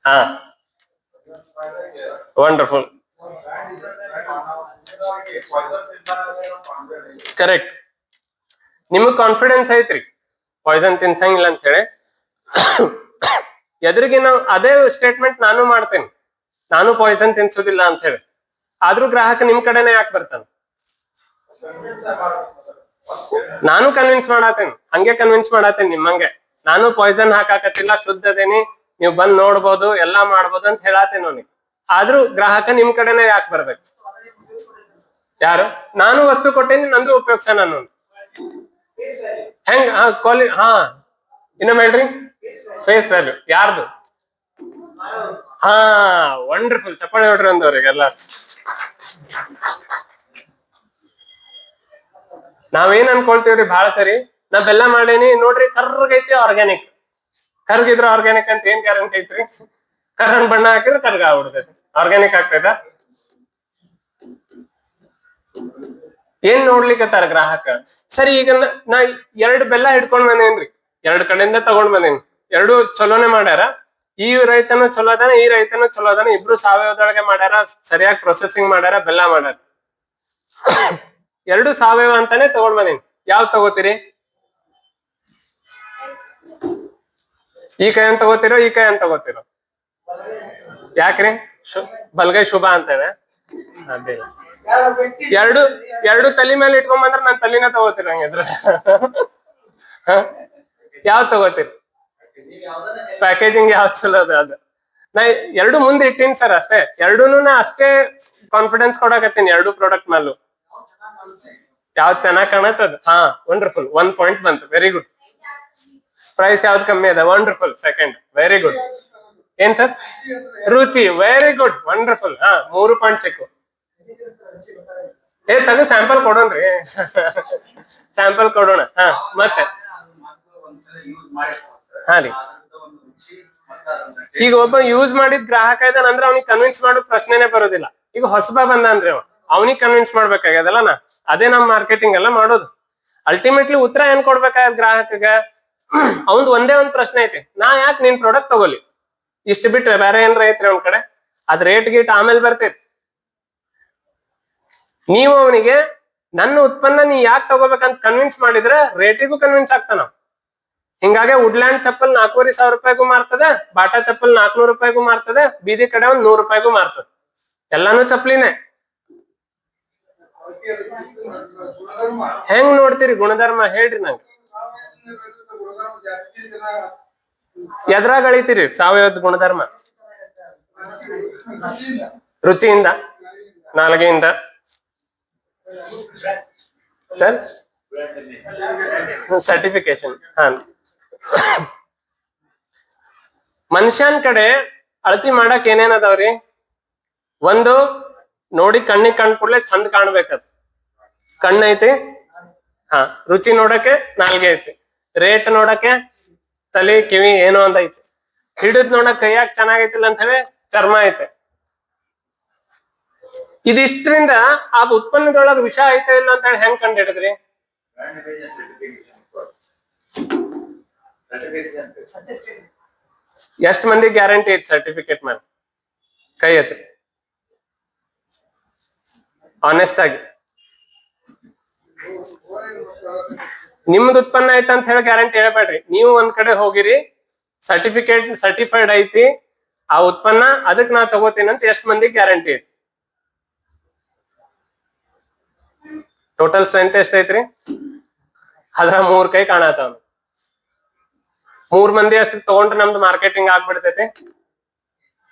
ಹಾ, ವಂಡರ್ಫುಲ್, ಕರೆಕ್ಟ್. ನಿಮಗ್ ಕಾನ್ಫಿಡೆನ್ಸ್ ಐತ್ರಿ ಪಾಯ್ಸನ್ ತಿನ್ಸಂಗಿಲ್ಲ ಅಂತ ಹೇಳಿ. ಎದುರಿಗೆ ನಾವು ಅದೇ ಸ್ಟೇಟ್ಮೆಂಟ್ ನಾನು ಮಾಡ್ತೇನೆ, ನಾನು ಪಾಯ್ಸನ್ ತಿನ್ಸೋದಿಲ್ಲ ಅಂತ ಹೇಳಿ. ಆದ್ರೂ ಗ್ರಾಹಕ ನಿಮ್ ಕಡೆನೆ ಯಾಕೆ ಬರ್ತಾನ? ನಾನು ಕನ್ವಿನ್ಸ್ ಮಾಡತ್ತೇನೆ, ಹಂಗೆ ಕನ್ವಿನ್ಸ್ ಮಾಡತ್ತೇನೆ ನಿಮ್ಮಂಗೆ. ನಾನು ಪಾಯ್ಸನ್ ಹಾಕಾಕತ್ತಿಲ್ಲ, ಶುದ್ಧ ಅದೇನಿ, ನೀವು ಬಂದ್ ನೋಡ್ಬೋದು, ಎಲ್ಲಾ ಮಾಡ್ಬೋದು ಅಂತ ಹೇಳತ್ತೇನೆ ಅವನಿಗೆ. ಆದ್ರೂ ಗ್ರಾಹಕ ನಿಮ್ ಕಡೆನೆ ಯಾಕೆ ಬರ್ಬೇಕು? ಯಾರು? ನಾನು ವಸ್ತು ಕೊಟ್ಟೇನಿ, ನಂದು ಉಪಯೋಗಿಸ ನಾನು. ಹೆಂಗ್? ಹಾ, ಇನ್ನೊಮ್ಮೆ ಹೇಳ್ರಿ. ಫೇಸ್ ವ್ಯಾಲ್ಯೂ ಯಾರ್ದು? ಹಾ, ವಂಡರ್ಫುಲ್. ಚಪ್ಪಾಳೆ ಹೊಡ್ರಿ ಅಂದವ್ರಿಗೆಲ್ಲ. ನಾವೇನ್ ಅನ್ಕೊಳ್ತೀವ್ರಿ ಬಹಳ ಸರಿ, ನಾ ಬೆಲ್ಲ ಮಾಡೇನಿ ನೋಡ್ರಿ, ಕರ್ಗೈತಿ ಆರ್ಗ್ಯಾನಿಕ್. ಕರ್ಗಿದ್ರ ಆರ್ಗ್ಯಾನಿಕ್ ಅಂತ ಏನ್ ಗ್ಯಾರಂಟಿ ಐತ್ರಿ? ಕರ್ರನ್ ಬಣ್ಣ ಹಾಕಿದ್ರೆ ಕರ್ಗ ಆಗ್ಬಿಡ್ತೈತಿ, ಆರ್ಗ್ಯಾನಿಕ್ ಆಗ್ತೈತ? ಏನ್ ನೋಡ್ಲಿಕ್ಕತ್ತಾರ ಗ್ರಾಹಕ? ಸರಿ, ಈಗ ನಾ 2 ಬೆಲ್ಲ ಹಿಡ್ಕೊಂಡ್ ಬಂದೇನ್ರಿ, 2 ಕಡೆಯಿಂದ ತಗೊಂಡ್ ಬಂದೇನಿ. 2 ಚಲೋನೆ ಮಾಡ್ಯಾರ. ಈ ರೈತನು ಚಲೋ ಅದಾನ, ಈ ರೈತನು ಚಲೋ ಅದಾನ. ಇಬ್ರು ಸಾವಯವದೊಳಗೆ ಮಾಡ್ಯಾರ, ಸರಿಯಾಗಿ ಪ್ರೊಸೆಸಿಂಗ್ ಮಾಡ್ಯಾರ, ಬೆಲ್ಲ ಮಾಡ್ಯಾರ. 2 ಸಾವಯವ ಅಂತಾನೆ ತಗೊಂಡ್ ಬಂದೇನಿ. ಯಾವ್ ತಗೋತೀರಿ? ಈ ಕೈಯನ್ ತಗೋತಿರೋ, ಈ ಕೈಯನ್ ತಗೋತಿರೋ? ಯಾಕ್ರಿ? ಬಲ್ಗೈ ಶುಭ ಅಂತೇವೆ. ಅದೇ ಎರಡು ತಲೆ ಮೇಲೆ ಇಟ್ಕೊಂಡ್ ಬಂದ್ರೆ ನಾನ್ ತಲಿನ ತಗೋತೀರ ಹಂಗಿದ್ರ? ಯಾವ್ ತಗೋತೀರಿ? ಪ್ಯಾಕೇಜಿಂಗ್ ಯಾವ್ ಚಲೋ ಅದ ಅದು. ನಾ 2 ಮುಂದೆ ಇಟ್ಟೀನಿ ಸರ್, ಅಷ್ಟೇ. 2 ನಾ ಅಷ್ಟೇ ಕಾನ್ಫಿಡೆನ್ಸ್ ಕೊಡಕತ್ತೀನಿ 2 ಪ್ರಾಡಕ್ಟ್ ಮೇಲೂ. ಯಾವ್ದ್ ಚೆನ್ನಾಗ್ ಕಾಣತ್ತದ? ಹಾ, ವಂಡರ್ಫುಲ್. 1 ಪಾಯಿಂಟ್ ಬಂತು, ವೆರಿ ಗುಡ್. ಪ್ರೈಸ್ ಯಾವ್ದು ಕಮ್ಮಿ ಅದ? ವಂಡರ್ಫುಲ್. Second, very good. ಏನ್ ಸರ್? ರುಚಿ, ವೆರಿ ಗುಡ್, ವಂಡರ್ಫುಲ್. ಹಾ, 3 ಪಾಯಿಂಟ್ ಸಿಕ್ಕು. ತಗ ಸ್ಯಾಂಪಲ್ ಕೊಡೋಣ್ರಿ. ಸ್ಯಾಂಪಲ್ ಕೊಡೋಣ. ಹಾ, ಮತ್ತೆ ಹಾ ರೀ, ಈಗ ಒಬ್ಬ ಯೂಸ್ ಮಾಡಿದ್ ಗ್ರಾಹಕ ಇದಾನ ಅಂದ್ರೆ ಅವ್ನಿಗೆ ಕನ್ವಿನ್ಸ್ ಮಾಡೋ ಪ್ರಶ್ನೆನೆ ಬರೋದಿಲ್ಲ. ಈಗ ಹೊಸಬ ಬಂದ ಅಂದ್ರೆ ಅವನಿಗೆ ಕನ್ವಿನ್ಸ್ ಮಾಡ್ಬೇಕಾಗ್ಯದಲ್ಲ ನಾ. ಅದೇ ನಮ್ ಮಾರ್ಕೆಟಿಂಗ್ ಎಲ್ಲ ಮಾಡೋದು. ಅಲ್ಟಿಮೇಟ್ಲಿ ಉತ್ತರ ಏನ್ ಕೊಡ್ಬೇಕಾಗ ಗ್ರಾಹಕಗ? ಅವಂದ್ ಒಂದೇ ಒಂದ್ ಪ್ರಶ್ನೆ ಐತಿ, ನಾ ಯಾಕೆ ನಿನ್ ಪ್ರಾಡಕ್ಟ್ ತಗೋಲಿ? ಇಷ್ಟ ಬಿಟ್ರೆ ಬೇರೆ ಏನ್ರ ಐತ್ರಿ ಅವ್ನ ಕಡೆ? ಅದ್ ರೇಟ್ ಗೀಟ್ ಆಮೇಲೆ ಬರ್ತೈತಿ. ನೀವು ಅವನಿಗೆ ನನ್ನ ಉತ್ಪನ್ನ ನೀ ಯಾಕೆ ತಗೋಬೇಕಂತ ಕನ್ವಿನ್ಸ್ ಮಾಡಿದ್ರೆ ರೇಟಿಗೂ ಕನ್ವಿನ್ಸ್ ಆಗ್ತಾನ. ಹಿಂಗಾಗಿ ವುಡ್ಲ್ಯಾಂಡ್ ಚಪ್ಪಲ್ 4,500 ರೂಪಾಯಿಗೂ ಮಾರ್ತದೆ, ಬಾಟಾ ಚಪ್ಪಲ್ 400 ರೂಪಾಯಿಗೂ ಮಾರ್ತದೆ, ಬೀದಿ ಕಡೆ 100 ರೂಪಾಯಿಗೂ ಮಾರ್ತದೆ. ಎಲ್ಲಾನು ಚಪ್ಪಲಿನೇ. ಹೆಂಗ್ ನೋಡ್ತೀರಿ ಗುಣಧರ್ಮ? ಹೇಳ್ರಿ ನಂಗೆ. ಎದ್ರಾಗ ಅಳಿತೀರಿ ಸಾವಯವದ ಗುಣಧರ್ಮ? ರುಚಿಯಿಂದ, ನಾಲ್ಗೆಯಿಂದ ಸರ್, ಸರ್ಟಿಫಿಕೇಶನ್. ಹಾ, ಮನುಷ್ಯನ್ ಕಡೆ ಅಳತಿ ಮಾಡಕ್ ಏನೇನ್ ಅದಾವ್ರಿ? ಒಂದು, ನೋಡಿ ಕಣ್ಣಿಗೆ ಕಣ್ ಕೂಡ್ಲೆ ಚಂದ ಕಾಣ್ಬೇಕತ್, ಕಣ್ಣು ಐತಿ. ಹಾ, ರುಚಿ ನೋಡಕ್ಕೆ ನಾಲ್ಗೆ ಐತಿ. ರೇಟ್ ನೋಡಕ್ಕೆ ತಲೆ ಕಿವಿ ಏನೋ ಒಂದ್ ಐತಿ. ಹಿಡಿದ್ ನೋಡಕ್ ಕೈಯಾಗ ಚೆನ್ನಾಗೈತಿಲ್ಲ ಅಂತ ಹೇಳಿ ಚರ್ಮ ಐತೆ. ಇದಿಷ್ಟ್ರಿಂದ ಆ ಉತ್ಪನ್ನದೊಳಗ ವಿಷ ಐತೆ ಇಲ್ಲ ಅಂತ ಹೇಳಿ ಹೆಂಗ್ ಕಂಡು ಹಿಡಿದ್ರಿ? ಎಷ್ಟ್ ಮಂದಿ ಗ್ಯಾರಂಟಿ ಐತಿ ಸರ್ಟಿಫಿಕೇಟ್ ಮೇಲೆ? ಕೈ ಐತಿ ಆನೆಸ್ಟ್ ಆಗಿ. ನಿಮ್ದು ಉತ್ಪನ್ನ ಐತೆ ಅಂತ ಹೇಳಿ ಗ್ಯಾರಂಟಿ ಹೇಳ್ಬೇಡ್ರಿ. ನೀವು ಒಂದ್ ಕಡೆ ಹೋಗಿರಿ, ಸರ್ಟಿಫೈಡ್ ಐತಿ ಆ ಉತ್ಪನ್ನ, ಅದಕ್ ನಾ ತಗೋತೀನಿ ಅಂತ ಎಷ್ಟ್ ಮಂದಿ ಗ್ಯಾರಂಟಿ ಐತಿ? ಟೋಟಲ್ ಸ್ಟ್ರೆಂತ್ ಎಷ್ಟ್ ಐತ್ರಿ? ಅದ್ರ 3 ಕೈ ಕಾಣತಾವ. 3 ಮಂದಿ ಅಷ್ಟು ತಗೊಂಡ್ರೆ ನಮ್ದು ಮಾರ್ಕೆಟಿಂಗ್ ಆಗ್ಬಿಡ್ತೈತಿ.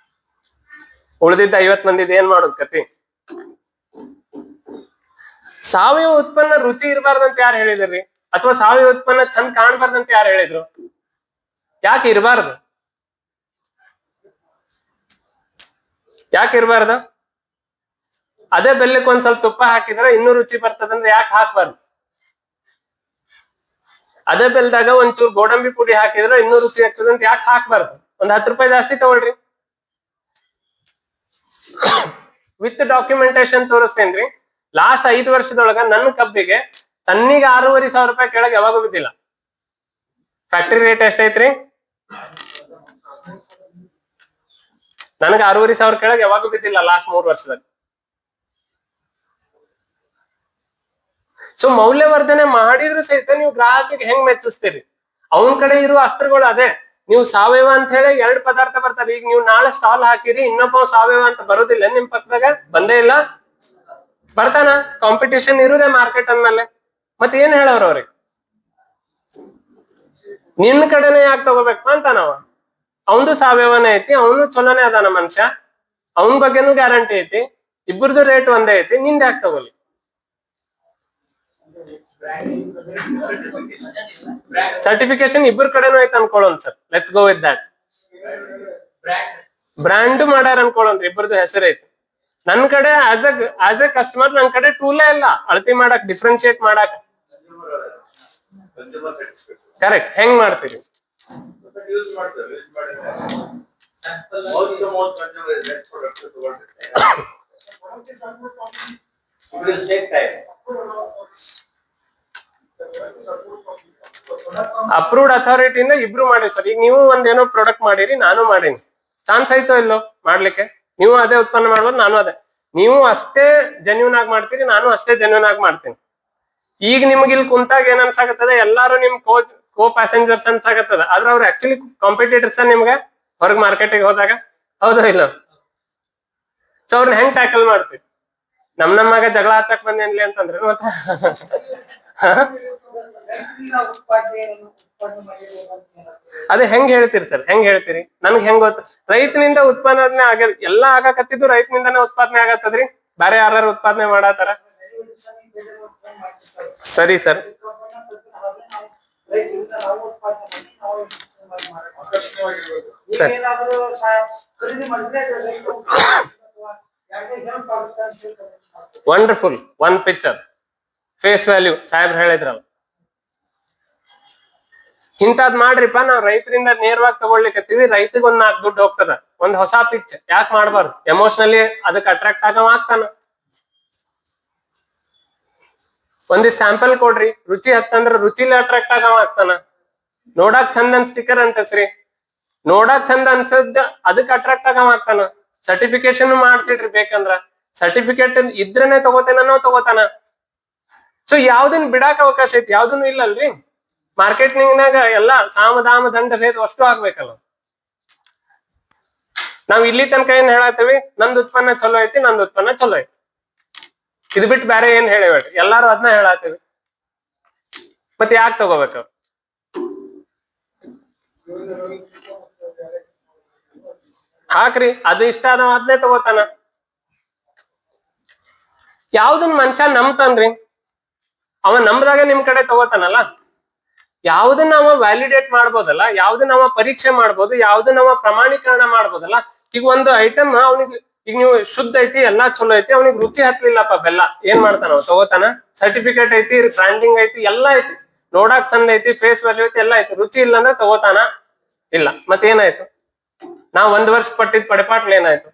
ಉಳಿದಿದ್ದ 50 ಮಂದಿದ್ ಏನ್ ಮಾಡೋದ್ ಕತಿ? ಸಾವಯವ ಉತ್ಪನ್ನ ರುಚಿ ಇರಬಾರ್ದಂತ ಯಾರು ಹೇಳಿದ್ರಿ? ಅಥವಾ ಸಾವಯವ ಉತ್ಪನ್ನ ಚಂದ ಕಾಣ್ಬಾರ್ದಂತ ಯಾರು ಹೇಳಿದ್ರು? ಯಾಕೆ ಇರಬಾರ್ದು? ಯಾಕೆ ಇರಬಾರ್ದು? ಅದೇ ಬೆಲ್ಲಕ್ಕೆ ಒಂದ್ ಸ್ವಲ್ಪ ತುಪ್ಪ ಹಾಕಿದ್ರೆ ಇನ್ನೂ ರುಚಿ ಬರ್ತದಂದ್ರೆ ಯಾಕೆ ಹಾಕ್ಬಾರ್ದು? ಅದೇ ಬೆಲ್ದಾಗ ಒಂಚೂರು ಗೋಡಂಬಿ ಪುಡಿ ಹಾಕಿದ್ರೆ ಇನ್ನೂ ರುಚಿ ಆಗ್ತದೆ ಅಂತ ಯಾಕೆ ಹಾಕ್ಬಾರ್ದು? ಒಂದ್ 10 ರೂಪಾಯಿ ಜಾಸ್ತಿ ತಗೊಳ್ರಿ. With documentation ತೋರಿಸ್ತೇನ್ರಿ. ಲಾಸ್ಟ್ 5 ವರ್ಷದೊಳಗ ನನ್ನ ಕಬ್ಬಿಗೆ ತನ್ನಿಗೆ 6,500 ರೂಪಾಯಿ ಕೆಳಗೆ ಯಾವಾಗೂ ಬಿದ್ದಿಲ್ಲ. ಫ್ಯಾಕ್ಟರಿ ರೇಟ್ ಎಷ್ಟೈತ್ರಿ? ನನಗೆ 6,500 ಕೆಳಗೆ ಯಾವಾಗೂ ಬಿದ್ದಿಲ್ಲ ಲಾಸ್ಟ್ 3 ವರ್ಷದಲ್ಲಿ. ಸೊ ಮೌಲ್ಯವರ್ಧನೆ ಮಾಡಿದ್ರು ಸಹಿತ ನೀವು ಗ್ರಾಹಕಿಗೆ ಹೆಂಗ್ ಮೆಚ್ಚಿಸ್ತೀರಿ? ಅವನ್ ಕಡೆ ಇರುವ ಅಸ್ತ್ರಗಳು ಅದೇ. ನೀವು ಸಾವಯವ ಅಂತ ಹೇಳಿ 2 ಪದಾರ್ಥ ಬರ್ತಾವೆ. ಈಗ ನೀವು ನಾಳೆ ಸ್ಟಾಲ್ ಹಾಕಿರಿ, ಇನ್ನೊಬ್ಬ ಸಾವಯವ ಅಂತ ಬರೋದಿಲ್ಲ ನಿಮ್ ಪಕ್ಕದಾಗ? ಬಂದೇ ಇಲ್ಲ. ಬರ್ತಾನ? ಕಾಂಪಿಟೇಷನ್ ಇರುದೇ ಮಾರ್ಕೆಟ್ ಅಂದ್ಮೇಲೆ. ಮತ್ತೆ ಏನ್ ಹೇಳೋರು ಅವ್ರಿಗೆ? ನಿನ್ನ ಕಡೆನೆ ಯಾಕೆ ತಗೋಬೇಕು ಅಂತ ನಾವ? ಅವಂದು ಸಾವಯವನೇ ಐತಿ, ಅವನು ಚಲೋನೇ ಅದಾನ ಮನುಷ್ಯ, ಅವನ ಬಗ್ಗೆನೂ ಗ್ಯಾರಂಟಿ ಐತಿ, ಇಬ್ಬರದು ರೇಟ್ ಒಂದೇ ಐತಿ, ನಿಂದ ಯಾಕೆ ತಗೋಲಿ? ಸರ್ಟಿಫಿಕೇಶನ್ ಇಬ್ಬರ ಕಡೆನೂ ಐತೆ ಅನ್ಕೊಳ್ಳೋಣ ಸರ್. Let's go with that. Brand ಮಾಡ್ಯಾರ ಅನ್ಕೊಳ್ಳೋಣ್ರಿ, ಇಬ್ಬರದು ಹೆಸರು ಐತಿ. ನನ್ ಕಡೆ ಆಸ್ ಎ ಕಸ್ಟಮರ್ ನನ್ ಕಡೆ ಟೂಲೇ ಇಲ್ಲ ಅಳತಿ ಮಾಡಕ್, ಡಿಫ್ರೆನ್ಶಿಯೇಟ್ ಮಾಡಕ್. ಕರೆಕ್ಟ್. ಹೆಂಗ್ ಮಾಡ್ತೀರಿ? ಅಪ್ರೂವ್ಡ್ ಅಥಾರಿಟಿಯಿಂದ ಇಬ್ರು ಮಾಡಿ ಸರ್. ಈಗ ನೀವು ಒಂದೇನೋ ಪ್ರಾಡಕ್ಟ್ ಮಾಡಿರಿ, ನಾನು ಮಾಡೀನಿ, ಚಾನ್ಸ್ ಆಯ್ತೋ ಇಲ್ಲೋ ಮಾಡ್ಲಿಕ್ಕೆ? ನೀವು ಅದೇ ಉತ್ಪನ್ನ ಮಾಡ್ಬೋದು, ನಾನು ಅದೇ. ನೀವು ಅಷ್ಟೇ ಜೆನ್ಯೂನ್ ಆಗಿ ಮಾಡ್ತೀರಿ, ನಾನು ಅಷ್ಟೇ ಜೆನ್ಯೂನ್ ಆಗಿ ಮಾಡ್ತೀನಿ. ಈಗ ನಿಮ್ಗೆ ಇಲ್ಲಿ ಕುಂತಾಗ ಏನ್ ಅನ್ಸಾಕತ್ತದ? ಎಲ್ಲಾರು ನಿಮ್ ಕೋ ಪ್ಯಾಸೆಂಜರ್ಸ್ ಅನ್ಸಾಕತ್ತದ, ಆದ್ರೆ ಅವ್ರು ಆಕ್ಚುಲಿ ಕಾಂಪಿಟೇಟರ್ಸ್ ನಿಮ್ಗೆ ಹೊರಗ್ ಮಾರ್ಕೆಟಿಗೆ ಹೋದಾಗ. ಹೌದೋ ಇಲ್ಲ? ಸೊ ಅವ್ರನ್ನ ಹೆಂಗ್ ಟ್ಯಾಕಲ್ ಮಾಡ್ತೀವಿ? ನಮ್ಮಾಗ ಜಗಳ ಹಚ್ಚಕ್ ಬಂದೇನ್ಲಿ ಅಂತಂದ್ರೆ ಮತ್ತ ಅದೇ ಹೆಂಗ್ ಹೇಳ್ತೀರಿ ಸರ್? ಹೆಂಗ್ ಹೇಳ್ತೀರಿ? ನನ್ಗೆ ಹೆಂಗ್ ಗೊತ್ತ? ರೈತನಿಂದ ಉತ್ಪಾದನೆ ಆಗ್ಯದ, ಎಲ್ಲಾ ಆಗಾಕತ್ತಿದ್ದು ರೈತನಿಂದಾನೇ ಉತ್ಪಾದನೆ ಆಗತ್ತದ್ರಿ. ಬೇರೆ ಯಾರು ಉತ್ಪಾದನೆ ಮಾಡತಾರ? ಸರಿ sir. Wonderful. One picture face value ಸಾಹೇಬ್ರು ಹೇಳಿದ್ರಲ್ಲ, ಇಂಥದ್ ಮಾಡ್ರಿಪ್ಪ. ನಾವ್ ರೈತರಿಂದ ನೇರವಾಗಿ ತಗೊಳ್ಲಿಕ್ಕತ್ತೀವಿ, ರೈತಗ್ ಒಂದ್ 4 ದುಡ್ಡು ಹೋಗ್ತದ. ಒಂದ್ ಹೊಸ ಪಿಚ್ ಯಾಕೆ ಮಾಡ್ಬಾರ್ದು? ಎಮೋಷನಲಿ ಅದಕ್ಕೆ ಅಟ್ರಾಕ್ಟ್ ಆಗವ ಆಗ್ತಾನ. ಒಂದಿಷ್ಟು ಸ್ಯಾಂಪಲ್ ಕೊಡ್ರಿ, ರುಚಿ ಹತ್ತಂದ್ರ ರುಚಿಲಿ ಅಟ್ರಾಕ್ಟ್ ಆಗವ ಆಗ್ತಾನ. ನೋಡಾಕ್ ಚಂದ ಅನ್ ಸ್ಟಿಕರ್ ಅಂಟಸ್ರಿ, ನೋಡಾಕ್ ಚಂದ ಅನ್ಸದ್ ಅದಕ್ಕೆ ಅಟ್ರಾಕ್ಟ್ ಆಗವ ಆಗ್ತಾನ. ಸರ್ಟಿಫಿಕೇಶನ್ ಮಾಡ್ಸಿಡ್ರಿ ಬೇಕಂದ್ರ. ಸರ್ಟಿಫಿಕೇಟ್ ಇದ್ರೇನೆ ತಗೋತೇನೋ ತಗೋತಾನ. ಸೊ ಯಾವ್ದನ್ ಬಿಡಾಕ್ ಅವಕಾಶ ಐತಿ? ಯಾವ್ದನ್ನು ಇಲ್ಲಲ್ರಿ. ಮಾರ್ಕೆಟಿಂಗ್ನಾಗ ಎಲ್ಲಾ ಸಾಮದಾಮ ದಂಡ ಭೇದ ಅಷ್ಟು ಆಗ್ಬೇಕಲ್ಲ. ನಾವ್ ಇಲ್ಲಿ ತನಕ ಏನ್ ಹೇಳತ್ತೀವಿ? ನಂದ್ ಉತ್ಪನ್ನ ಚಲೋ ಐತಿ, ನಂದ್ ಉತ್ಪನ್ನ ಚಲೋ ಐತಿ, ಇದ್ ಬಿಟ್ಟು ಬೇರೆ ಏನ್ ಹೇಳಿಬೇಡ್ರಿ. ಎಲ್ಲಾರು ಅದನ್ನ ಹೇಳತ್ತೀವಿ, ಮತ್ತೆ ಯಾಕೆ ತಗೋಬೇಕು? ಹಾಕ್ರಿ, ಅದು ಇಷ್ಟ ಆದ ಅದನ್ನೇ ತಗೋತಾನ. ಯಾವ್ದನ್ ಮನುಷ್ಯ ನಂಬ್ತಾನ್ರಿ, ಅವ ನಂಬದಾಗ ನಿಮ್ ಕಡೆ ತಗೋತಾನಲ್ಲ. ಯಾವ್ದನ್ನ ಅವ ವ್ಯಾಲಿಡೇಟ್ ಮಾಡ್ಬೋದಲ್ಲ, ಯಾವ್ದನ್ನ ಅವ ಪರೀಕ್ಷೆ ಮಾಡ್ಬೋದು, ಯಾವ್ದನ್ನ ಅವ ಪ್ರಮಾಣೀಕರಣ ಮಾಡ್ಬೋದಲ್ಲ. ಈಗ ಒಂದು ಐಟಮ್ ಅವ್ನಿಗೆ, ಈಗ ನೀವು ಶುದ್ಧ ಐತಿ, ಎಲ್ಲಾ ಚಲೋ ಐತಿ, ಅವ್ನಿಗೆ ರುಚಿ ಹತ್ಲಿಲ್ಲಪ್ಪ ಬೆಲ್ಲ, ಏನ್ ಮಾಡ್ತಾನ ಅವ? ತಗೋತಾನ? ಸರ್ಟಿಫಿಕೇಟ್ ಐತಿ, ಬ್ರ್ಯಾಂಡಿಂಗ್ ಐತಿ, ಎಲ್ಲಾ ಐತಿ, ನೋಡಾಕ್ ಚಂದ ಐತಿ, ಫೇಸ್ ವ್ಯಾಲ್ಯೂ ಐತಿ, ಎಲ್ಲಾ ಐತಿ, ರುಚಿ ಇಲ್ಲ ಅಂದ್ರೆ ತಗೋತಾನ ಇಲ್ಲ. ಮತ್ತೇನಾಯ್ತು? ನಾವ್ 1 ವರ್ಷ ಪಟ್ಟಿದ್ ಪಡಿಪಾಟ್ಲ ಏನಾಯ್ತು?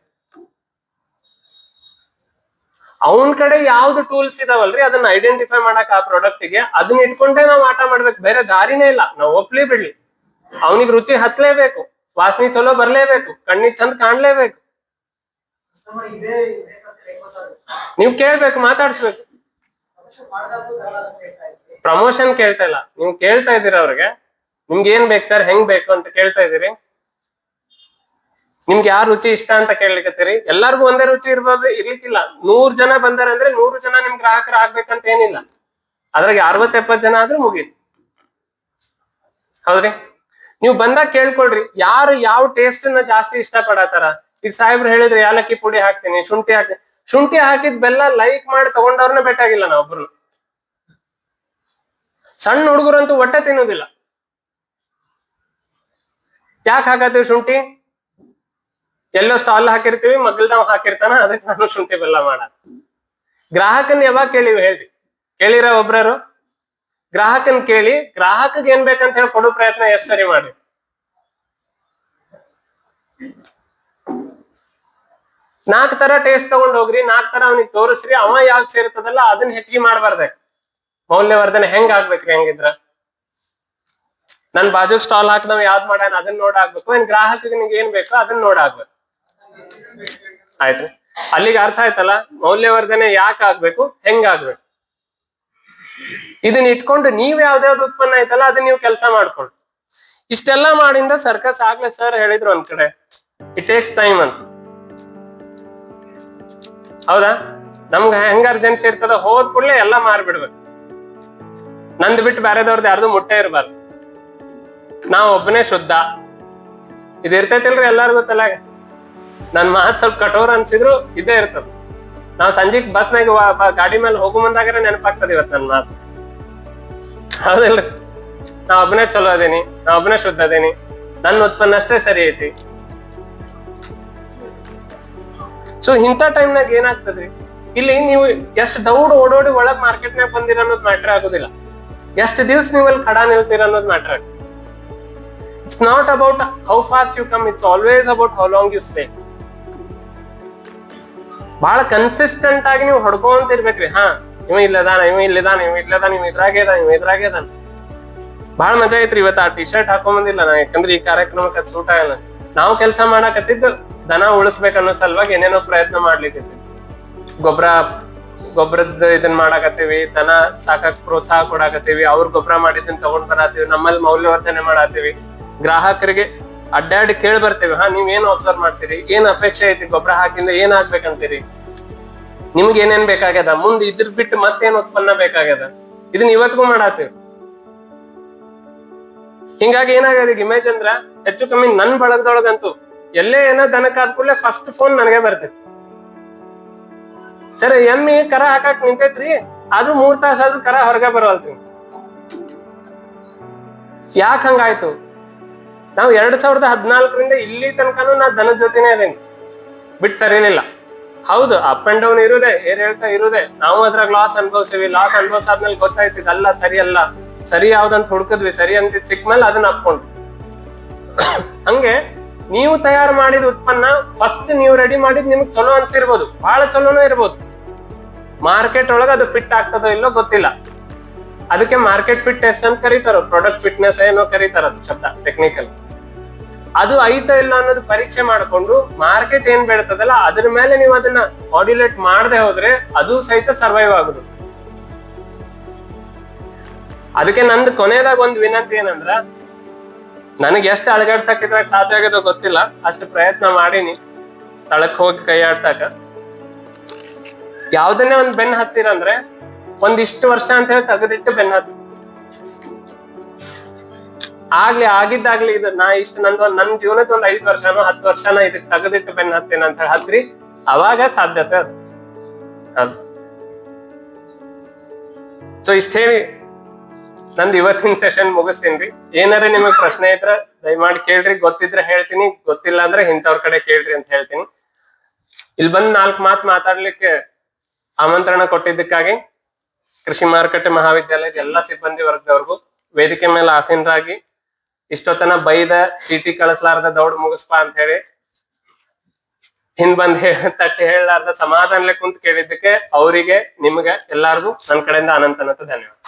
ಅವನ್ ಕಡೆ ಯಾವ್ದು ಟೂಲ್ಸ್ ಇದಾವಲ್ರಿ, ಅದನ್ನ ಐಡೆಂಟಿಫೈ ಮಾಡಕ್ ಆ ಪ್ರಾಡಕ್ಟ್ ಗೆ, ಅದನ್ನ ಇಟ್ಕೊಂಡೇ ನಾವ್ ಆಟ ಮಾಡ್ಬೇಕು, ಬೇರೆ ದಾರಿನೇ ಇಲ್ಲ. ನಾವ್ ಒಪ್ಲಿ ಬಿಡ್ಲಿ, ಅವನಿಗೆ ರುಚಿ ಹತ್ಲೇಬೇಕು, ವಾಸನೆ ಚಲೋ ಬರ್ಲೇಬೇಕು, ಕಣ್ಣಿಗೆ ಚಂದ ಕಾಣ್ಲೇಬೇಕು. ನೀವ್ ಕೇಳ್ಬೇಕು, ಮಾತಾಡ್ಸ್ಬೇಕು. ಪ್ರಮೋಷನ್ ಕೇಳ್ತಾ ಇಲ್ಲ, ನೀವು ಕೇಳ್ತಾ ಇದ್ದೀರಾ ಅವ್ರಿಗೆ, ನಿಮ್ಗೆ ಏನ್ ಬೇಕು ಸರ್, ಹೆಂಗ್ ಬೇಕು ಅಂತ ಕೇಳ್ತಾ ಇದೀರಿ. ನಿಮ್ಗೆ ಯಾವ ರುಚಿ ಇಷ್ಟ ಅಂತ ಕೇಳ್ಲಿಕತ್ತೀರಿ. ಎಲ್ಲಾರ್ಗು ಒಂದೇ ರುಚಿ ಇರ್ಬೋದು, ಇರ್ಲಿಕ್ಕಿಲ್ಲ. 100 ಜನ ಬಂದಾರಂದ್ರೆ 100 ಜನ ನಿಮ್ ಗ್ರಾಹಕರು ಆಗ್ಬೇಕಂತ ಏನಿಲ್ಲ. ಅದ್ರಾಗ 60-70 ಜನ ಆದ್ರೂ ಮುಗೀತು. ಹೌದ್ರಿ? ನೀವು ಬಂದಾಗ ಕೇಳ್ಕೊಳ್ರಿ, ಯಾರು ಯಾವ ಟೇಸ್ಟ್ ನ ಜಾಸ್ತಿ ಇಷ್ಟ ಪಡತಾರ. ಈಗ ಸಾಹೇಬ್ರು ಹೇಳಿದ್ರೆ ಯಾಲಕ್ಕಿ ಪುಡಿ ಹಾಕ್ತೀನಿ, ಶುಂಠಿ ಹಾಕ್ತೀನಿ. ಶುಂಠಿ ಹಾಕಿದ್ ಬೆಲ್ಲ ಲೈಕ್ ಮಾಡಿ ತಗೊಂಡವ್ರನ್ನ ಬೆಟ್ಟಾಗಿಲ್ಲ ನಾವೊಬ್ರು. ಸಣ್ಣ ಹುಡುಗರಂತೂ ಒಟ್ಟೆ ತಿನ್ನೋದಿಲ್ಲ. ಯಾಕೆ ಹಾಕತ್ತೀವಿ ಶುಂಠಿ? ಎಲ್ಲೋ ಸ್ಟಾಲ್ ಹಾಕಿರ್ತೀವಿ, ಮಗಲ್ದಾವ್ ಹಾಕಿರ್ತಾನ, ಅದಕ್ಕೆ ನಾನು ಶುಂಠಿ ಬೆಲ್ಲ ಮಾಡ. ಗ್ರಾಹಕನ್ ಯಾವಾಗ ಕೇಳಿವಿ ಹೇಳ್ರಿ? ಕೇಳಿರ ಒಬ್ರರು? ಗ್ರಾಹಕನ್ ಕೇಳಿ, ಗ್ರಾಹಕಗ್ ಏನ್ ಬೇಕಂತ ಹೇಳಿ ಕೊಡೋ ಪ್ರಯತ್ನ ಎಷ್ಟ್ ಸರಿ ಮಾಡಿ. ನಾಲ್ಕು ತರ ಟೇಸ್ಟ್ ತಗೊಂಡ್ ಹೋಗ್ರಿ, 4 ತರ ಅವನಿಗೆ ತೋರಿಸ್ರಿ, ಅವ ಯಾವ್ದು ಸೇರ್ತದಲ್ಲ ಅದನ್ನ ಹೆಚ್ಚಿಗೆ ಮಾಡ್ಬಾರ್ದೆ. ಮೌಲ್ಯವರ್ಧನೆ ಹೆಂಗ್ ಆಗ್ಬೇಕ್ರಿ? ಹೆಂಗಿದ್ರ ನನ್ ಬಾಜುಗ್ ಸ್ಟಾಲ್ ಹಾಕ್ದವ್ ಯಾವ್ದ್ ಮಾಡ್ಯಾನ ಅದನ್ನ ನೋಡಾಗ್ಬೇಕು, ಏನ್ ಗ್ರಾಹಕಗೆ ನಿಂಗೆ ಏನ್ ಬೇಕೋ ಅದನ್ನ ನೋಡಾಗ್ಬೇಕು. ಆಯ್ತ್ರಿ? ಅಲ್ಲಿಗೆ ಅರ್ಥ ಆಯ್ತಲ್ಲ, ಮೌಲ್ಯವರ್ಧನೆ ಯಾಕೆ ಆಗ್ಬೇಕು, ಹೆಂಗ್ ಆಗ್ಬೇಕು. ಇದನ್ನ ಇಟ್ಕೊಂಡು ನೀವ್ ಯಾವ್ದಾವ್ದು ಉತ್ಪನ್ನ ಐತಲ್ಲ ಅದನ್ನ ನೀವು ಕೆಲಸ ಮಾಡ್ಕೊಂಡು ಇಷ್ಟೆಲ್ಲಾ ಮಾಡಿಂದ ಸರ್ಕಸ್ ಆಗ್ಲೇ ಸರ್ ಹೇಳಿದ್ರು ಒಂದ್ ಕಡೆ, ಇಟ್ ಟೇಕ್ಸ್ ಟೈಮ್ ಅಂತ. ಹೌದಾ? ನಮ್ಗೆ ಹೆಂಗ ಅರ್ಜೆನ್ಸಿ ಇರ್ತದ, ಹೋದ್ ಕೂಡಲೇ ಎಲ್ಲಾ ಮಾರ್ಬಿಡ್ಬೇಕು. ನಂದ್ ಬಿಟ್ಟು ಬೇರೆದವ್ರದ್ದು ಯಾರ್ದು ಮುಟ್ಟೆ ಇರ್ಬಾರ್ದು. ನಾವ್ ಒಬ್ಬನೇ ಶುದ್ಧ, ಇದ್ ಇರ್ತೈತಿಲ್ರಿ ಎಲ್ಲಾರ್ಗು ತಲೆಗ. ನನ್ ಮಾತ್ ಸ್ವಲ್ಪ ಕಠೋರ ಅನ್ಸಿದ್ರು ಇದೇ ಇರ್ತದ. ನಾವ್ ಸಂಜೆಗ್ ಬಸ್ನಾಗ ಗಾಡಿ ಮೇಲೆ ಹೋಗು ಮುಂದಾಗರೆ ನೆನಪಾಗ್ತದ ಇವತ್ ನನ್ ಮಾತು. ಹೌದಿಲ್ರಿ? ನಾ ಒಬ್ಬನೇ ಚಲೋ ಅದೇನಿ, ನಾ ಒಬ್ಬನೇ ಶುದ್ಧ ಅದೇನಿ, ನನ್ನ ಉತ್ಪನ್ನ ಅಷ್ಟೇ ಸರಿ ಐತಿ. ಸೊ ಇಂಥ ಟೈಮ್ನಾಗ ಏನಾಗ್ತದ್ರಿ, ಇಲ್ಲಿ ನೀವು ಎಷ್ಟ್ ದೌಡ್ ಓಡೋಡಿ ಒಳಗ್ ಮಾರ್ಕೆಟ್ನಾಗ ಬಂದಿರ ಅನ್ನೋದು ಮ್ಯಾಟ್ರ್ ಆಗೋದಿಲ್ಲ. ಎಷ್ಟ್ ದಿವ್ಸ ನೀವು ಅಲ್ಲಿ ಕಡ ನಿಲ್ತೀರ ಅನ್ನೋದು ಮ್ಯಾಟ್ರ್ ಆಗುತ್ತೆ. It's not about how fast you come, it's always about how long you stay. ಬಹಳ ಕನ್ಸಿಸ್ಟೆಂಟ್ ಆಗಿ ನೀವು ಹೊಡ್ಕೊಂತ ಇರ್ಬೇಕ್ರಿ. ಹಾ, ಇವ ಇಲ್ಲದಾನ, ಇವ ಇಲ್ಲದಾನ, ಇವ ಇಲ್ಲದಾನ, ಇವ ಇದ್ರಾಗೆ ಇದಾನ, ಇವ ಇದ್ರಾಗೆ ಇದಾನ. ಬಹಳ ಮಜಾ ಐತ್ರಿ. ಇವತ್ತು ಆ ಟಿ ಶರ್ಟ್ ಹಾಕೊಂಬಂದಿಲ್ಲ ನಾ, ಯಾಕಂದ್ರೆ ಈ ಕಾರ್ಯಕ್ರಮಕ್ಕೆ ಅದು ಸೂಟ್ ಆಗಲ್ಲ. ನಾವು ಕೆಲಸ ಮಾಡಕತ್ತಿದ್ದು ದನ ಉಳಿಸ್ಬೇಕನ್ನೋ ಸಲುವಾಗಿ ಏನೇನೋ ಪ್ರಯತ್ನ ಮಾಡ್ಲಿಕ್ಕೆ, ಗೊಬ್ಬರದ ಇದನ್ನ ಮಾಡಾಕತ್ತೀವಿ, ದನ ಸಾಕಕ್ ಪ್ರೋತ್ಸಾಹ ಕೊಡಾಕತ್ತೀವಿ, ಅವ್ರ ಗೊಬ್ಬರ ಮಾಡಿದ್ದನ್ನ ತಗೊಂಡ್ ಬರತ್ತೀವಿ, ನಮ್ಮಲ್ಲಿ ಮೌಲ್ಯವರ್ಧನೆ ಮಾಡತ್ತೀವಿ, ಗ್ರಾಹಕರಿಗೆ ಅಡ್ಡಾಡಿ ಕೇಳಿ ಬರ್ತೇವೆ. ಹಾ, ನೀವ್ ಏನ್ ಅಬ್ಸರ್ವ್ ಮಾಡ್ತೀರಿ, ಏನ್ ಅಪೇಕ್ಷೆ ಐತಿ, ಗೊಬ್ಬರ ಹಾಕಿಂದ ಏನ್ ಆಗ್ಬೇಕಂತೀರಿ, ನಿಮ್ಗೆ ಏನೇನ್ ಬೇಕಾಗ್ಯದ, ಮುಂದ್ ಇದ್ರ ಬಿಟ್ಟು ಮತ್ತೇನ್ ಉತ್ಪನ್ನ ಬೇಕಾಗ್ಯದ, ಇದನ್ನ ಇವತ್ತಿಗೂ ಮಾಡತ್ತೀವಿ. ಹಿಂಗಾಗಿ ಏನಾಗ್ಯದ ಈಗ ಇಮೇಜ್ ಅಂದ್ರ ಹೆಚ್ಚು ಕಮ್ಮಿ ನನ್ ಬಳಗದೊಳಗಂತೂ ಎಲ್ಲೇ ಏನೋ ದನಕ್ಕಾದ ಕೂಡಲೇ ಫಸ್ಟ್ ಫೋನ್ ನನಗೆ ಬರ್ತೈತಿ. ಸರಿ, ಎಮ್ಮಿ ಕರ ಹಾಕಕ್ ನಿಂತೈತ್ರಿ, ಆದ್ರೂ 3 ತಾಸ ಆದ್ರೂ ಕರ ಹೊರಗೆ ಬರವಲ್ರಿ. ಯಾಕೆ ಹಂಗಾಯ್ತು? ನಾವು 2014ರಿಂದ ಇಲ್ಲಿ ತನಕನೂ ನಾ ದನದ ಜೊತೆನೇ ಅದೇನಿ, ಬಿಟ್ಟು ಸರಿಲಿಲ್ಲ. ಹೌದು, ಅಪ್ ಅಂಡ್ ಡೌನ್ ಇರುದೇ, ಏರ್ ಹೇಳ್ತಾ ಇರುದೇ. ನಾವು ಅದ್ರಾಗ ಲಾಸ್ ಅನ್ಭವಿಸಿವಿ. ಲಾಸ್ ಅನ್ಭವಿಸಾದ್ಮೇಲೆ ಗೊತ್ತಾಯ್ತು ಇದಲ್ಲ ಸರಿ ಅಲ್ಲ, ಸರಿ ಯಾವ್ದಂತ ಹುಡ್ಕದ್ವಿ, ಸರಿ ಅಂತ ಸಿಕ್ಮೇಲೆ ಅದನ್ನ ಅಪ್ಕೊಂಡ್ವಿ. ಹಂಗೆ ನೀವು ತಯಾರು ಮಾಡಿದ ಉತ್ಪನ್ನ ಫಸ್ಟ್ ನೀವು ರೆಡಿ ಮಾಡಿದ್ ನಿಮ್ಗೆ ಚಲೋ ಅನ್ಸಿರ್ಬೋದು, ಬಹಳ ಚಲೋನೂ ಇರ್ಬೋದು. ಮಾರ್ಕೆಟ್ ಒಳಗ ಅದು ಫಿಟ್ ಆಗ್ತದೋ ಇಲ್ಲೋ ಗೊತ್ತಿಲ್ಲ. ಅದಕ್ಕೆ ಮಾರ್ಕೆಟ್ ಫಿಟ್ ಟೆಸ್ಟ್ ಅಂತ ಕರೀತಾರ, ಪ್ರಾಡಕ್ಟ್ ಫಿಟ್ನೆಸ್ ಏನೋ ಕರೀತಾರ, ಅದು ಶಬ್ದ ಟೆಕ್ನಿಕಲ್. ಅದು ಐತೋ ಇಲ್ಲ ಅನ್ನೋದು ಪರೀಕ್ಷೆ ಮಾಡ್ಕೊಂಡು ಮಾರ್ಕೆಟ್ ಏನ್ ಬೆಳ್ತದಲ್ಲ ಅದ್ರ ಮೇಲೆ ನೀವು ಅದನ್ನ ಮಾಡ್ಯುಲೇಟ್ ಮಾಡದೆ ಹೋದ್ರೆ ಅದು ಸಹಿತ ಸರ್ವೈವ್ ಆಗುದು. ಅದಕ್ಕೆ ನಂದು ಕೊನೆಯದಾಗ ಒಂದು ವಿನಂತಿ ಏನಂದ್ರ, ನನಗೆ ಎಷ್ಟು ಅಳಗಾಡ್ಸಕ್ ಇದ್ರಾಗ ಸಾಧ್ಯ ಆಗೋದೋ ಗೊತ್ತಿಲ್ಲ, ಅಷ್ಟು ಪ್ರಯತ್ನ ಮಾಡೀನಿ ತಳಕ್ ಹೋಗಿ ಕೈ ಆಡ್ಸಾಕ. ಯಾವ್ದನ್ನೇ ಒಂದ್ ಬೆನ್ ಹತ್ತಿರಂದ್ರೆ ಒಂದಿಷ್ಟು ವರ್ಷ ಅಂತ ಹೇಳಿ ತೆಗೆದಿಟ್ಟು ಬೆನ್ ಹತ್ತಿ ಆಗಿದ್ದಾಗ್ಲಿ ಇದು ನಾ ಇಷ್ಟು ನನ್ ಜೀವನದ ಒಂದ್ 5 ವರ್ಷನೋ 10 ವರ್ಷನೋ ಇದಕ್ ತೆಗೆದಿಟ್ಟು ಬೆನ್ನ ಹತ್ತೇನ ಅಂತ ಹತ್ರಿ, ಅವಾಗ ಸಾಧ್ಯತೆ ಅದು. ಸೊ ಇಷ್ಟ ಹೇಳಿ ನಂದು ಇವತ್ತಿನ ಸೆಷನ್ ಮುಗಿಸ್ತೀನಿ. ಏನಾರ ನಿಮಗ್ ಪ್ರಶ್ನೆ ಇದ್ರ ದಯಮಾಡಿ ಕೇಳ್ರಿ, ಗೊತ್ತಿದ್ರೆ ಹೇಳ್ತೀನಿ, ಗೊತ್ತಿಲ್ಲ ಅಂದ್ರೆ ಇಂಥವ್ರ ಕಡೆ ಕೇಳ್ರಿ ಅಂತ ಹೇಳ್ತೀನಿ. ಇಲ್ಲಿ ಬಂದ್ 4 ಮಾತು ಮಾತಾಡ್ಲಿಕ್ಕೆ ಆಮಂತ್ರಣ ಕೊಟ್ಟಿದ್ದಕ್ಕಾಗಿ ಕೃಷಿ ಮಾರುಕಟ್ಟೆ ಮಹಾವಿದ್ಯಾಲಯದ ಎಲ್ಲಾ ಸಿಬ್ಬಂದಿ ವರ್ಗದವ್ರಿಗೂ, ವೇದಿಕೆ ಮೇಲೆ ಆಸೀನರಾಗಿ ಇಷ್ಟೊತ್ತನ ಬೈದ ಚೀಟಿ ಕಳಿಸ್ಲಾರ್ದ ದೌಡ್ ಮುಗಿಸ್ಪಾ ಅಂತ ಹೇಳಿ ಹಿಂದ್ ಬಂದ್ ತಟ್ಟಿ ಹೇಳಲಾರ್ದ ಸಮಾಧಾನಲೆ ಕುಂತ್ ಕೇಳಿದ್ದಕ್ಕೆ ಅವರಿಗೆ, ನಿಮ್ಗೆ ಎಲ್ಲಾರ್ಗು ನನ್ನ ಕಡೆಯಿಂದ ಅನಂತ ಧನ್ಯವಾದ.